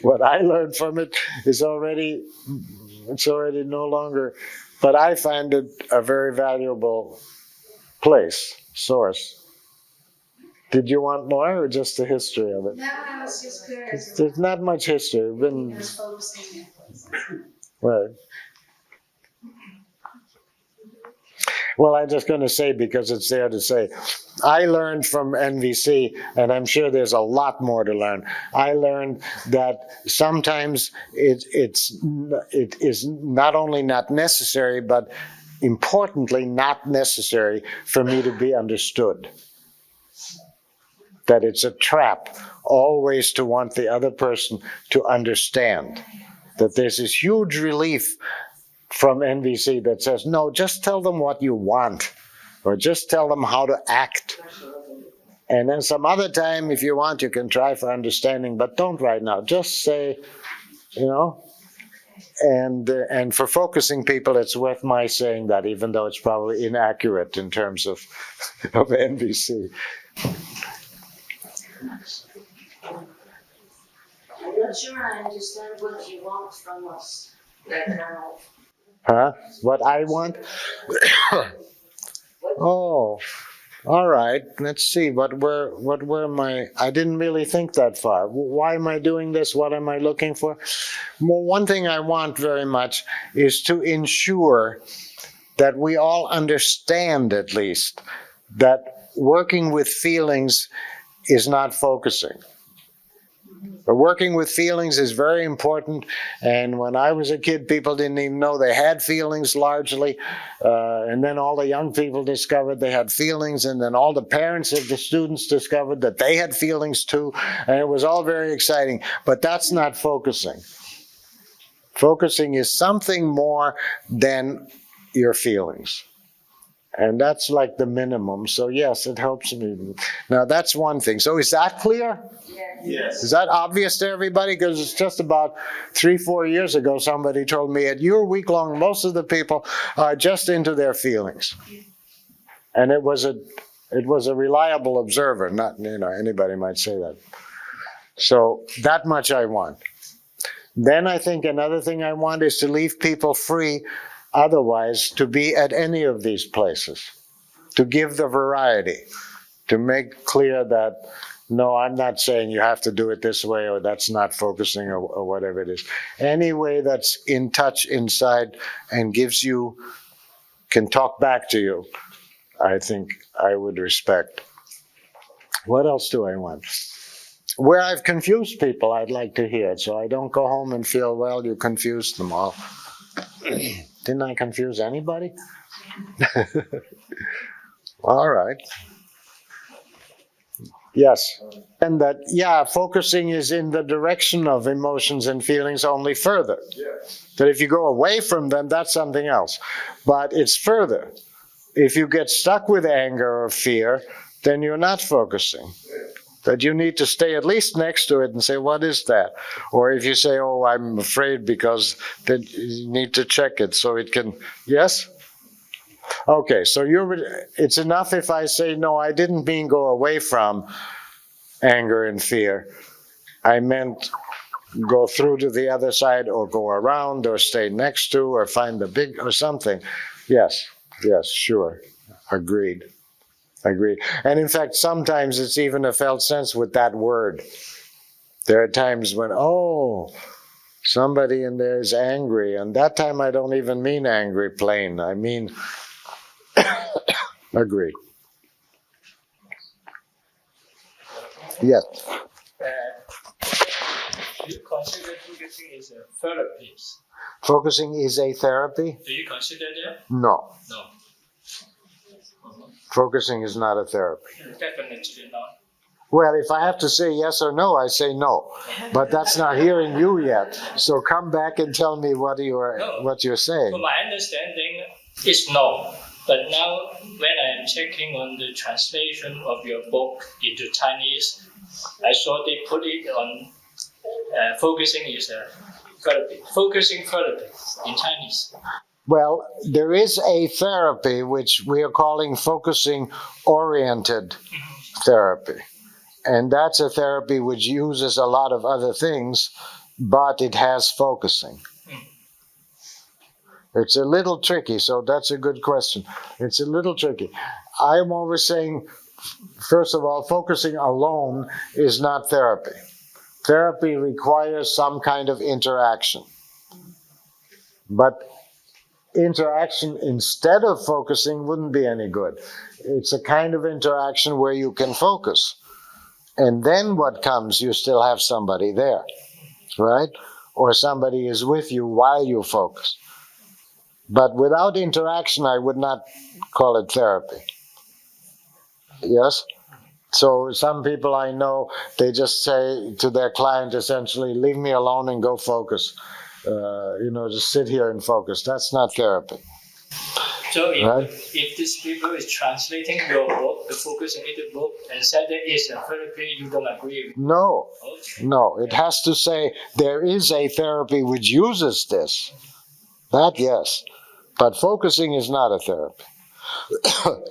What I learned from it is already no longer, but I find it a very valuable source. Did you want more or just the history of it? No, I was just curious. There's not much history. Right. Well, I'm just going to say, because it's there to say, I learned from NVC, and I'm sure there's a lot more to learn. I learned that sometimes it is not only not necessary, but importantly not necessary for me to be understood. That it's a trap always to want the other person to understand. That there's this huge relief from NVC that says, no, just tell them what you want, or just tell them how to act. And then some other time, if you want, you can try for understanding, but don't right now. Just say, you know. And for focusing people, it's worth my saying that, even though it's probably inaccurate in terms of NVC. I'm not sure I understand what you want from us right now. Huh? What I want? Oh, all right. Let's see. What were my? I didn't really think that far. Why am I doing this? What am I looking for? Well, one thing I want very much is to ensure that we all understand, at least, that working with feelings is not focusing. But working with feelings is very important, and when I was a kid, people didn't even know they had feelings largely, and then all the young people discovered they had feelings, and then all the parents of the students discovered that they had feelings too, and it was all very exciting. But that's not focusing. Focusing is something more than your feelings. And that's like the minimum. So yes, it helps me. Now that's one thing. So is that clear? Yes. Is that obvious to everybody? Because it's just about 3-4 years ago, somebody told me at your Weeklong, most of the people are just into their feelings. And it was a reliable observer, not, you know, anybody might say that. So that much I want. Then I think another thing I want is to leave people free otherwise to be at any of these places, to give the variety, to make clear that, no, I'm not saying you have to do it this way, or that's not focusing, or whatever it is. Any way that's in touch inside and gives you, can talk back to you, I think I would respect. What else do I want? Where I've confused people, I'd like to hear it, so I don't go home and feel, well, you confused them all. Didn't I confuse anybody? All right. Yes. And that, yeah, focusing is in the direction of emotions and feelings only further. Yes. That if you go away from them, that's something else. But it's further. If you get stuck with anger or fear, then you're not focusing. That you need to stay at least next to it and say, what is that? Or if you say, oh, I'm afraid, because then you need to check it so it can, yes? Okay, so it's enough if I say, no, I didn't mean go away from anger and fear. I meant go through to the other side, or go around, or stay next to, or find the big, or something. Yes, sure, agreed. And in fact, sometimes it's even a felt sense with that word. There are times when, oh, somebody in there is angry, and that time I don't even mean angry plain. I mean, agree. Yes. Do you consider focusing is a therapy? Focusing is a therapy? Do you consider that? No. No. Focusing is not a therapy. Definitely not. Well, if I have to say yes or no, I say no. But that's not hearing you yet. So come back and tell me what you're saying. From my understanding, it's no. But now, when I am checking on the translation of your book into Chinese, I saw they put it on focusing is a therapy. Focusing therapy in Chinese. Well, there is a therapy which we are calling focusing-oriented therapy. And that's a therapy which uses a lot of other things, but it has focusing. It's a little tricky, so that's a good question. It's a little tricky. I'm always saying, first of all, focusing alone is not therapy. Therapy requires some kind of interaction. But interaction instead of focusing wouldn't be any good. It's a kind of interaction where you can focus. And then what comes, you still have somebody there, right? Or somebody is with you while you focus. But without interaction, I would not call it therapy. Yes? So some people I know, they just say to their client essentially, leave me alone and go focus. Just sit here and focus. That's not therapy. So Right? if these people is translating your book, the Focus and Eating book, and said that it's a therapy, you don't agree with? No. Okay. No. It has to say there is a therapy which uses this. That, yes. But focusing is not a therapy.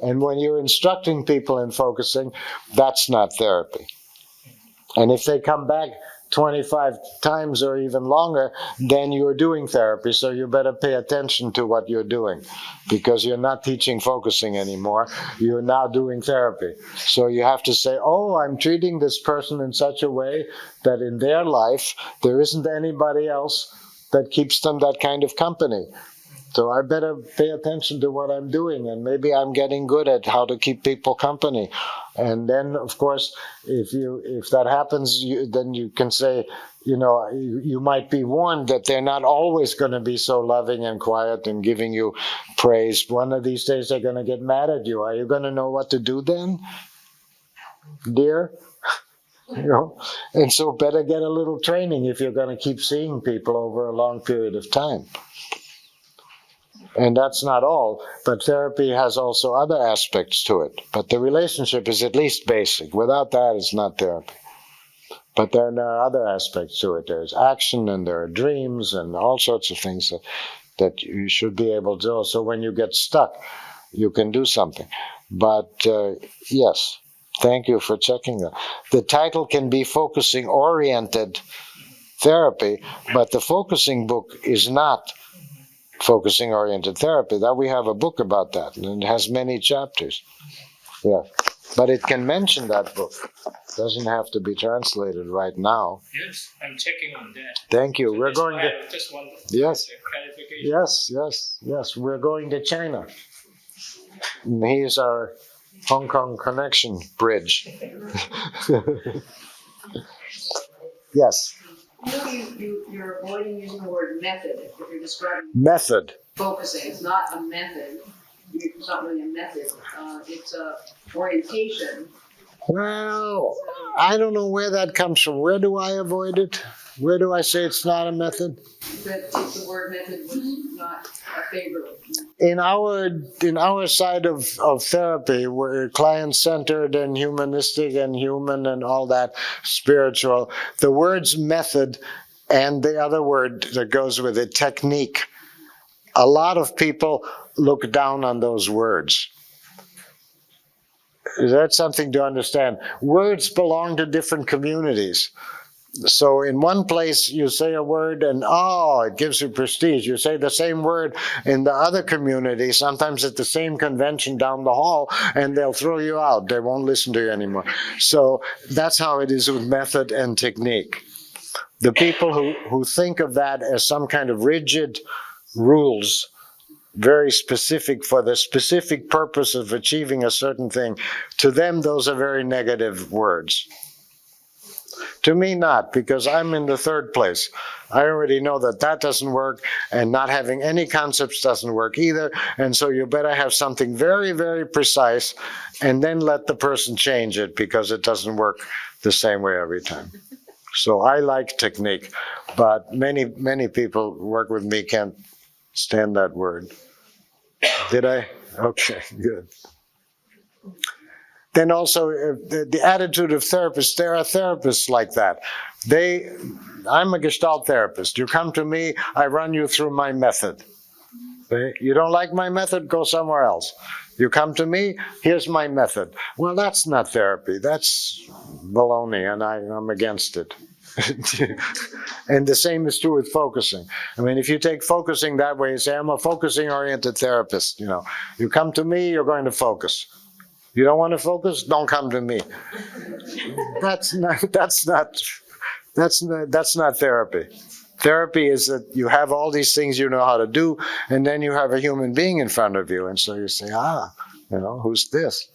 And when you're instructing people in focusing, that's not therapy. And if they come back 25 times or even longer, then you're doing therapy. So you better pay attention to what you're doing, because you're not teaching focusing anymore. You're now doing therapy. So you have to say, oh, I'm treating this person in such a way that in their life, there isn't anybody else that keeps them that kind of company. So I better pay attention to what I'm doing, and maybe I'm getting good at how to keep people company. And then, of course, if that happens, then you can say, you might be warned that they're not always going to be so loving and quiet and giving you praise. One of these days they're going to get mad at you. Are you going to know what to do then, dear? And so better get a little training if you're going to keep seeing people over a long period of time. And that's not all, but therapy has also other aspects to it. But the relationship is at least basic. Without that, it's not therapy. But there are other aspects to it. There's action, and there are dreams, and all sorts of things that you should be able to do. So when you get stuck, you can do something. But yes, thank you for checking that. The title can be Focusing-Oriented Therapy, but the focusing book is not Focusing-Oriented Therapy. That we have a book about that, and it has many chapters. Yeah, but it can mention that book. It doesn't have to be translated right now. Yes, I'm checking on that. Thank you. So We're going to. I just want Yes. clarification. Yes. We're going to China. And here's our Hong Kong connection bridge. Yes. You're avoiding using the word method if you're describing Method. focusing. It's not a method. It's not really a method. It's a orientation. Well, I don't know where that comes from. Where do I avoid it? Where do I say it's not a method? That if the word method was not a favorite. In our side of therapy, we're client-centered and humanistic and human and all that, spiritual. The words method and the other word that goes with it, technique, a lot of people look down on those words. That's something to understand. Words belong to different communities. So in one place you say a word and it gives you prestige. You say the same word in the other community, sometimes at the same convention down the hall, and they'll throw you out. They won't listen to you anymore. So that's how it is with method and technique. The people who think of that as some kind of rigid rules, very specific for the specific purpose of achieving a certain thing, to them those are very negative words. To me, not, because I'm in the third place. I already know that doesn't work, and not having any concepts doesn't work either, and so you better have something very, very precise, and then let the person change it, because it doesn't work the same way every time. So I like technique, but many people who work with me can't stand that word. Did I? Okay, good. Then also the attitude of therapists, there are therapists like that. I'm a Gestalt therapist. You come to me, I run you through my method. You don't like my method, go somewhere else. You come to me, here's my method. Well, that's not therapy, that's baloney, and I'm against it. And the same is true with focusing. I mean, if you take focusing that way, you say, I'm a focusing-oriented therapist. You come to me, you're going to focus. You don't want to focus? Don't come to me. That's not therapy. Therapy is that you have all these things you know how to do, and then you have a human being in front of you, and so you say, who's this?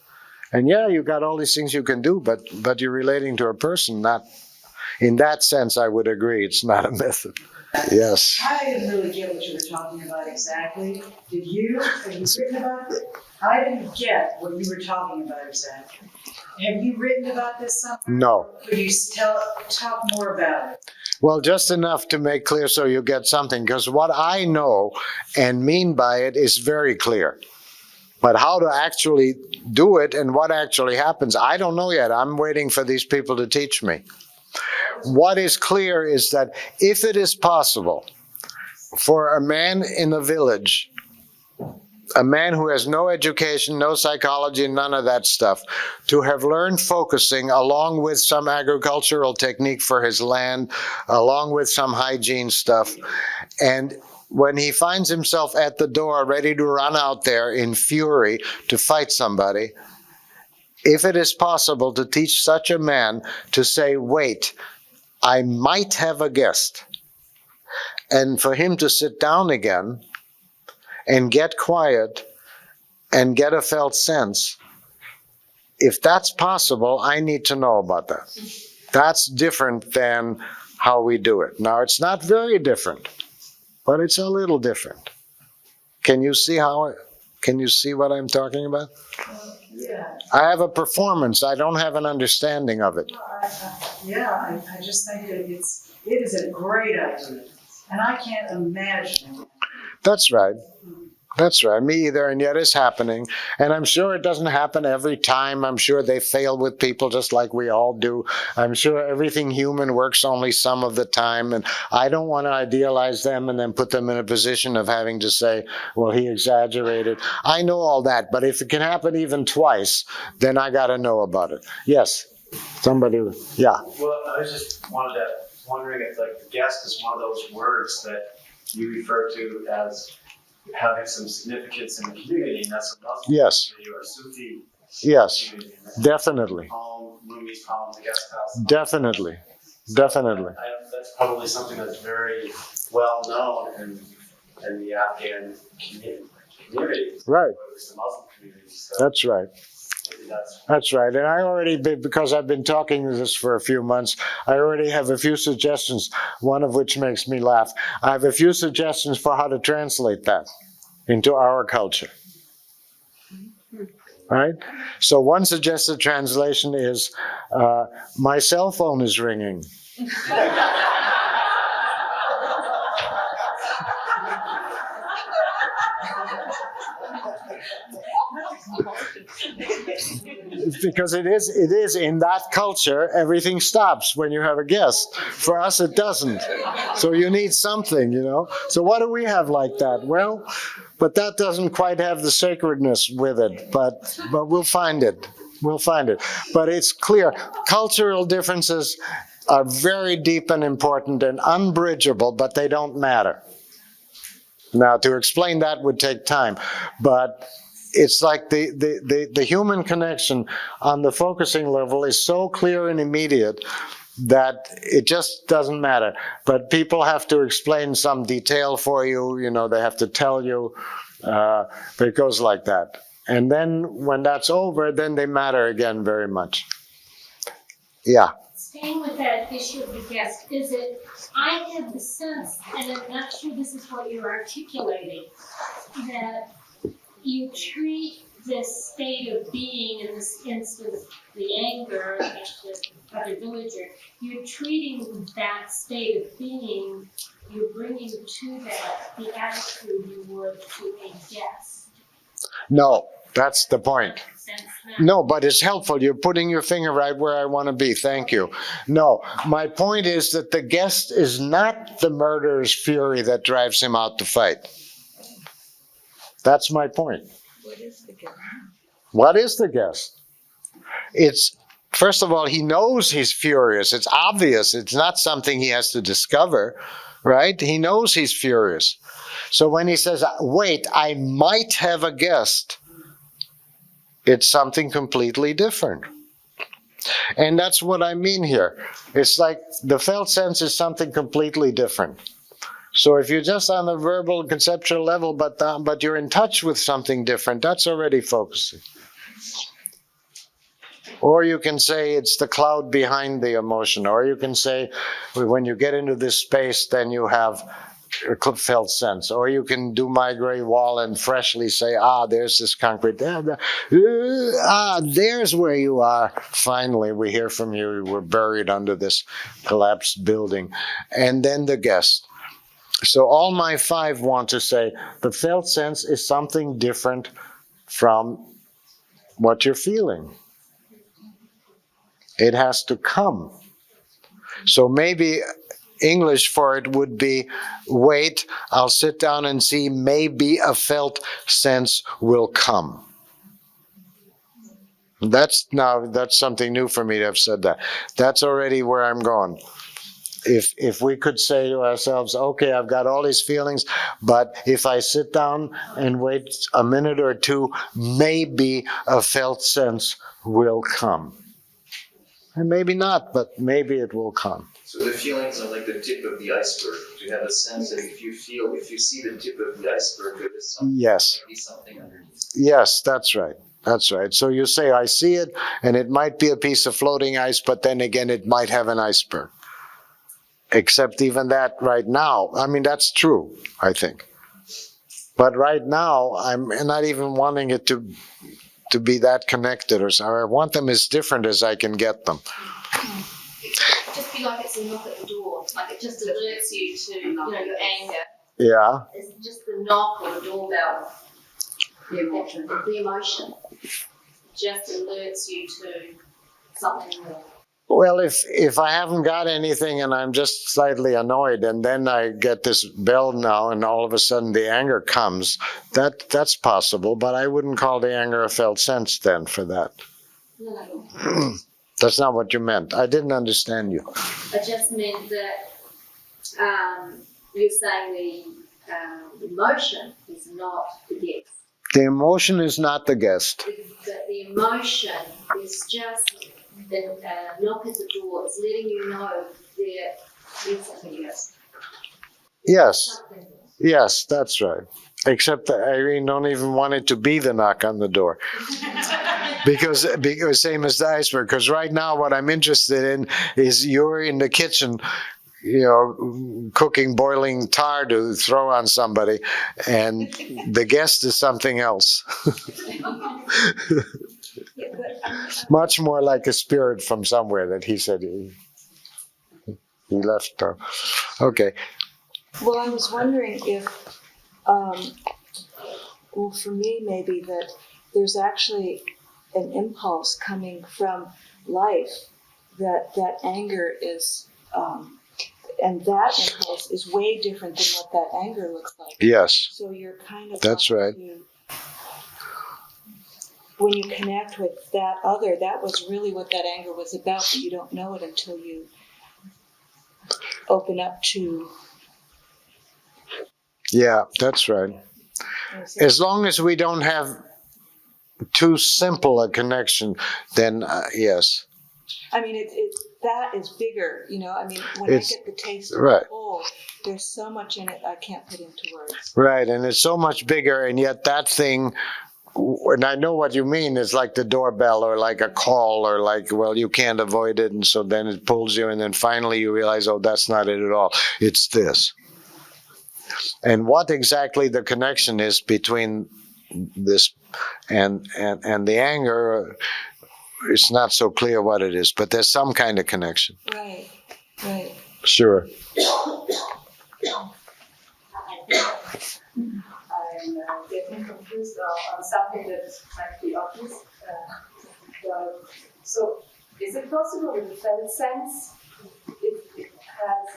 And yeah, you got all these things you can do, but you're relating to a person, not, in that sense, I would agree, it's not a method. Yes. I didn't really get what you were talking about exactly. Did you? Have you written about it? I didn't get what you were talking about exactly. Have you written about this somewhere? No. Could you talk more about it? Well, just enough to make clear so you get something, because what I know and mean by it is very clear. But how to actually do it and what actually happens, I don't know yet. I'm waiting for these people to teach me. What is clear is that if it is possible for a man in a village, a man who has no education, no psychology, none of that stuff, to have learned focusing along with some agricultural technique for his land, along with some hygiene stuff, and when he finds himself at the door ready to run out there in fury to fight somebody, if it is possible to teach such a man to say, wait, I might have a guest, and for him to sit down again and get quiet and get a felt sense, if that's possible, I need to know about that. That's different than how we do it. Now, it's not very different, but it's a little different. Can you see what I'm talking about? Yeah. I have a performance. I don't have an understanding of it. I just think that it is a great idea. And I can't imagine it. That's right. That's right. Me either, and yet it's happening. And I'm sure it doesn't happen every time. I'm sure they fail with people just like we all do. I'm sure everything human works only some of the time. And I don't want to idealize them and then put them in a position of having to say, well, he exaggerated. I know all that, but if it can happen even twice, then I got to know about it. Yes. Somebody, yeah. Well, I was just wondering if like the guest is one of those words that you refer to as having some significance in the community, and that's a Muslim community or Sufi community. Definitely. Rumi's poem, The Guest House. Definitely. That's probably something that's very well known in the Afghan community. Right. Or at least the Muslim community. So that's right. That's right. And I already, because I've been talking this for a few months, I already have a few suggestions, one of which makes me laugh. I have a few suggestions for how to translate that into our culture. Right? So one suggested translation is, my cell phone is ringing. Because it is in that culture, everything stops when you have a guest. For us, it doesn't. So you need something, So what do we have like that? Well, but that doesn't quite have the sacredness with it. But we'll find it. We'll find it. But it's clear, cultural differences are very deep and important and unbridgeable, but they don't matter. Now, to explain that would take time, but it's like the human connection on the focusing level is so clear and immediate that it just doesn't matter. But people have to explain some detail for you, they have to tell you, but it goes like that. And then when that's over, then they matter again very much. Yeah. Staying with that issue of the guest, I have the sense, and I'm not sure this is what you're articulating, that you treat this state of being, in this instance, the anger of the other villager, you're treating that state of being, you're bringing to that the attitude you would to a guest. No, that's the point. No, but it's helpful. You're putting your finger right where I want to be. Thank you. No, my point is that the guest is not the murderer's fury that drives him out to fight. That's my point. What is the guest? What is the guest? It's, first of all, he knows he's furious. It's obvious. It's not something he has to discover, right? He knows he's furious. So when he says, wait, I might have a guest, it's something completely different. And that's what I mean here. It's like the felt sense is something completely different. So if you're just on the verbal conceptual level, but you're in touch with something different, that's already focusing. Or you can say it's the cloud behind the emotion. Or you can say when you get into this space, then you have a felt sense. Or you can do my gray wall and freshly say, there's this concrete. There's where you are. Finally, we hear from you. We're buried under this collapsed building. And then the guest. So all my 5 want to say the felt sense is something different from what you're feeling. It has to come. So maybe English for it would be, wait, I'll sit down and see, maybe a felt sense will come. That's something new for me to have said that. That's already where I'm going. If we could say to ourselves, okay, I've got all these feelings, but if I sit down and wait a minute or two, maybe a felt sense will come. And maybe not, but maybe it will come. So the feelings are like the tip of the iceberg. You have a sense that if you see the tip of the iceberg, there is something, yes. maybe something underneath. Yes, that's right. That's right. So you say, I see it, and it might be a piece of floating ice, but then again, it might have an iceberg. Except even that right now, I mean, that's true, I think. But right now, I'm not even wanting it to be that connected or so. I want them as different as I can get them. Just be like it's a knock at the door. Like it just alerts you to, your anger. Yeah. It's just the knock or the doorbell. The emotion. The emotion. Just alerts you to something more. Well, if I haven't got anything and I'm just slightly annoyed, and then I get this bell now, and all of a sudden the anger comes, that's possible, but I wouldn't call the anger a felt sense then for that. No. That's not what you meant. I didn't understand you. I just meant that you're saying the emotion is not the guest. The emotion is not the guest. The emotion is just the knock at the door. It's letting you know there is something else. Yes. Yes, that's right. Except that Irene don't even want it to be the knock on the door. Because same as the iceberg. Because right now what I'm interested in is you're in the kitchen, cooking boiling tar to throw on somebody, and the guest is something else. Much more like a spirit from somewhere that he said he left. Okay. Well, I was wondering if, for me maybe that there's actually an impulse coming from life that anger is, and that impulse is way different than what that anger looks like. Yes. So you're kind of that's right. When you connect with that other, that was really what that anger was about, but you don't know it until you open up to. Yeah, that's right. As long as we don't have too simple a connection, then yes. I mean, that is bigger, I mean, when I get the taste of right. the whole, there's so much in it I can't put into words. Right, and it's so much bigger, and yet that thing, and I know what you mean, is like the doorbell or like a call or like, well, you can't avoid it, and so then it pulls you, and then finally you realize, oh, that's not it at all. It's this. And what exactly the connection is between this and the anger, it's not so clear what it is, but there's some kind of connection. Right. Sure. I'm getting confused on something that might be obvious. So, is it possible in the felt sense, it has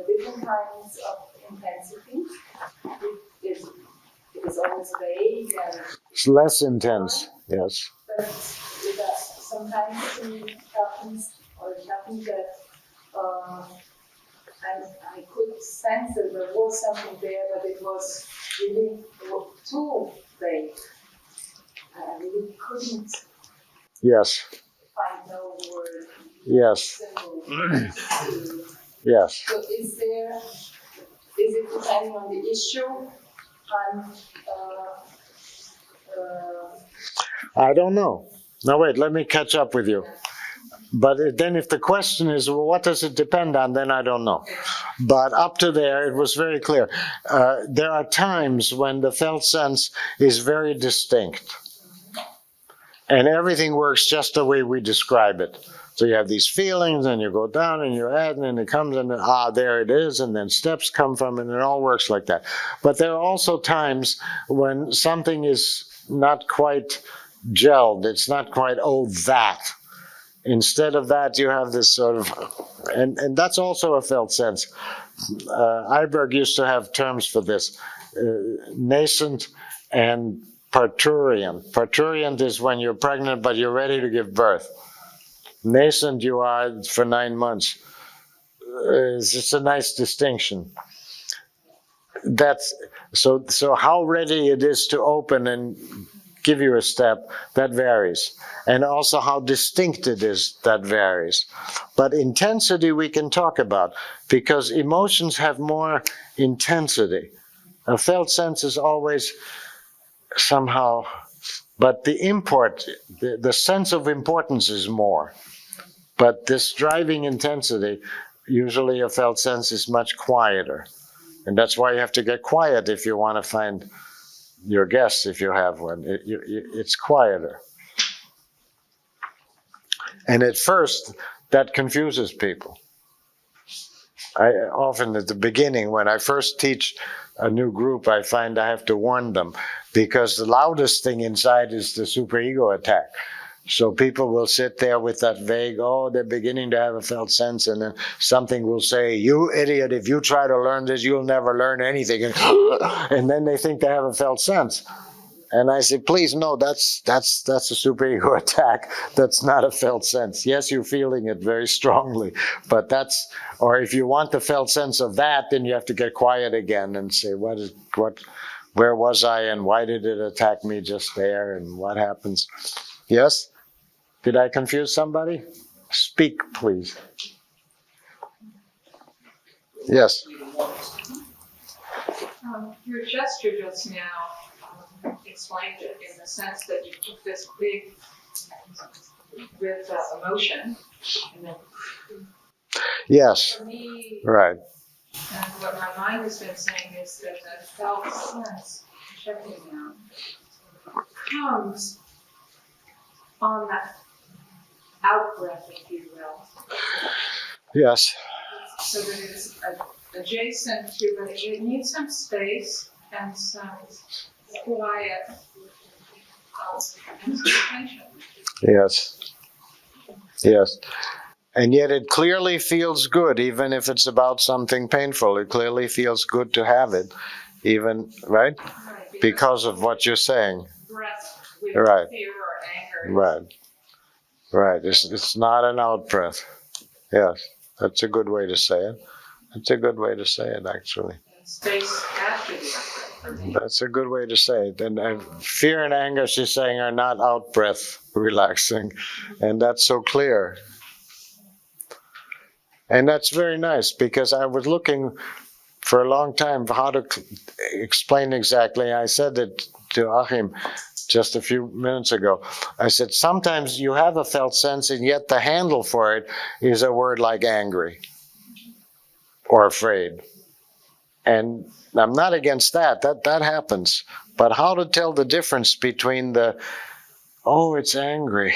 different kinds of intensity? It is always vague and It's less intense, yes. but sometimes it happens that I could sense that there was something there, but it was really too vague. I really couldn't Yes. find no word. Yes. Symbol. Yes. So is it depending on the issue? I don't know. Now wait, let me catch up with you. But then if the question is, well, what does it depend on, then I don't know. But up to there, it was very clear. There are times when the felt sense is very distinct. And everything works just the way we describe it. So you have these feelings, and you go down, and you add, and it comes, and there it is, and then steps come from it, and it all works like that. But there are also times when something is not quite gelled. It's not quite, that. Instead of that, you have this sort of, and that's also a felt sense. Iberg used to have terms for this, nascent and parturient. Parturient is when you're pregnant, but you're ready to give birth. Nascent you are for 9 months. It's a nice distinction. That's so how ready it is to open and give you a step, that varies. And also how distinct it is, that varies. But intensity we can talk about, because emotions have more intensity. A felt sense is always somehow, but the sense of importance is more. But this driving intensity, usually a felt sense is much quieter. And that's why you have to get quiet if you want to find your guests, if you have one. It's quieter. And at first, that confuses people. I often at the beginning, when I first teach a new group, I find I have to warn them, because the loudest thing inside is the superego attack. So people will sit there with that vague, they're beginning to have a felt sense, and then something will say, you idiot, if you try to learn this, you'll never learn anything. And then they think they have a felt sense. And I say, please, no, that's a superego attack. That's not a felt sense. Yes, you're feeling it very strongly, but or if you want the felt sense of that, then you have to get quiet again and say, where was I, and why did it attack me just there, and what happens? Yes? Did I confuse somebody? Speak, please. Yes. Your gesture just now explained it in the sense that you took this big with emotion, and then yes, for me, right. And what my mind has been saying is that the felt sense, checking out, comes on that out breath, if you will. Yes. So that it's adjacent to, but it needs some space and some quiet and some attention. Yes. Yes. And yet it clearly feels good, even if it's about something painful. It clearly feels good to have it, even, right? Because of what you're saying. Breath with Right. fear or anger. Right. Right. It's not an out breath. Yes. That's a good way to say it. That's a good way to say it, actually. Space after the out-breath. That's a good way to say it. And fear and anger, she's saying, are not out-breath relaxing. And that's so clear. And that's very nice, because I was looking for a long time for how to explain exactly. I said it to Achim just a few minutes ago. I said, sometimes you have a felt sense, and yet the handle for it is a word like angry or afraid. And I'm not against that. That happens. But how to tell the difference between it's angry,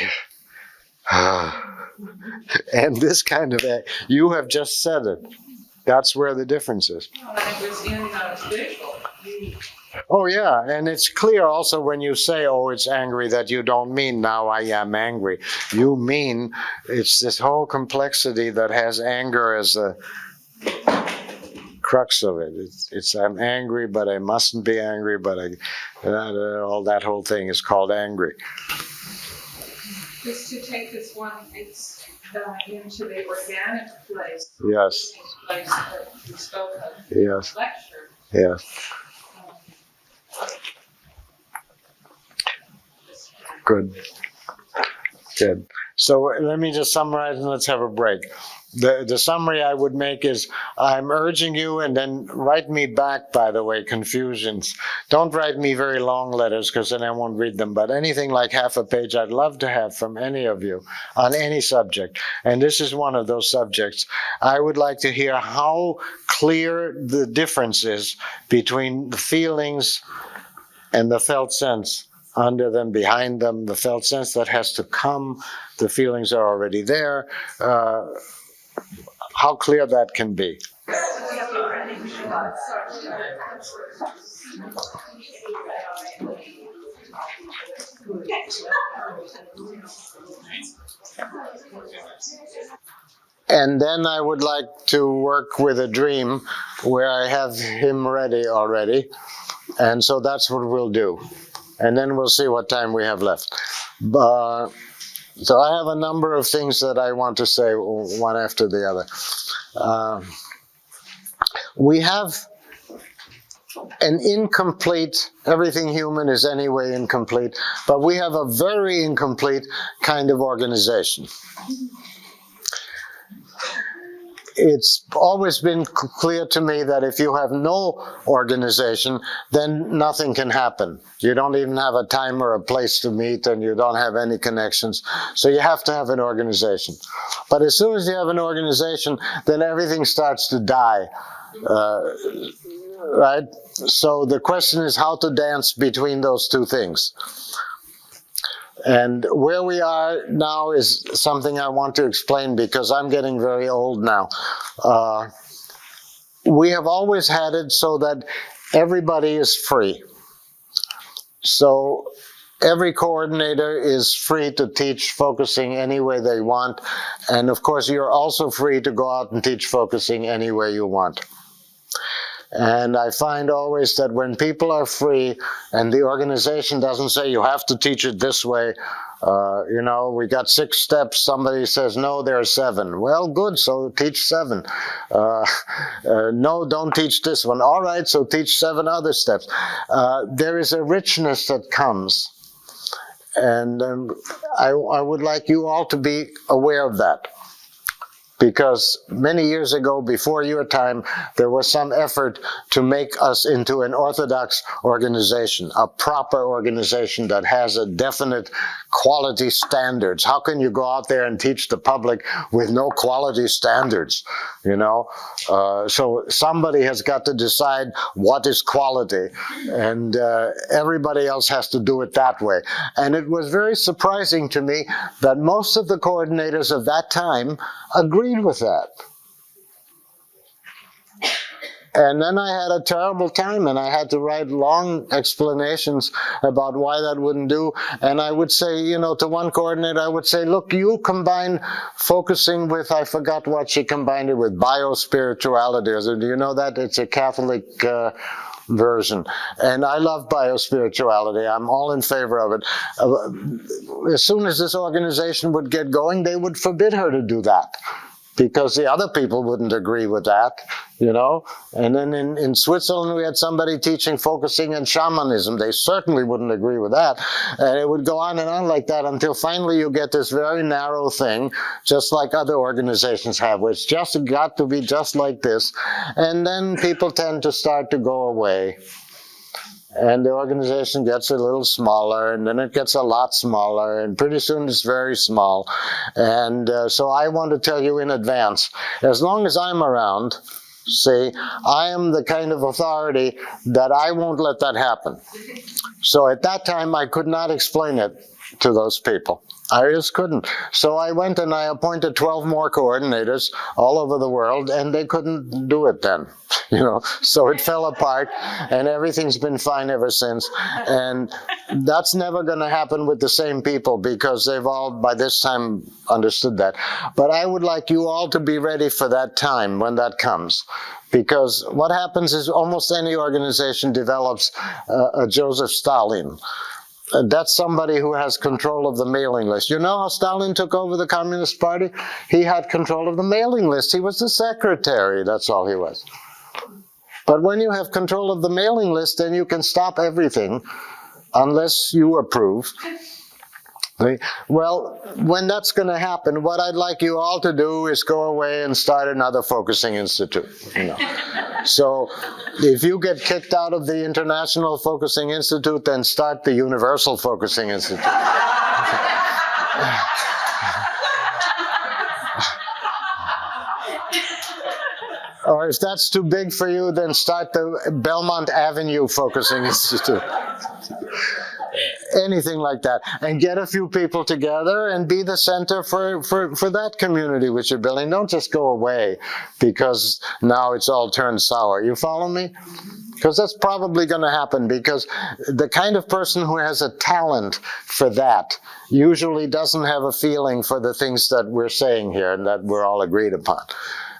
and this kind of, you have just said it. That's where the difference is. Well, and it was in spiritual. Oh, yeah, and it's clear also when you say, it's angry, that you don't mean now I am angry. You mean it's this whole complexity that has anger as a crux of it. It's I'm angry, but I mustn't be angry, but all that whole thing is called angry. Just to take this one, it's into the organic place. Yes. Place that we spoke of Yes. lecture. Yes. Good. Good. So let me just summarize and let's have a break. The summary I would make is I'm urging you, and then write me back, by the way, confusions. Don't write me very long letters because then I won't read them, but anything like half a page I'd love to have from any of you on any subject. And this is one of those subjects. I would like to hear how clear the difference is between the feelings and the felt sense. Under them, behind them, the felt sense that has to come, the feelings are already there. How clear that can be. And then I would like to work with a dream where I have him ready already. And so that's what we'll do. And then we'll see what time we have left. So I have a number of things that I want to say, one after the other. We have an incomplete, everything human is anyway incomplete, but we have a very incomplete kind of organization. It's always been clear to me that if you have no organization, then nothing can happen. You don't even have a time or a place to meet, and you don't have any connections. So you have to have an organization. But as soon as you have an organization, then everything starts to die. Right? So the question is how to dance between those two things. And where we are now is something I want to explain because I'm getting very old now. We have always had it so that everybody is free. So every coordinator is free to teach focusing any way they want. And of course, you're also free to go out and teach focusing any way you want. And I find always that when people are free and the organization doesn't say you have to teach it this way, we got 6 steps, somebody says, no, there are 7. Well, good, so teach 7. No, don't teach this one. All right, so teach 7 other steps. There is a richness that comes. And I would like you all to be aware of that. Because many years ago, before your time, there was some effort to make us into an orthodox organization, a proper organization that has a definite quality standards. How can you go out there and teach the public with no quality standards? So somebody has got to decide what is quality, and everybody else has to do it that way. And it was very surprising to me that most of the coordinators of that time agreed with that. And then I had a terrible time, and I had to write long explanations about why that wouldn't do. And I would say, to one coordinator, I would say, look, you combine focusing with, I forgot what she combined it with, biospirituality. Do you know that? It's a Catholic version. And I love biospirituality. I'm all in favor of it. As soon as this organization would get going, they would forbid her to do that, because the other people wouldn't agree with that, And then in Switzerland, we had somebody teaching focusing and shamanism. They certainly wouldn't agree with that. And it would go on and on like that until finally you get this very narrow thing, just like other organizations have, where it's just got to be just like this. And then people tend to start to go away. And the organization gets a little smaller, and then it gets a lot smaller, and pretty soon it's very small. And so I want to tell you in advance, as long as I'm around, see, I am the kind of authority that I won't let that happen. So at that time, I could not explain it to those people. I just couldn't. So I went and I appointed 12 more coordinators all over the world, and they couldn't do it then, So it fell apart, and everything's been fine ever since. And that's never going to happen with the same people, because they've all, by this time, understood that. But I would like you all to be ready for that time when that comes. Because what happens is almost any organization develops a Joseph Stalin. That's somebody who has control of the mailing list. You know how Stalin took over the Communist Party? He had control of the mailing list. He was the secretary. That's all he was. But when you have control of the mailing list, then you can stop everything unless you approve. Well, when that's going to happen, what I'd like you all to do is go away and start another focusing institute. So if you get kicked out of the International Focusing Institute, then start the Universal Focusing Institute. Or if that's too big for you, then start the Belmont Avenue Focusing Institute. Anything like that. And get a few people together and be the center for that community which you're building. Don't just go away because now it's all turned sour. You follow me? Because that's probably going to happen, because the kind of person who has a talent for that usually doesn't have a feeling for the things that we're saying here and that we're all agreed upon.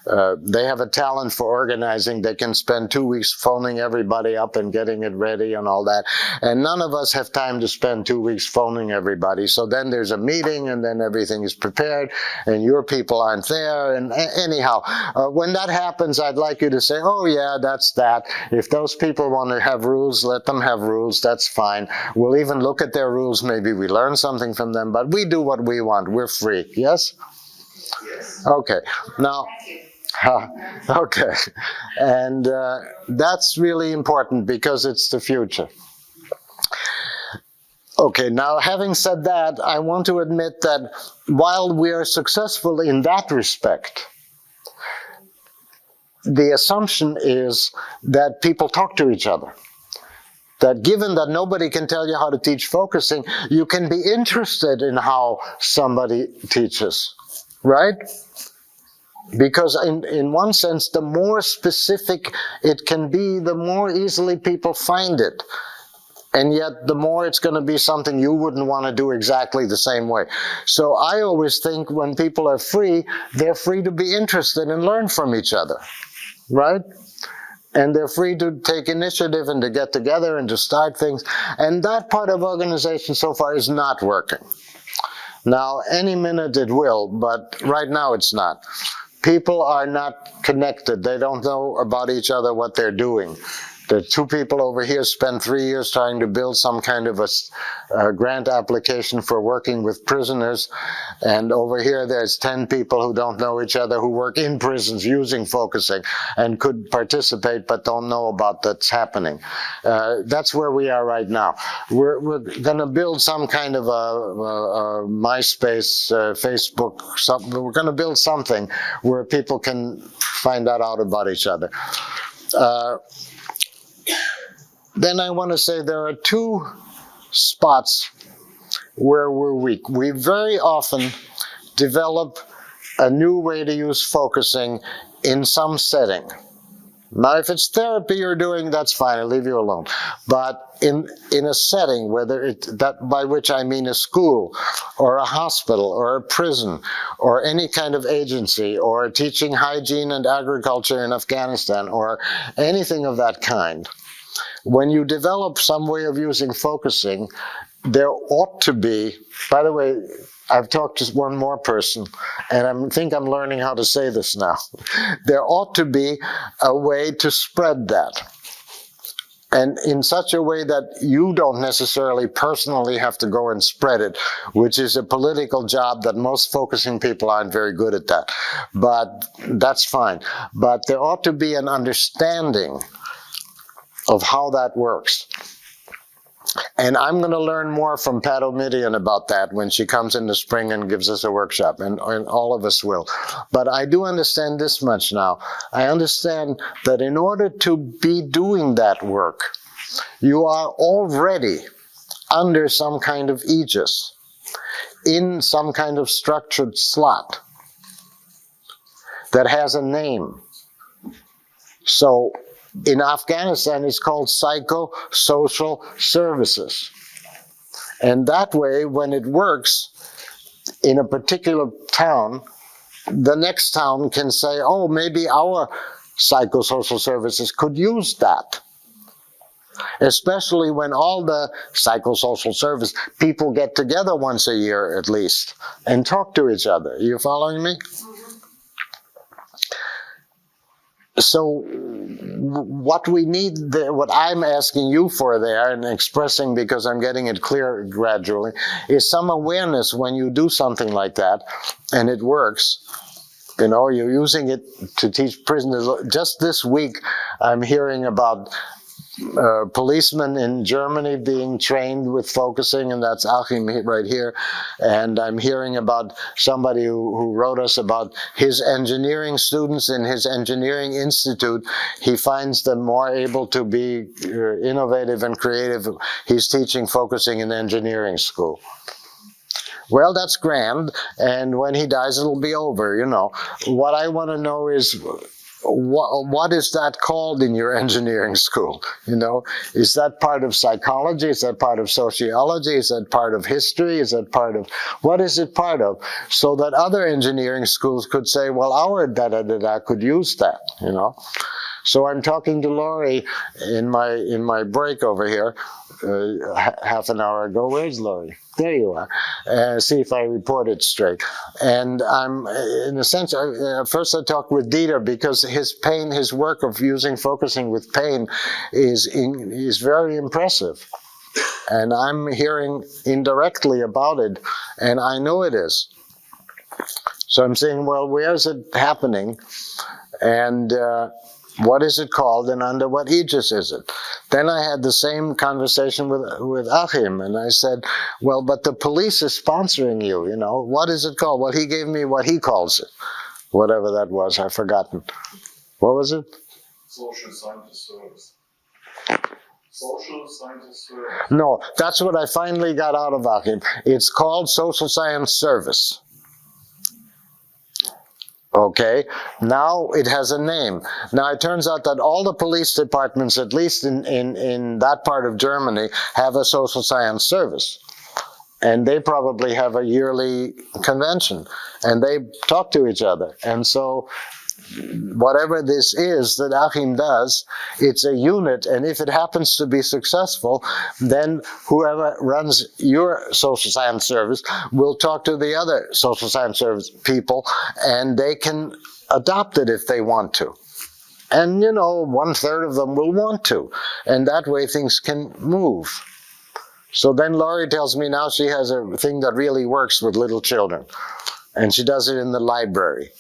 They have a talent for organizing. They can spend 2 weeks phoning everybody up and getting it ready and all that. And none of us have time to spend 2 weeks phoning everybody. So then there's a meeting and then everything is prepared and your people aren't there. And anyhow, when that happens, I'd like you to say, oh yeah, that's that. If those people want to have rules, let them have rules. That's fine. We'll even look at their rules. Maybe we learn something from them, but we do what we want. We're free. Yes? Yes. Okay. Now, okay, and that's really important because it's the future. Okay, now having said that, I want to admit that while we are successful in that respect, the assumption is that people talk to each other. That given that nobody can tell you how to teach focusing, you can be interested in how somebody teaches, right? Because in one sense, the more specific it can be, the more easily people find it. And yet, the more it's going to be something you wouldn't want to do exactly the same way. So I always think when people are free, they're free to be interested and learn from each other, right? And they're free to take initiative and to get together and to start things. And that part of organization so far is not working. Now, any minute it will, but right now it's not. People are not connected. They don't know about each other, what they're doing. The two people over here spent 3 years trying to build some kind of a grant application for working with prisoners. And over here, there's 10 people who don't know each other, who work in prisons using focusing and could participate but don't know about that's happening. That's where we are right now. We're going to build some kind of a MySpace, Facebook, something. We're going to build something where people can find out about each other. Then I want to say there are two spots where we're weak. We very often develop a new way to use focusing in some setting. Now, if it's therapy you're doing, that's fine, I'll leave you alone. But in a setting, whether by which I mean a school, or a hospital, or a prison, or any kind of agency, or teaching hygiene and agriculture in Afghanistan, or anything of that kind, when you develop some way of using focusing, there ought to be, by the way, I've talked to one more person, and I think I'm learning how to say this now. There ought to be a way to spread that. And in such a way that you don't necessarily personally have to go and spread it, which is a political job that most focusing people aren't very good at that. But that's fine. But there ought to be an understanding of how that works. And I'm going to learn more from Pat O'Midian about that when she comes in the spring and gives us a workshop, and all of us will. But I do understand this much now. I understand that in order to be doing that work, you are already under some kind of aegis, in some kind of structured slot that has a name. So in Afghanistan, it's called psychosocial services. And that way, when it works in a particular town, the next town can say, oh, maybe our psychosocial services could use that. Especially when all the psychosocial service people get together once a year at least and talk to each other. You following me? So what we need, what I'm asking you for there and expressing, because I'm getting it clear gradually, is some awareness when you do something like that and it works. You know, you're using it to teach prisoners. Just this week, I'm hearing about policemen in Germany being trained with focusing, and that's Achim right here. And I'm hearing about somebody who wrote us about his engineering students in his engineering institute. He finds them more able to be innovative and creative. He's teaching focusing in engineering school. Well, that's grand, and when he dies, it'll be over, you know. What I want to know is, what is that called in your engineering school? You know, is that part of psychology? Is that part of sociology? Is that part of history? Is that part of, what is it part of? So that other engineering schools could say, well, our da-da-da-da could use that, you know. So I'm talking to Laurie in my break over here, half an hour ago. Where's Laurie? There you are. See if I report it straight. And I'm, in a sense, first I talked with Dieter because his pain, his work of using focusing with pain is very impressive. And I'm hearing indirectly about it, and I know it is. So I'm saying, well, where is it happening? And what is it called, and under what aegis is it? Then I had the same conversation with Achim, and I said, well, but the police is sponsoring you, you know. What is it called? Well, he gave me what he calls it. Whatever that was, I've forgotten. What was it? Social scientist service. Social scientist service. No, that's what I finally got out of Achim. It's called social science service. Okay, now it has a name. Now it turns out that all the police departments, at least in that part of Germany, have a social science service. And they probably have a yearly convention. And they talk to each other. And so whatever this is that Achim does, it's a unit, and if it happens to be successful, then whoever runs your social science service will talk to the other social science service people, and they can adopt it if they want to. And, you know, 1/3 of them will want to, and that way things can move. So then Laurie tells me now she has a thing that really works with little children, and she does it in the library.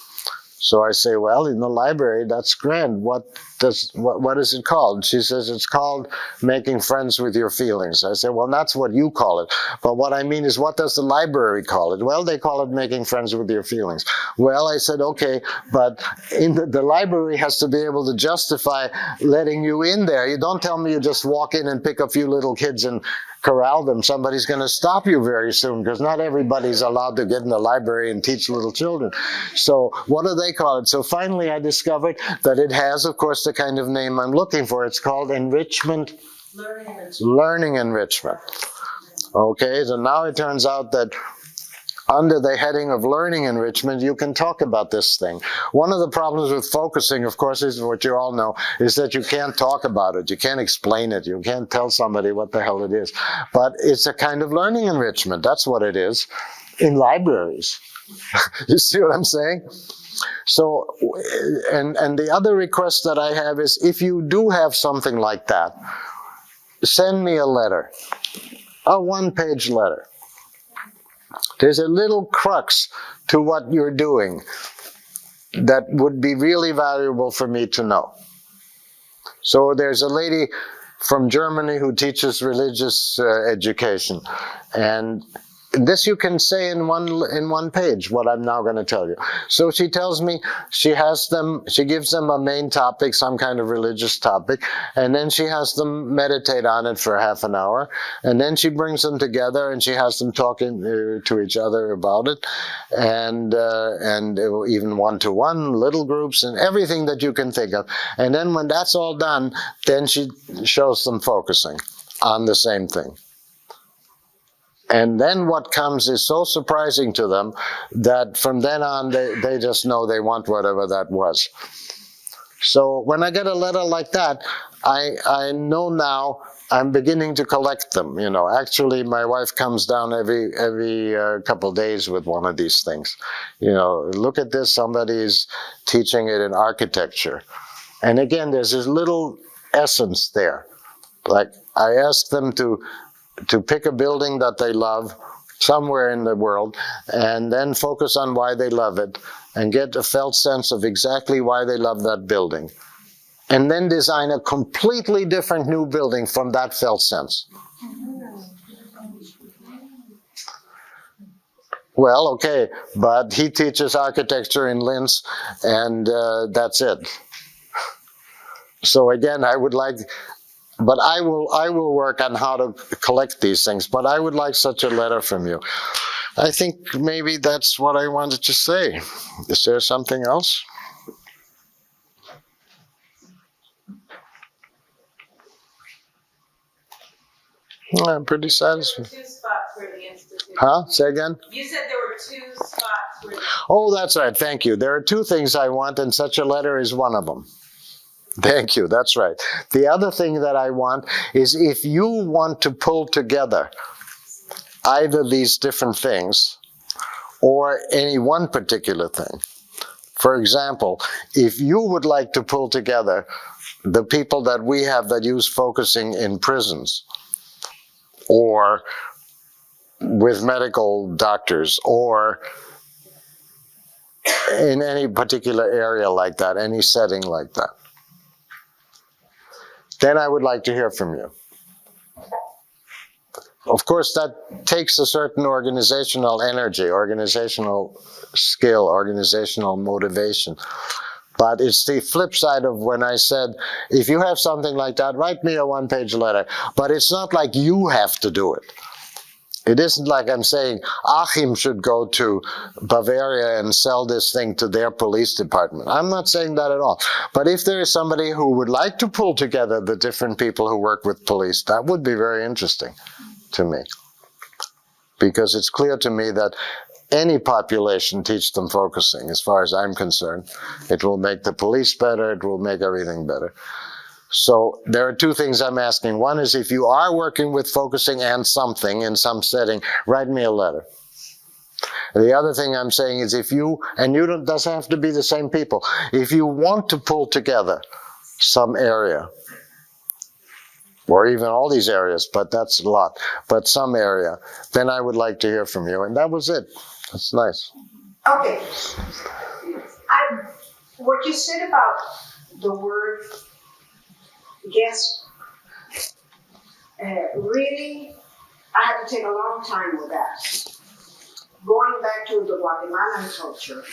So I say, well, in the library, that's grand. What is it called? She says, it's called making friends with your feelings. I say, well, that's what you call it. But what I mean is, what does the library call it? Well, they call it making friends with your feelings. Well, I said, okay, but in the library has to be able to justify letting you in there. You don't tell me you just walk in and pick a few little kids and corral them. Somebody's going to stop you very soon, because not everybody's allowed to get in the library and teach little children. So what do they call it? So finally I discovered that it has, of course, the kind of name I'm looking for. It's called enrichment. Learning enrichment. Okay, so now it turns out that under the heading of learning enrichment, you can talk about this thing. One of the problems with focusing, of course, is what you all know, is that you can't talk about it. You can't explain it. You can't tell somebody what the hell it is. But it's a kind of learning enrichment. That's what it is in libraries. You see what I'm saying? So, and the other request that I have is, if you do have something like that, send me a letter, a one-page letter. There's a little crux to what you're doing that would be really valuable for me to know. So there's a lady from Germany who teaches religious education, and this you can say in one page, what I'm now going to tell you. So she tells me she gives them a main topic, some kind of religious topic, and then she has them meditate on it for half an hour, and then she brings them together and she has them talking to each other about it, and even one-to-one, little groups, and everything that you can think of. And then when that's all done, then she shows them focusing on the same thing. And then what comes is so surprising to them that from then on they just know they want whatever that was. So when I get a letter like that, I know now I'm beginning to collect them. You know, actually my wife comes down every couple of days with one of these things. You know, look at this, somebody is teaching it in architecture. And again, there's this little essence there. Like I ask them to pick a building that they love somewhere in the world, and then focus on why they love it, and get a felt sense of exactly why they love that building. And then design a completely different new building from that felt sense. Well, okay, but he teaches architecture in Lynn, and that's it. So again, I would like, but I will work on how to collect these things, but I would like such a letter from you. I think maybe that's what I wanted to say. Is there something else? I'm pretty satisfied. There were 2 spots where the institute. Huh? Say again? You said there were 2 spots where. Oh, that's right. Thank you. There are 2 things I want, and such a letter is one of them. Thank you. That's right. The other thing that I want is if you want to pull together either these different things or any one particular thing. For example, if you would like to pull together the people that we have that use focusing in prisons, or with medical doctors, or in any particular area like that, any setting like that, then I would like to hear from you. Of course, that takes a certain organizational energy, organizational skill, organizational motivation. But it's the flip side of when I said, if you have something like that, write me a 1-page letter. But it's not like you have to do it. It isn't like I'm saying Achim should go to Bavaria and sell this thing to their police department. I'm not saying that at all. But if there is somebody who would like to pull together the different people who work with police, that would be very interesting to me. Because it's clear to me that any population, teach them focusing, as far as I'm concerned. It will make the police better, it will make everything better. So there are 2 things I'm asking. One is if you are working with focusing and something in some setting, write me a letter. The other thing I'm saying is if you, and you don't, doesn't have to be the same people, if you want to pull together some area, or even all these areas, but that's a lot, but some area, then I would like to hear from you. And that was it. That's nice. Okay. What you said about the word guess, really, I had to take a long time with that. Going back to the Guatemalan culture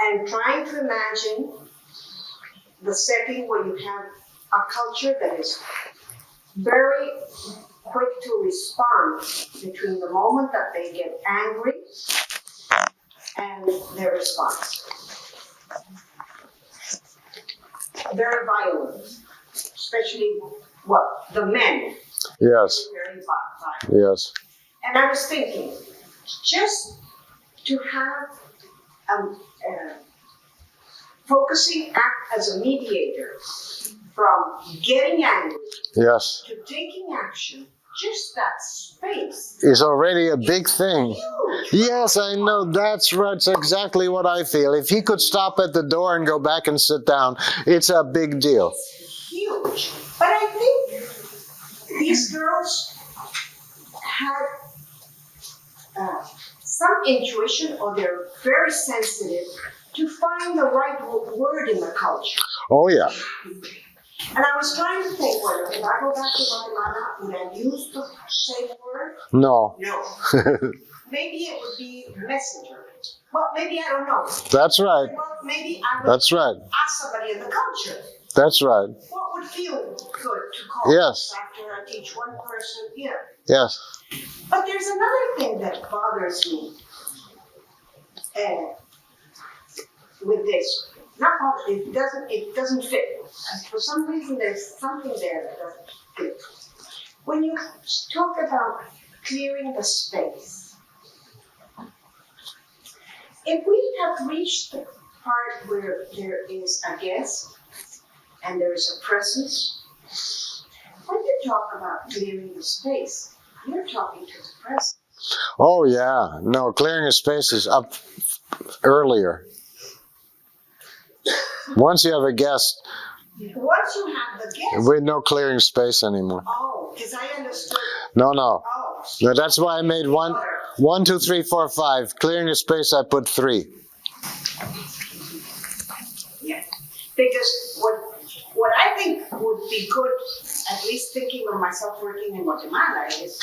and trying to imagine the setting where you have a culture that is very quick to respond between the moment that they get angry and their response. Very violent, especially the men. Yes. Very violent. Yes. And I was thinking, just to have focusing act as a mediator from getting angry Yes. to taking action, just that space is already a big thing. Yes, I know. That's right. That's exactly what I feel. If he could stop at the door and go back and sit down, it's a big deal. It's huge. But I think these girls had some intuition, or they're very sensitive to find the right word in the culture. Oh, yeah. And I was trying to think, well, if I go back to Guatemala, would I use the same word? No. No. Maybe it would be messenger. Well, maybe I don't know. That's right. Well, maybe I would That's right. ask somebody in the culture. That's right. What would feel good to call Yes. after I teach one person here? Yes. But there's another thing that bothers me with this. Not bother, it doesn't fit. And for some reason, there's something there that doesn't fit. When you talk about clearing the space, if we have reached the part where there is a guest and there is a presence, when you talk about clearing the space, you're talking to the presence. Oh, yeah. No, clearing a space is up earlier. Once you have a guest, Once you have the guest. we're no clearing space anymore. Oh, because I understood. No, no. Oh. No, that's why I made 1, 2, 3, 4, 5. Clearing a space, I put 3. Yeah, because what I think would be good, at least thinking of myself working in Guatemala, is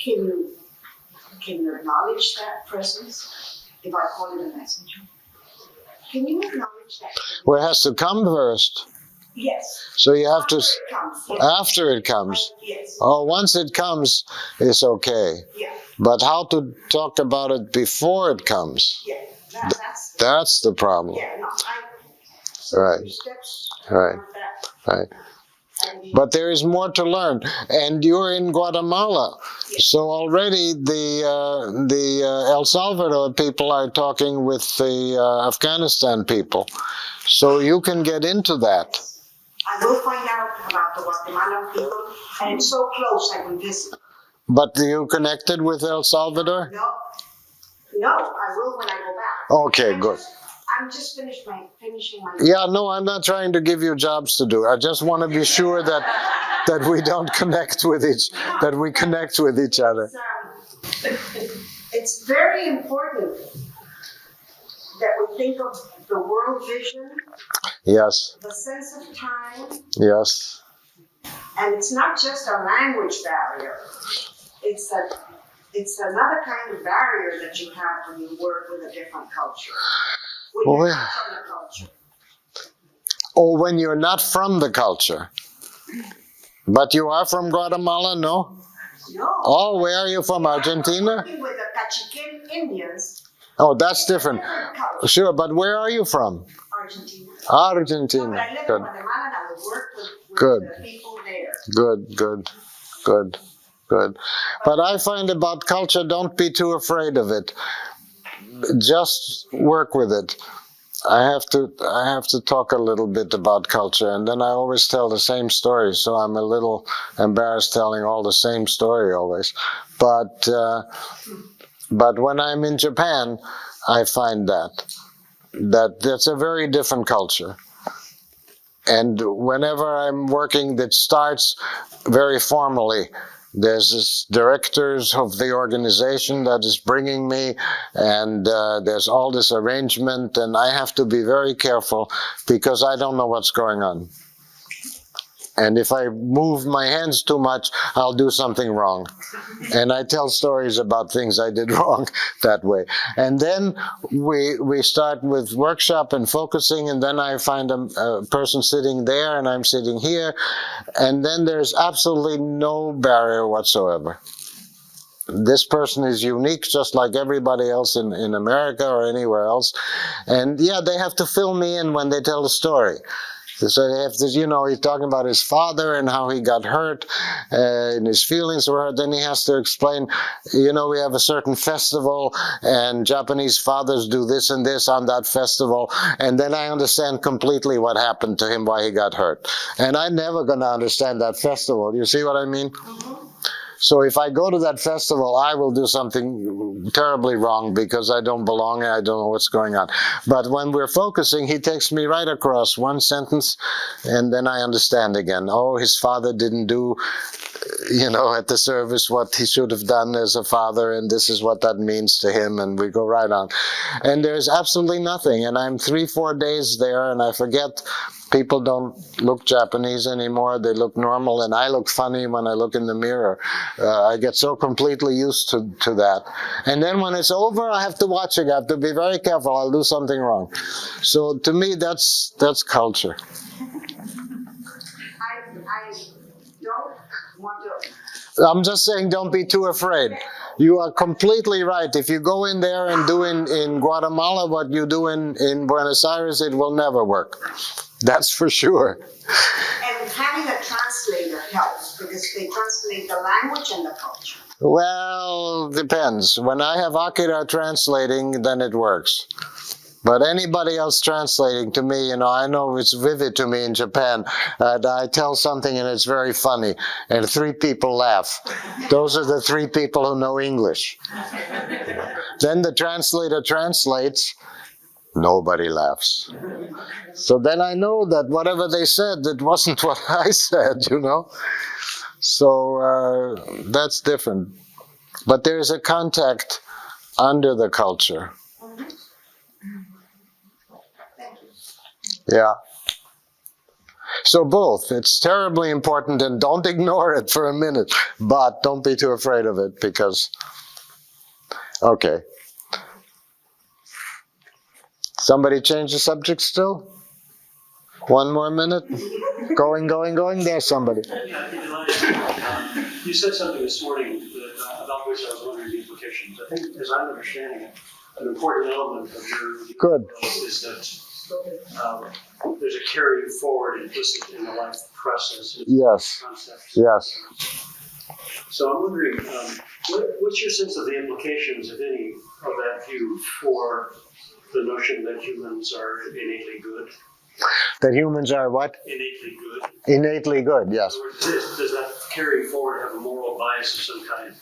can you acknowledge that presence if I call it a messenger? Can you acknowledge that? Well, it has to come first. Yes. So you have to, After it comes. Yes. after it comes. Yes. Oh, once it comes, it's okay. Yeah. But how to talk about it before it comes? Yeah. That's the problem. Yeah. No. Right. Steps. Right. Right. But there is more to learn, and you're in Guatemala, so already the El Salvador people are talking with the Afghanistan people, so you can get into that. I will find out about the Guatemalan people, and it's so close I can visit. But are you connected with El Salvador? No, I will when I go back. Okay, good. I'm just finishing my. Yeah, no, I'm not trying to give you jobs to do. I just want to be sure that we don't connect with we connect with each other. It's very important that we think of the world vision. Yes. The sense of time. Yes. And it's not just a language barrier. It's another kind of barrier that you have when you work with a different culture. When you're not from the culture. Or when you're not from the culture. But you are from Guatemala, no? No. Oh, where are you from? Argentina? Working with the Cachiquel Indians. Oh, that's different. Sure, but where are you from? Argentina. Argentina. No, but I live Good. in Guatemala and I would work with Good. the people there. Good. But I find about culture, don't be too afraid of it. Just work with it. I have to talk a little bit about culture, and then I always tell the same story, so I'm a little embarrassed telling all the same story always. But when I'm in Japan, I find that's a very different culture. And whenever I'm working, that starts very formally. There's this directors of the organization that is bringing me, and there's all this arrangement, and I have to be very careful because I don't know what's going on. And if I move my hands too much, I'll do something wrong. And I tell stories about things I did wrong that way. And then we start with workshop and focusing, and then I find a person sitting there and I'm sitting here. And then there's absolutely no barrier whatsoever. This person is unique, just like everybody else in America or anywhere else. And yeah, they have to fill me in when they tell the story. So they have to, he's talking about his father and how he got hurt, and his feelings were hurt. Then he has to explain, we have a certain festival, and Japanese fathers do this and this on that festival. And then I understand completely what happened to him, why he got hurt. And I'm never going to understand that festival. You see what I mean? Mm-hmm. So if I go to that festival, I will do something terribly wrong because I don't belong and I don't know what's going on. But when we're focusing, he takes me right across one sentence, and then I understand again. Oh, his father didn't do, at the service what he should have done as a father, and this is what that means to him, and we go right on. And there's absolutely nothing, and I'm 3-4 days there, and I forget. People don't look Japanese anymore. They look normal, and I look funny when I look in the mirror. I get so completely used to that. And then when it's over, I have to watch it. I have to be very careful. I'll do something wrong. So to me, that's culture. I don't want to. I'm just saying, don't be too afraid. You are completely right. If you go in there and do in Guatemala what you do in Buenos Aires, it will never work. That's for sure. And having a translator helps because they translate the language and the culture. Well, depends. When I have Akira translating, then it works. But anybody else translating to me, I know it's vivid to me in Japan. I tell something and it's very funny, and 3 people laugh. Those are the 3 people who know English. Then the translator translates, Nobody laughs. So then I know that whatever they said, it wasn't what I said, you know. So that's different. But there is a contact under the culture. Yeah. So both. It's terribly important, and don't ignore it for a minute. But don't be too afraid of it, because, okay. Somebody change the subject still? One more minute? Going. There's somebody. Yeah, you said something this morning about which I was wondering the implications. I think, as I'm understanding it, an important element of your Good. is that there's a carrying forward implicit in the life process. Yes. Concepts. Yes. So I'm wondering, what's your sense of the implications, if any, of that view for the notion that humans are innately good? That humans are what? Innately good. Innately good, yes. Does that carrying forward have a moral bias of some kind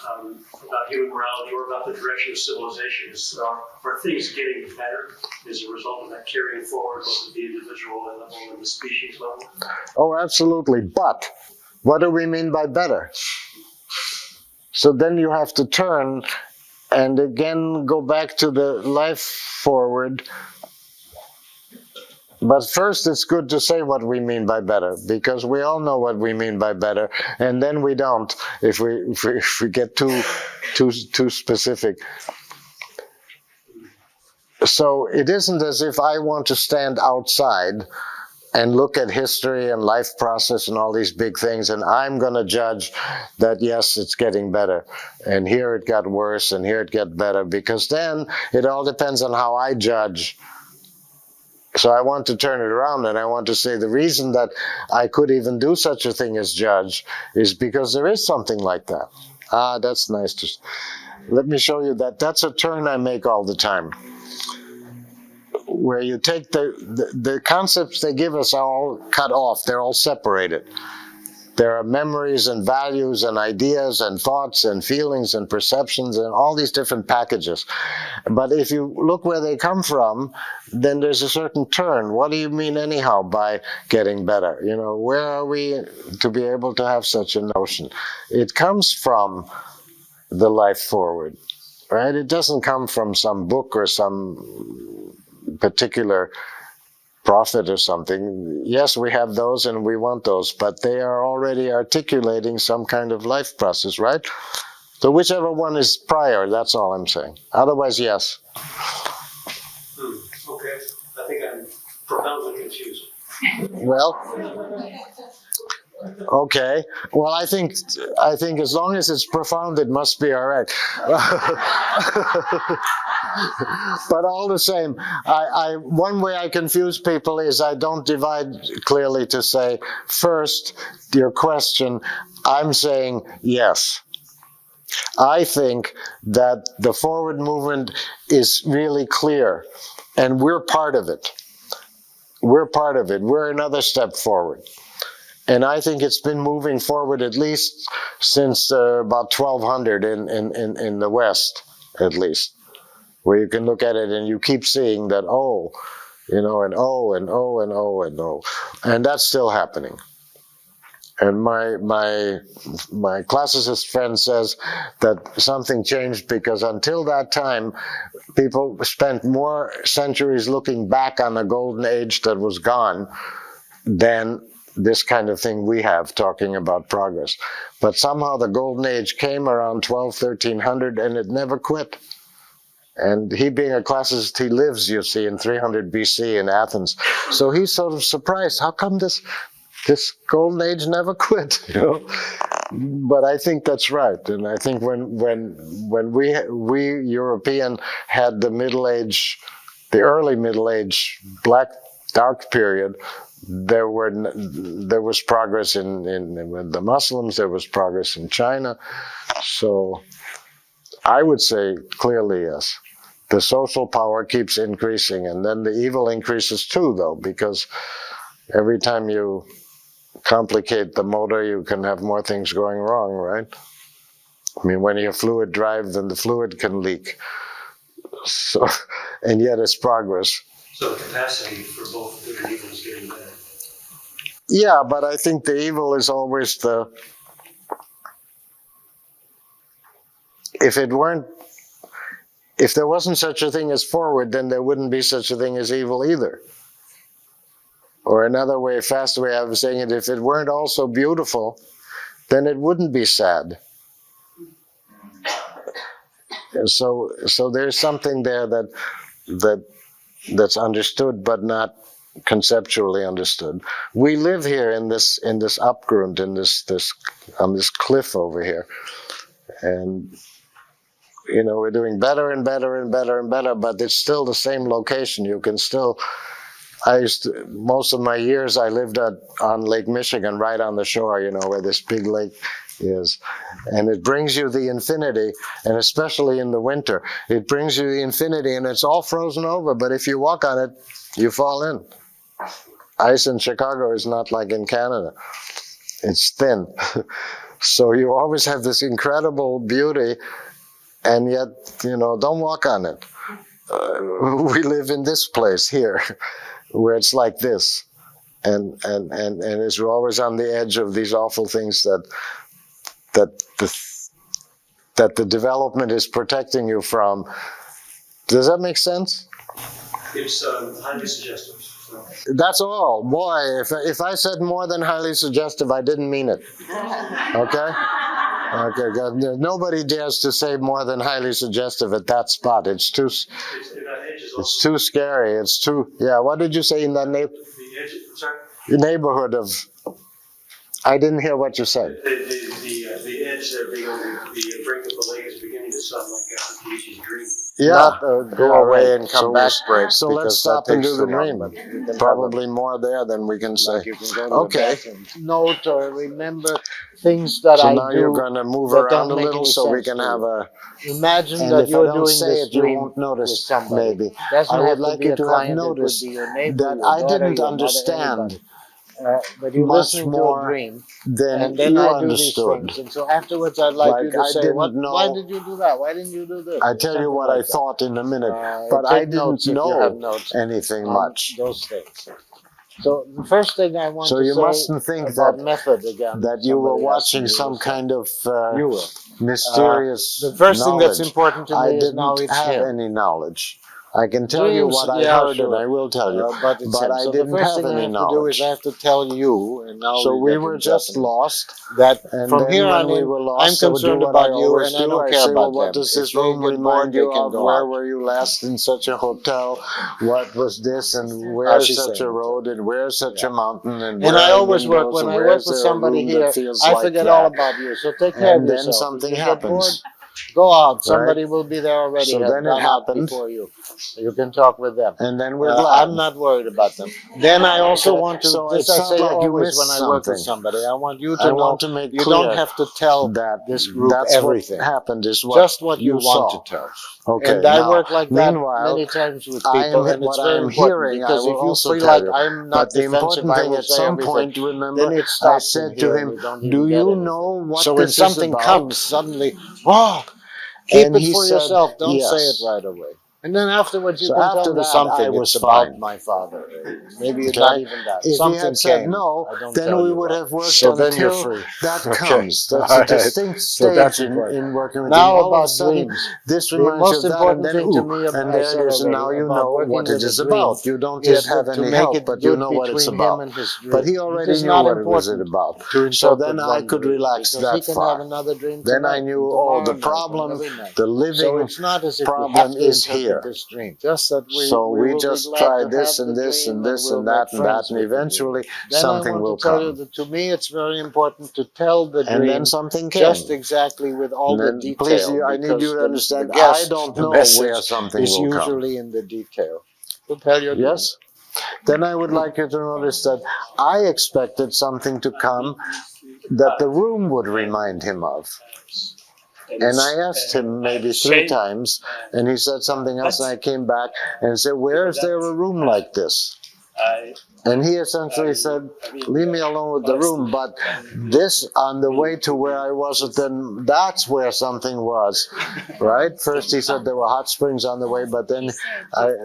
about human morality or about the direction of civilization? Are things getting better as a result of that carrying forward, both at the individual level and the species level? Oh, absolutely. But what do we mean by better? So then you have to turn and again go back to the life forward. But first, it's good to say what we mean by better, because we all know what we mean by better, and then we don't if we get too specific. So it isn't as if I want to stand outside and look at history and life process and all these big things, and I'm going to judge that, yes, it's getting better, and here it got worse, and here it got better, because then it all depends on how I judge. So I want to turn it around, and I want to say the reason that I could even do such a thing as judge is because there is something like that. Ah, that's nice to... Let me show you that. That's a turn I make all the time, where you take the concepts they give us are all cut off. They're all separated. There are memories and values and ideas and thoughts and feelings and perceptions and all these different packages. But if you look where they come from, then there's a certain turn. What do you mean anyhow by getting better? You know, where are we to be able to have such a notion? It comes from the life forward, right? It doesn't come from some book or some particular prophet or something. Yes, we have those and we want those, but they are already articulating some kind of life process, right? So whichever one is prior, that's all I'm saying. Otherwise, yes. Okay, I think I'm profoundly confused. Well, okay. Well, I think as long as it's profound, it must be all right. But all the same, one way I confuse people is I don't divide clearly to say, first, your question, I'm saying yes. I think that the forward movement is really clear, and we're part of it. We're part of it. We're another step forward. And I think it's been moving forward at least since about 1200 in the West, at least, where you can look at it and you keep seeing that, oh, you know, and oh, and oh, and oh, and oh. And that's still happening. And my classicist friend says that something changed because until that time, people spent more centuries looking back on a golden age that was gone than this kind of thing we have, talking about progress. But somehow the golden age came around 1300, and it never quit. And he being a classicist, he lives, you see, in 300 BC in Athens. So he's sort of surprised, how come this golden age never quit, you know? But I think that's right. And I think when we European had the Middle Age, the early Middle Age, black dark period, there was progress in the Muslims, there was progress in China. So I would say clearly yes. The social power keeps increasing, and then the evil increases too, though, because every time you complicate the motor, you can have more things going wrong, right? I mean, when you fluid drive, then the fluid can leak. So, and yet it's progress. So the capacity for both good and evil is getting better. Yeah, but I think the evil is always the. If there wasn't such a thing as forward, then there wouldn't be such a thing as evil either. Or another way, faster way of saying it, if it weren't also beautiful, then it wouldn't be sad. So there's something there that's understood but not conceptually understood. We live here in this upgrund, in this on this cliff over here, and we're doing better and better and better and better, but it's still the same location. You can still. Most of my years I lived on Lake Michigan, right on the shore, where this big lake is. And it brings you the infinity, and especially in the winter, it brings you the infinity, and it's all frozen over, but if you walk on it, you fall in. Ice in Chicago is not like in Canada. It's thin. So you always have this incredible beauty, and yet, don't walk on it. We live in this place here, where it's like this, and it's always on the edge of these awful things that the development is protecting you from. Does that make sense? It's highly suggestive. So. That's all. Boy, if I said more than highly suggestive, I didn't mean it. Okay? Okay, good. Nobody dares to say more than highly suggestive at that spot. It's too scary. It's too, yeah, what did you say in that neighborhood of, I didn't hear what you said. The edge there being on the brink of the lake is beginning to sound like a Nietzsche's dream. Yeah, go away and come back. So let's stop and do the dream. Probably more there than we can say. Okay. Note or remember things that so I now do. You're going to move that around don't a make little any so we sense can to have you. a. Imagine And that if you're I don't doing say this it, you dream won't notice. with somebody. Maybe Doesn't I would have to like be you a to have client, it could noticed be your neighbor, that your I daughter, didn't your mother, understand. anybody. But you're Much listening to more a dream, than and then you I do understood. these things. And so afterwards, I'd like you to I say, didn't "What? know. Why did you do that? Why didn't you do this?" I tell you what I thought in a minute, but I take didn't notes if you have know notes anything on much. those things. So the first thing I want So to you say mustn't think about that method again, that you were somebody asked watching me some this kind of You were. mysterious the first thing that's knowledge. important to I me is now didn't it's have him. any knowledge. I can tell you Dreams, what I yeah, heard, sure. and I will tell you, but it's him. I So didn't the first have thing I any have to do is knowledge. I have to tell you, and now So we get were in just Japanese, lost. that And from then here when on we in, were lost, I'm I would do concerned what about I you, always and I do. don't I care say, about well, what them. does If this they room get bored, remind they you can of? go Where out. were you last in such a hotel? What was this? And How where's she's such a saying it. road? And where's such a mountain? And And where I are always work, windows? when And I work where's with there a somebody room here, that feels I like forget that? all about you. So take care of And then yourself. something If you get bored, happens. go out. Right? Somebody will be there already. So have then it gone out happened. before you. You can talk with them. And then we're glad. I'm not worried about them. Then I also Okay, want to, so this it's I not say like you always missed when I work with something. somebody, I want you to I know, want to make you clear don't have to tell that this group that's everything. What happened is what just what you want saw. to tell. Okay, and I now, work like that meanwhile, many times with I people, am, and it's what very I'm important hearing, because I if will you also feel tell like you. I'm not But the defensive, important I thing will at say some everything. point, remember, Then it I stops said in to here, him, and you don't do even get you anything. know what So when this something is about? comes suddenly, oh, keep And it he for said, yourself. Don't say yes. it right away. And then afterwards, you So can after tell me that, something. I was It's about fine. my father. Maybe Okay? not even that. If he Something had said came. no, I don't then tell we you would what. have worked So then you're until free. that Okay. comes. That's All a right. distinct So that's stage important. in working with Now him. All of a about sudden, dreams. this The reminds you most of that, important and then thing to ooh, me, and I there said it is, and now already, you about know working what it with is a dream about. You don't yet is have to any make help, it but you good know what it's between about. him and his dream. But he It already is knew not what it was important about. to So interpret then I one could dream, relax because that he can far. have another dream Then tonight, I knew, and oh, tomorrow the night, problem, and every night. the living So it's not as if we problem have to is interpret here. this dream. Just that So we we will just be glad try to this have and the this dream, and this we'll and make that and that, friends and with the dream. eventually Then something I want will to tell come. you that to me it's very important to tell the And then dream something just came. exactly with all And the then, detail. please, I need because you to the understand, I guest, don't the know message where something is will come. usually in the detail. So tell your dream. Yes? Then I would like you to notice that I expected something to come that the room would remind him of. And I asked him maybe 3 times, and he said something else, and I came back and said, where is there a room like this? And he essentially said, leave me alone with the room, but this, on the way to where I was, then that's where something was, right? First he said there were hot springs on the way, but then,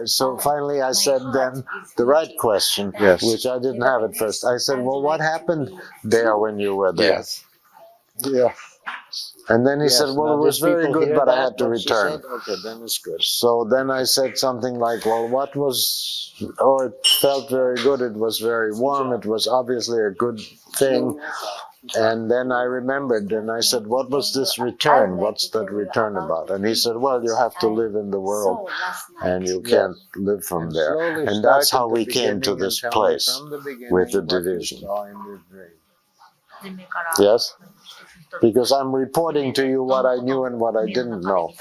so finally I said then the right question, Yes. which I didn't have at first. I said, well, what happened there when you were there? Yes. Yeah. And then he Yes, said, well, now it was did very people good, hear but I that, had to what she return. said? Okay, then it's good. So then I said something like, well, what was, oh, it felt very good, it was very warm, it was obviously a good thing. And then I remembered, and I said, what was this return? What's that return about? And he said, well, you have to live in the world, and you can't live from And there. slowly And that's start how at the we came to beginning this and tell me place from the beginning with the what you division. saw in the dream. Yes? Because I'm reporting to you what I knew and what I didn't know,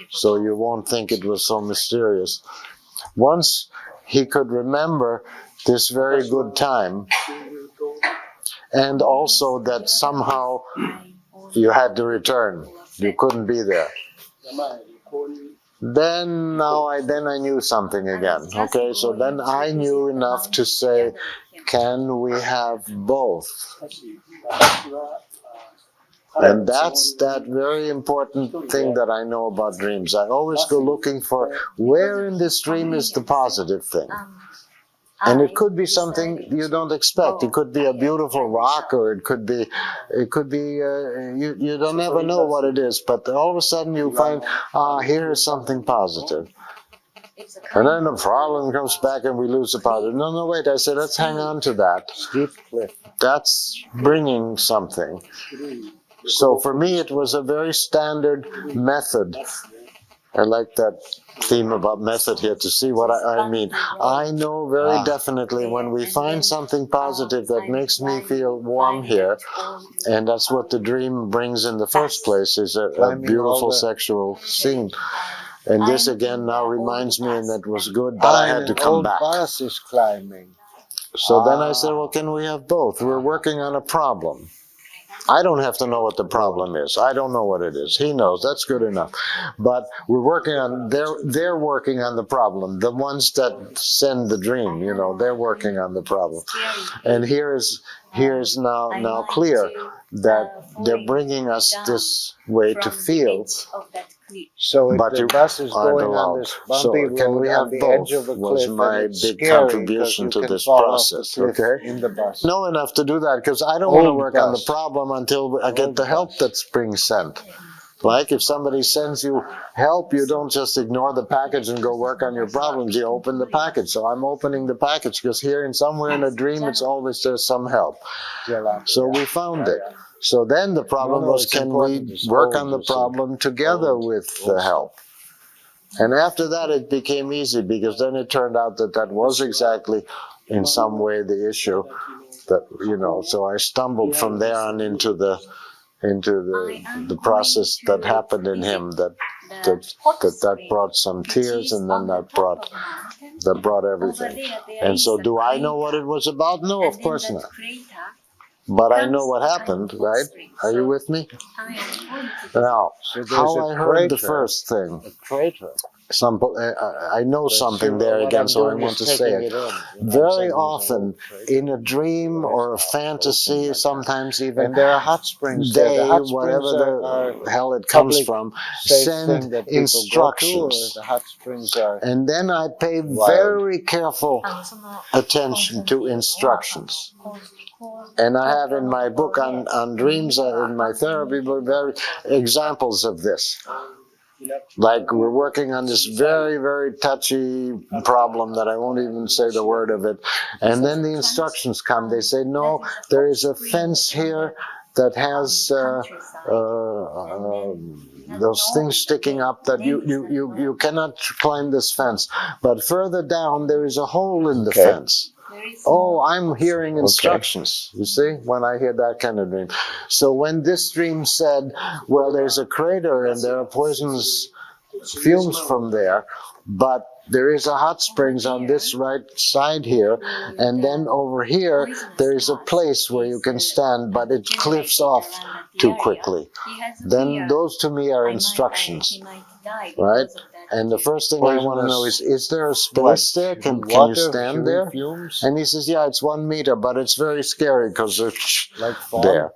so you won't think it was so mysterious. Once he could remember this very good time, and also that somehow you had to return, you couldn't be there. Then I knew something again. Okay, so then I knew enough to say, can we have both? And that's that very important thing that I know about dreams. I always go looking for where in this dream is the positive thing. And it could be something you don't expect. It could be a beautiful rock, or it could be, you don't ever know what it is, but all of a sudden you find, here is something positive. And then the problem comes back and we lose the positive. No, wait, I said, let's hang on to that. Steep cliff. That's bringing something. So for me, it was a very standard method. I like that theme about method here to see what I mean. I know very definitely when we find something positive that makes me feel warm here, and that's what the dream brings in the first place, is a beautiful sexual scene. And this again now reminds me, and that was good, but I had to come back. Bus is climbing. So then I said, well, can we have both? We're working on a problem. I don't have to know what the problem is. I don't know what it is. He knows. That's good enough. But we're working on, they're working on the problem. The ones that send the dream, you know, they're working on the problem. And here is now clear that they're bringing us this way to feel. So if But the you bus is aren't going on allowed. this So bumpy can road we on have the both? edge of a Was cliff, my and it's big scary contribution because to you can this fall off process. the cliff Okay. in the bus. Know enough to do that, because I don't want to Old work on the bus. problem until I get the help that's being sent. Like if somebody sends you help, you don't just ignore the package and go work on your problems. You open the package. So I'm opening the package because here in somewhere in a dream, it's always there's some help. So we found it. So then the problem was, can we work on the problem together with the help? And after that, it became easy, because then it turned out that that was exactly in some way the issue. That, you know, so I stumbled from there on into the process that happened in him, that brought some tears, and then that brought everything. And so do I know what it was about? No, of course not. But I know what happened, right? Are you with me? Now, how I heard the first thing. A crater. I know something there again, so I want to say it. Very often, in a dream or a fantasy, sometimes even, and there are hot springs they, there. The hot springs whatever the hell it comes from, send instructions. The hot springs are and then I pay very careful attention to instructions. And I have in my book on dreams, in my therapy book, very examples of this. Like we're working on this very, very touchy problem that I won't even say the word of it. And then the instructions come. They say, no, there is a fence here that has those things sticking up that you cannot climb this fence. But further down, there is a hole in the fence. Oh, I'm hearing instructions, you see, when I hear that kind of dream. So when this dream said, well, there's a crater and there are poisonous fumes from there, but there is a hot springs on this right side here, and then over here, there is a place where you can stand, but it cliffs off too quickly. Then those to me are instructions, right? And the first thing I want to know is there a space there? Can you stand there? And he says, yeah, it's 1 meter, but it's very scary because it's Like there.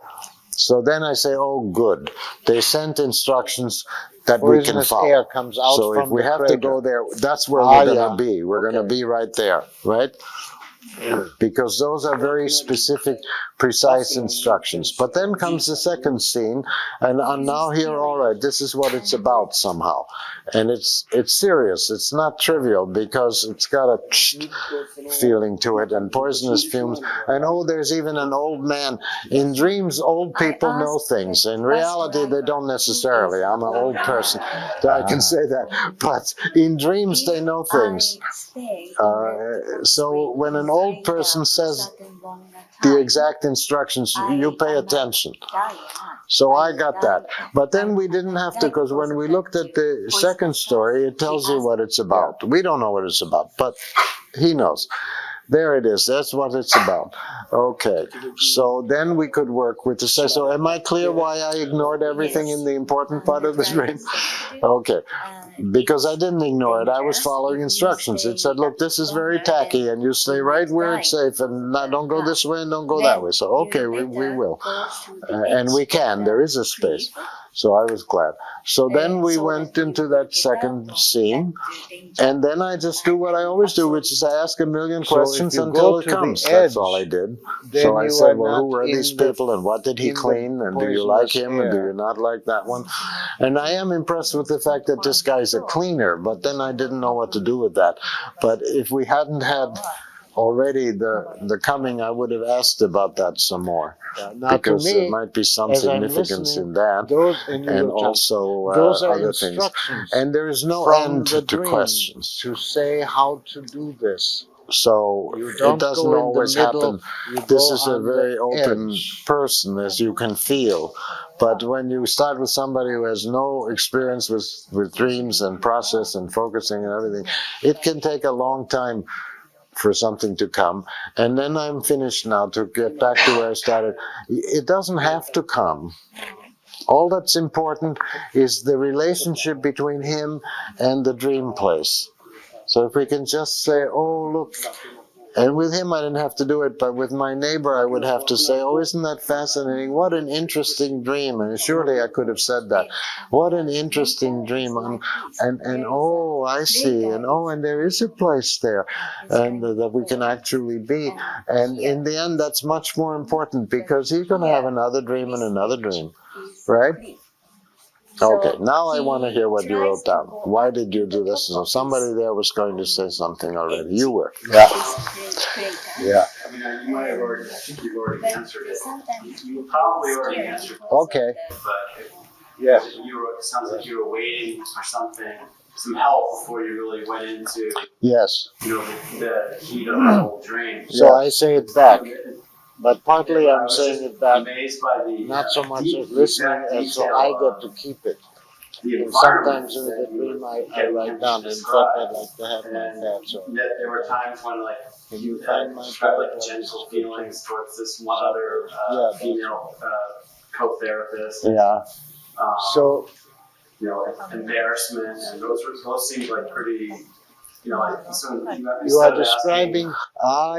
So then I say, oh, good. They sent instructions that we can Poisonous follow. air comes out So if from we the have to crater. go there, that's where Ah, we're going to yeah. be. We're going to be right there, right? Because those are very specific, precise instructions. But then comes the second scene, and I'm now here, all right, this is what it's about somehow. And it's serious, it's not trivial, because it's got a feeling to it, and poisonous fumes. And oh, there's even an old man. In dreams, old people know things. In reality, they don't necessarily. I'm an old person, I can say that. But in dreams, they know things. So when an old person says the exact instructions, you pay attention. So I got that. But then we didn't have to, because when we looked at the second story, it tells you what it's about. We don't know what it's about, but he knows. There it is. That's what it's about. Okay. So then we could work with the sex. So am I clear why I ignored everything in the important part of the dream? Okay. Because I didn't ignore it. I was following instructions. It said, look, this is very tacky, and you stay right where it's safe, and don't go this way and don't go that way. So, okay, we will. And we can. There is a space. So I was glad. So then we went into that second scene, and then I just do what I always do, which is I ask a million questions until it comes. That's all I did. So I said, well, who were these people, and what did he clean, and do you like him, and do you not like that one? And I am impressed with the fact that this guy's a cleaner, but then I didn't know what to do with that. But if we hadn't had already the coming, I would have asked about that some more. Now, because to me, there might be some as I'm significance listening, in that, and also those are other things. instructions And there is no from end the to dream questions. to say how to do this. So You don't it doesn't go in the always middle, happen. you This go is a on the very open edge. person, as you can feel. But when you start with somebody who has no experience with dreams and process and focusing and everything, it can take a long time for something to come. And then I'm finished now, to get back to where I started. It doesn't have to come. All that's important is the relationship between him and the dream place. So if we can just say, oh, look, and with him I didn't have to do it, but with my neighbor I would have to say, oh, isn't that fascinating? What an interesting dream. And surely I could have said that. What an interesting dream. And oh, I see. And oh, and there is a place there, and that we can actually be. And in the end, that's much more important, because he's going to have another dream and another dream, right? Okay, now I want to hear what you wrote down. Why did you do this? So somebody there was going to say something already. You were. Yeah. Yeah. I mean, you might have already, I think you've already answered it. You probably already answered it. Okay. But Yes. it sounds like you were waiting for some help before you really went into, Yes. the heat of the whole dream. So I say it back. But partly I'm I was saying just it back, amazed by the not so much deep- as listening exact as so detail I of get to keep it. the And sometimes environment in the that you dream I get write down, in fact described. I'd like to have my And thoughts on yet there were times when, like, Can you you find my described, like, thought? gentle feelings towards this one other Yeah, female co-therapist. Yeah. So, Embarrassment, and those seemed like pretty, like, so you are describing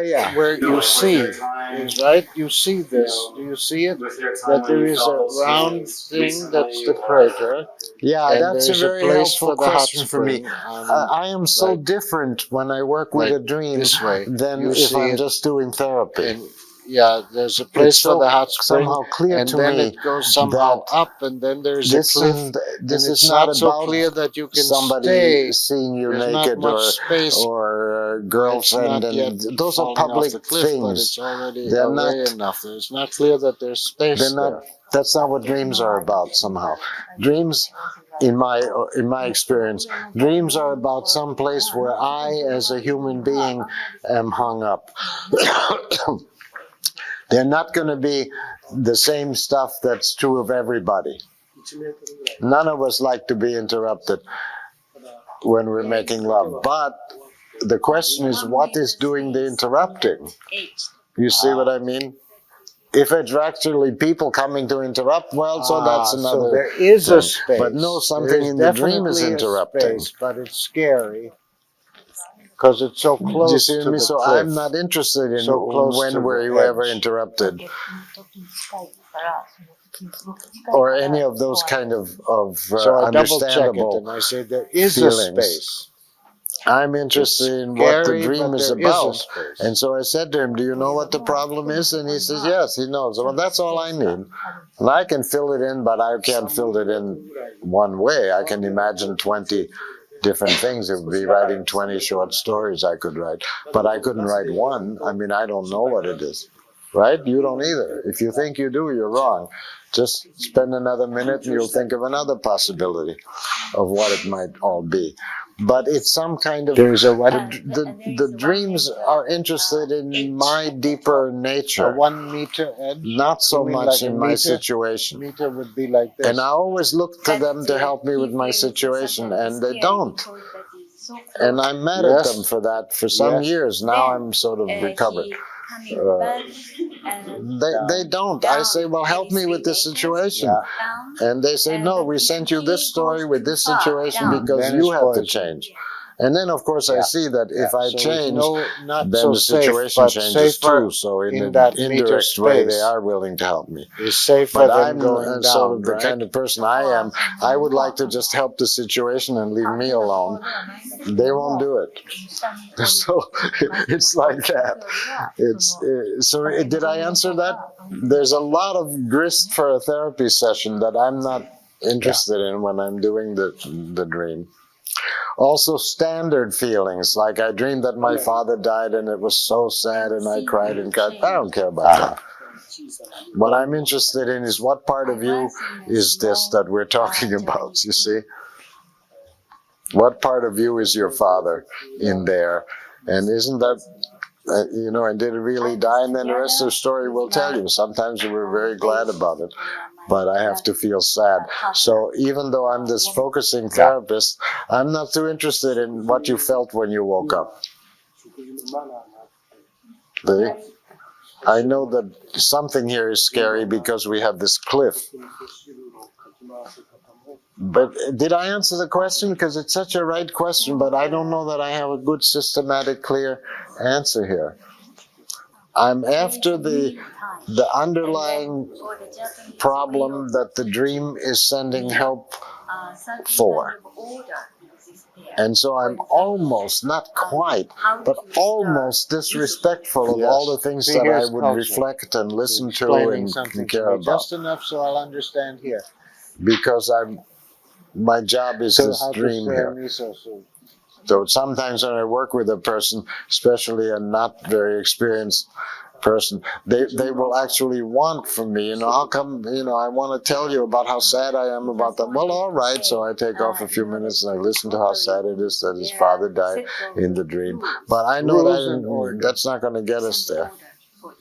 yeah. where you was see, there a time- right? You see this. Do you see it? Was there a time That there when you is a felt those round feelings thing recently, that's the or- crater. Yeah, and that's a there's very place helpful for the hot question for me. spring on, I am so like- different when I work with like a dream this way. than You if see I'm it just doing therapy. And yeah, there's a place It's for so the hot spring, somehow clear and to then me it goes somehow that up, and then there's a this cliff. is And this it's is not not so about clear that you can somebody stay. seeing you There's not naked much space. or It's girlfriend, not yet and those are falling off public the cliff, but things. it's already They're away not. enough. It's not clear that there's space They're not. there. That's not what dreams are about. Somehow, dreams, in my experience, dreams are about some place where I, as a human being, am hung up. They're not going to be the same stuff that's true of everybody. None of us like to be interrupted when we're making love. But the question is, what is doing the interrupting? You see what I mean? If it's actually people coming to interrupt, well, so that's another So there is a thing. space. But no, There something is in the dream is definitely a interrupting. space, but it's scary because it's so Do you close see to me? the So cliff. I'm not interested in So close when to were the you ever edge. interrupted, or any of those kind of So I double check it understandable and I say there is a feelings. space. I'm interested in what the Scary, dream but is there is a about. space. And so I said to him, do you know what the problem is? And he says, yes, he knows. Well, that's all I need. And I can fill it in, but I can't fill it in one way. I can imagine 20 different things. It would be writing 20 short stories I could write. But I couldn't write one. I mean, I don't know what it is. Right? You don't either. If you think you do, you're wrong. Just spend another minute and you'll think of another possibility of what it might all be. But it's some kind of, There's a what? the dreams are interested in my deeper nature. A 1 meter edge? Not so You mean much like a in my meter? situation. Meter would be like this. And I always look to them to help me with my situation, and they don't. And I'm mad at them for that for some years. Now I'm sort of recovered. They don't. I say, well, help me with this situation. And they say, no, we sent you this story with this situation because Then you it's have to poison. change. And then, of course, I see that if I So it's change, not then so the safe, situation but changes safer too. So in in an that meter indirect way, they space are willing to help me. is safer But than I'm going sort down, of the right? kind of person I am. I would like to just help the situation and leave me alone. They won't do it. So it's like that. So did I answer that? There's a lot of grist for a therapy session that I'm not interested in when I'm doing the dream. Also standard feelings, like I dreamed that my father died and it was so sad and I cried and cried. I don't care about that. What I'm interested in is what part of you is this that we're talking about, you see? What part of you is your father in there? And isn't that, and did it really die? And then the rest of the story will tell you. Sometimes we're very glad about it, but I have to feel sad. So even though I'm this focusing therapist, I'm not too interested in what you felt when you woke up. I know that something here is scary because we have this cliff. But did I answer the question? Because it's such a right question, but I don't know that I have a good, systematic, clear answer here. I'm after the underlying problem that the dream is sending help for. And so I'm almost, not quite, but almost disrespectful of all the things that I would reflect and listen to and care about. Just enough so I'll understand here. Because my job is this dream here. So sometimes when I work with a person, especially a not very experienced person, they will actually want from me, how come, I want to tell you about how sad I am about that. Well, all right, so I take off a few minutes and I listen to how sad it is that his father died in the dream. But I know that's not going to get us there.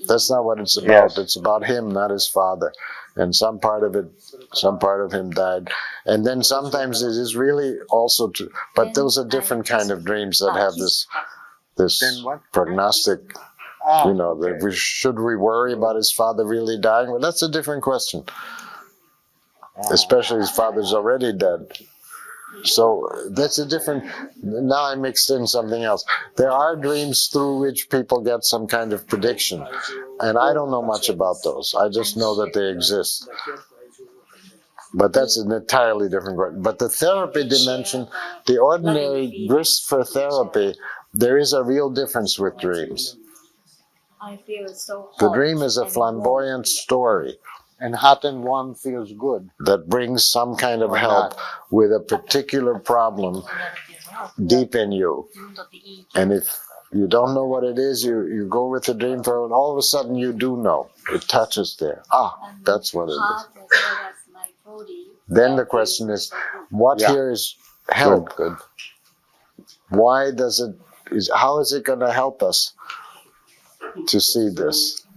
That's not what it's about. It's about him, not his father. And some part of him died. And then sometimes it is really also true. But those are different kind of dreams that have this prognostic, should we worry about his father really dying? Well, that's a different question. Especially his father's already dead. So that's a different, now I mixed in something else. There are dreams through which people get some kind of prediction. And I don't know much about those. I just know that they exist. But that's an entirely different question. But the therapy dimension, the ordinary grist for therapy, there is a real difference with dreams. The dream is a flamboyant story. And hot and warm feels good. That brings some kind of help with a particular problem deep in you. And if you don't know what it is, you go with the dream for it, and all of a sudden you do know. It touches there. That's what it is. Then the question is, what here is help? Good. Why how is it going to help us to see this,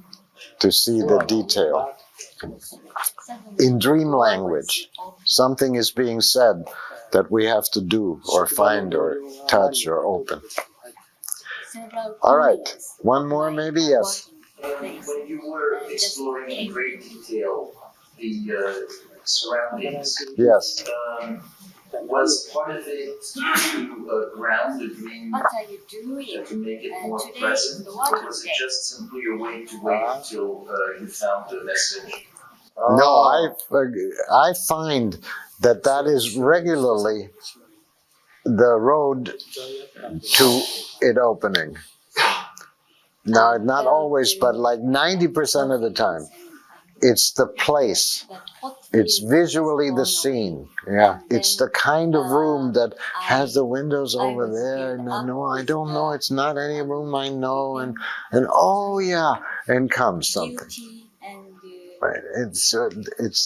to see the detail? In dream language, something is being said that we have to do or find or touch or open. All right, one more maybe? Yes. And when you were exploring in great detail the surroundings, Yes. was part of it to ground the dream, What are you doing? to make it more Today present, is the or working was it day. just simply a way to wait until you found the message? No, I find that that is regularly the road to it opening. Now, not always, but like 90% of the time, it's the place. It's visually the scene. Yeah. It's the kind of room that has the windows over there. No, I don't know. It's not any room I know. And oh yeah, and comes something. Right. It's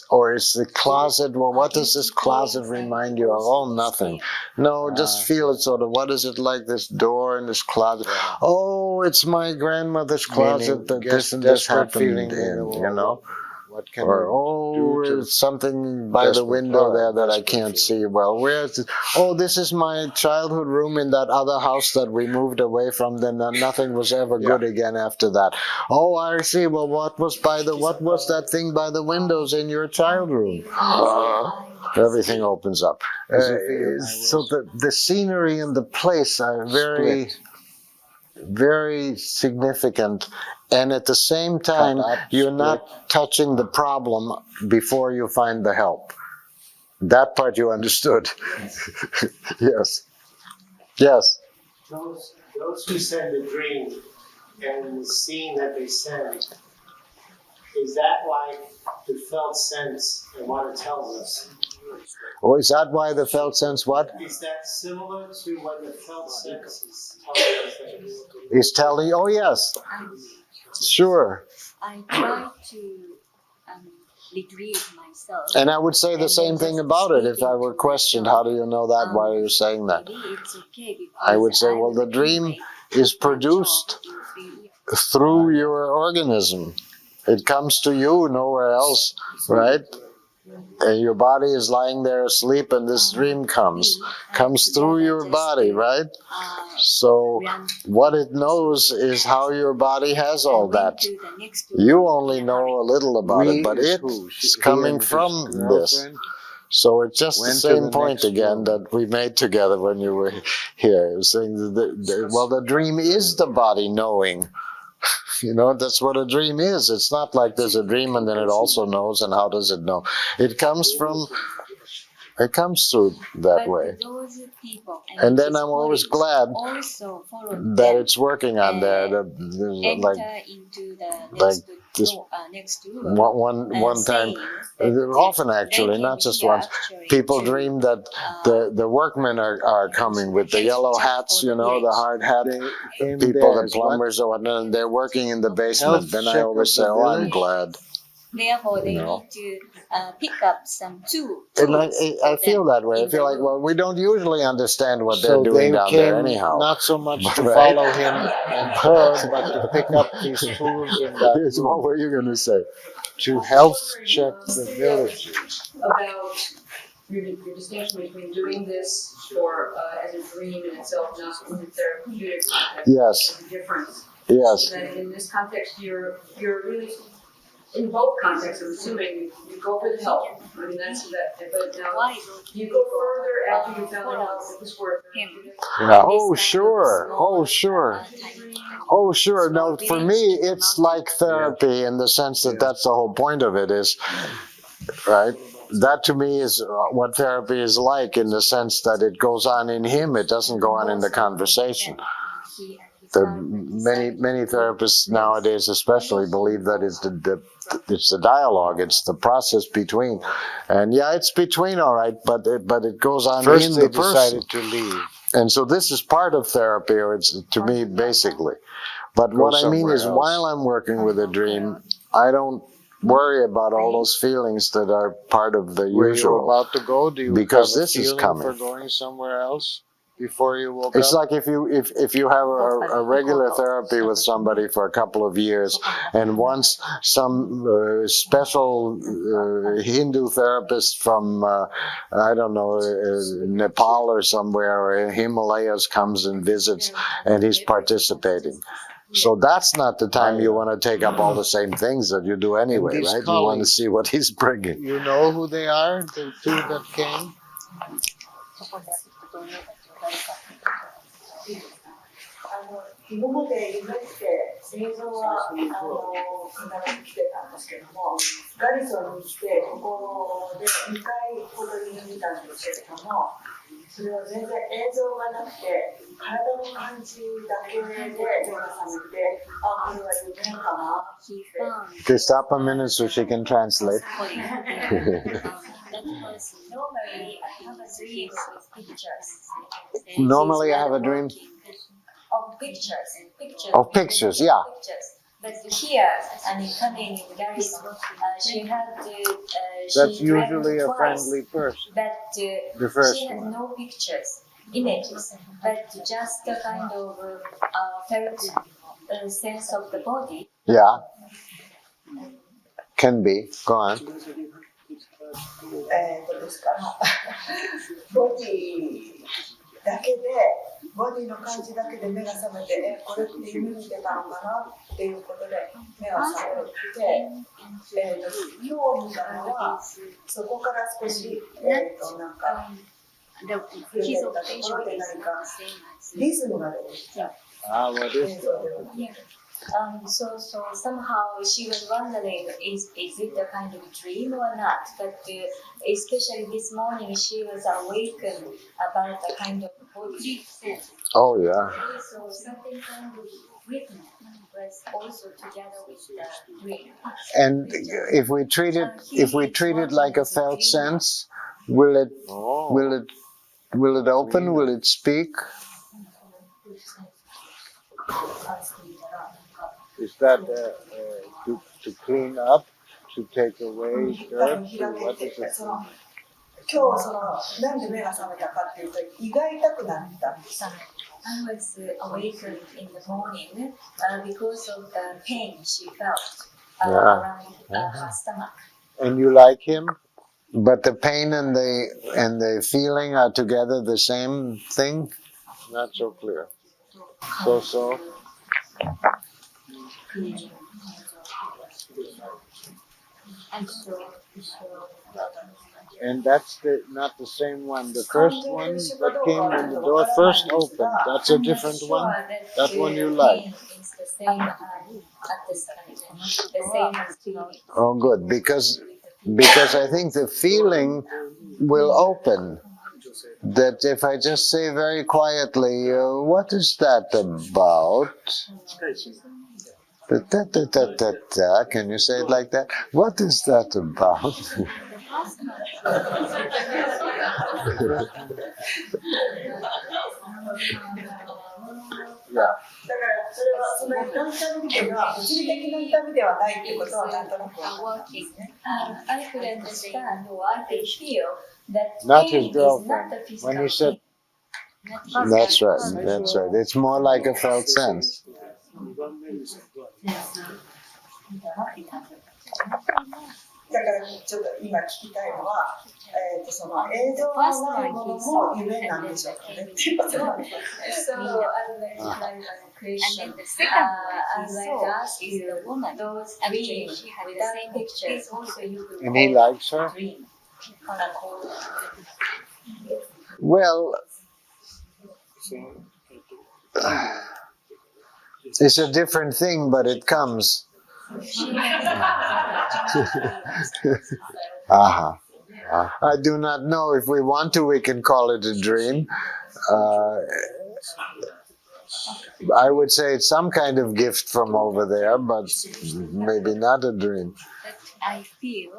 or it's the closet. Well, what does this closet remind you of? Oh, nothing. No, just feel it sort of. What is it like? This door and this closet. Oh, it's my grandmother's closet that this and this happened in. You know. What can Or, you oh, do to it's something by the desperate window there that I desperate can't feeling. see well. Where's it? Oh, this is my childhood room in that other house that we moved away from. Then nothing was ever good again after that. Oh, I see. Well, what was that thing by the windows in your child room? Everything opens up. So the scenery and the place are very, very significant. And at the same time, you're not touching the problem before you find the help. That part you understood. Yes. Yes. Those who send a dream and the scene that they send, is that like the felt sense and what it tells us? Oh, is that why the felt sense what? Is that similar to what the felt sense is telling us? Is telling, oh yes. Sure. I try to retrieve myself. And I would say the same thing about it if I were questioned, how do you know that? Why are you saying that? I would say, well, the dream is produced through your organism. It comes to you, nowhere else, right? And your body is lying there asleep and this dream comes through your body, right? So what it knows is how your body has all that. You only know a little about it, but it's coming from this. So it's just the same point again that we made together when you were here, saying that the dream is the body knowing. You know, that's what a dream is. It's not like there's a dream and then it also knows, and how does it know? It comes through that way. And then I'm always glad that it's working on there. Like this one time, often actually, not just once, people dream that the workmen are coming with the yellow hats, you know, the hard hat people, the plumbers or whatnot, and they're working in the basement. Then I always say, oh, I'm glad. Therefore, they need to pick up some tools. And I feel that way. I feel like, well, we don't usually understand what they're doing down there anyhow. Not so much to follow him and her, but to pick up these tools in that Here's what were you going to say? To health check the villages. About your distinction between doing this for as a dream in itself, not in the therapeutic context. Yes. The difference. Yes. That in this context, you're really, in both contexts, I'm assuming you go for the help. I mean, that's that. But now you go further after you found out that this worked. Yeah. Oh, sure. Oh, sure. Oh, sure. No, for me, it's like therapy in the sense that that's the whole point of it is, right? That to me is what therapy is like in the sense that it goes on in him. It doesn't go on in the conversation. Many therapists nowadays especially believe that it's the dialogue, it's the process between. And yeah, it's between, all right, but it goes on First in they the person. decided to leave. And so this is part of therapy, or it's to me basically. But Go what I mean is, somewhere else. while I'm working with a dream, I don't worry about all those feelings that are part of the Were usual. you about to go? Do you because have a this is feeling coming. for going somewhere else before you woke It's up? like if you have a regular therapy with somebody for a couple of years, and once some special Hindu therapist from I don't know Nepal or somewhere or Himalayas comes and visits, and he's participating. So that's not the time you want to take up all the same things that you do anyway, these right? You want to colleagues- see what he's bringing. You know who they are, the two that came? 今まで夢って映像は必ず来てたんですけども、ガリソンに来てここで2回ほど夢見たんですけれども、それは全然映像がなくて体の感じだけで目が覚めて、あ、これは夢かなって。 Okay, stop a minute so she can translate. Normally I have Normally I have a dream with pictures. a dream Of pictures. of pictures, yeah. But here, and coming in Gary's, she had to. That's she usually a twice, friendly person. But The first she had one. no pictures, images, but just a kind of felt sense of the body. Yeah. Can be. Go on. ですからボディだけでボディの感じだけで目が覚めて、これって夢見てたのかなっていうことで目が覚めて、今日見たのはそこから少しなんか触れてたところで何かリズムが出てきた。Ah, what is So somehow she was wondering, is it a kind of dream or not? But especially this morning, she was awakened about a kind of body sense. Oh, yeah. So something kind of rhythm was also together with the dream. And if we treat it like a felt sense, will it open? Will it speak? Is that to clean up, to take away dirt? What is it? 今日なんで目が覚めたかっていうと胃が痛くなったんです。I was awakened in the morning because of the pain she felt around her stomach. And you like him? But the pain and the feeling are together the same thing? Not so clear. So. And that's not the same one. The first one that came when the door first opened, that's a different one. That one you like. Oh, good, because I think the feeling will open. That if I just say very quietly, what is that about? Can you say it like that? What is that about? Yeah. だからそれはその痛みというのは物理的な痛みではないっていうことはなんとなく分かるんですね。I could understand or I could feel that Not pain his is girlfriend. not the physical When you said, pain. that's right. It's more like a felt sense. だからちょっと今聞きたいのは、その映像がないものも夢なんでしょうかねっていうことなんです。 So I would like to clarify the question. I'd like to ask you, those dreams without pictures, also you could And he likes her? dream. Well, it's a different thing, but it comes. I do not know. If we want to, we can call it a dream. I would say it's some kind of gift from over there, but maybe not a dream. I feel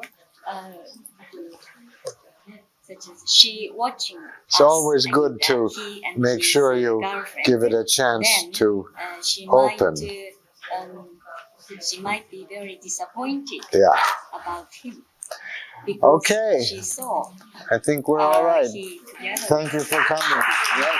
such as she watching. It's always good to make sure you give it a chance to open. She might be very disappointed about him. Okay. She saw I think we're all right. he together. Thank you for coming. Yes.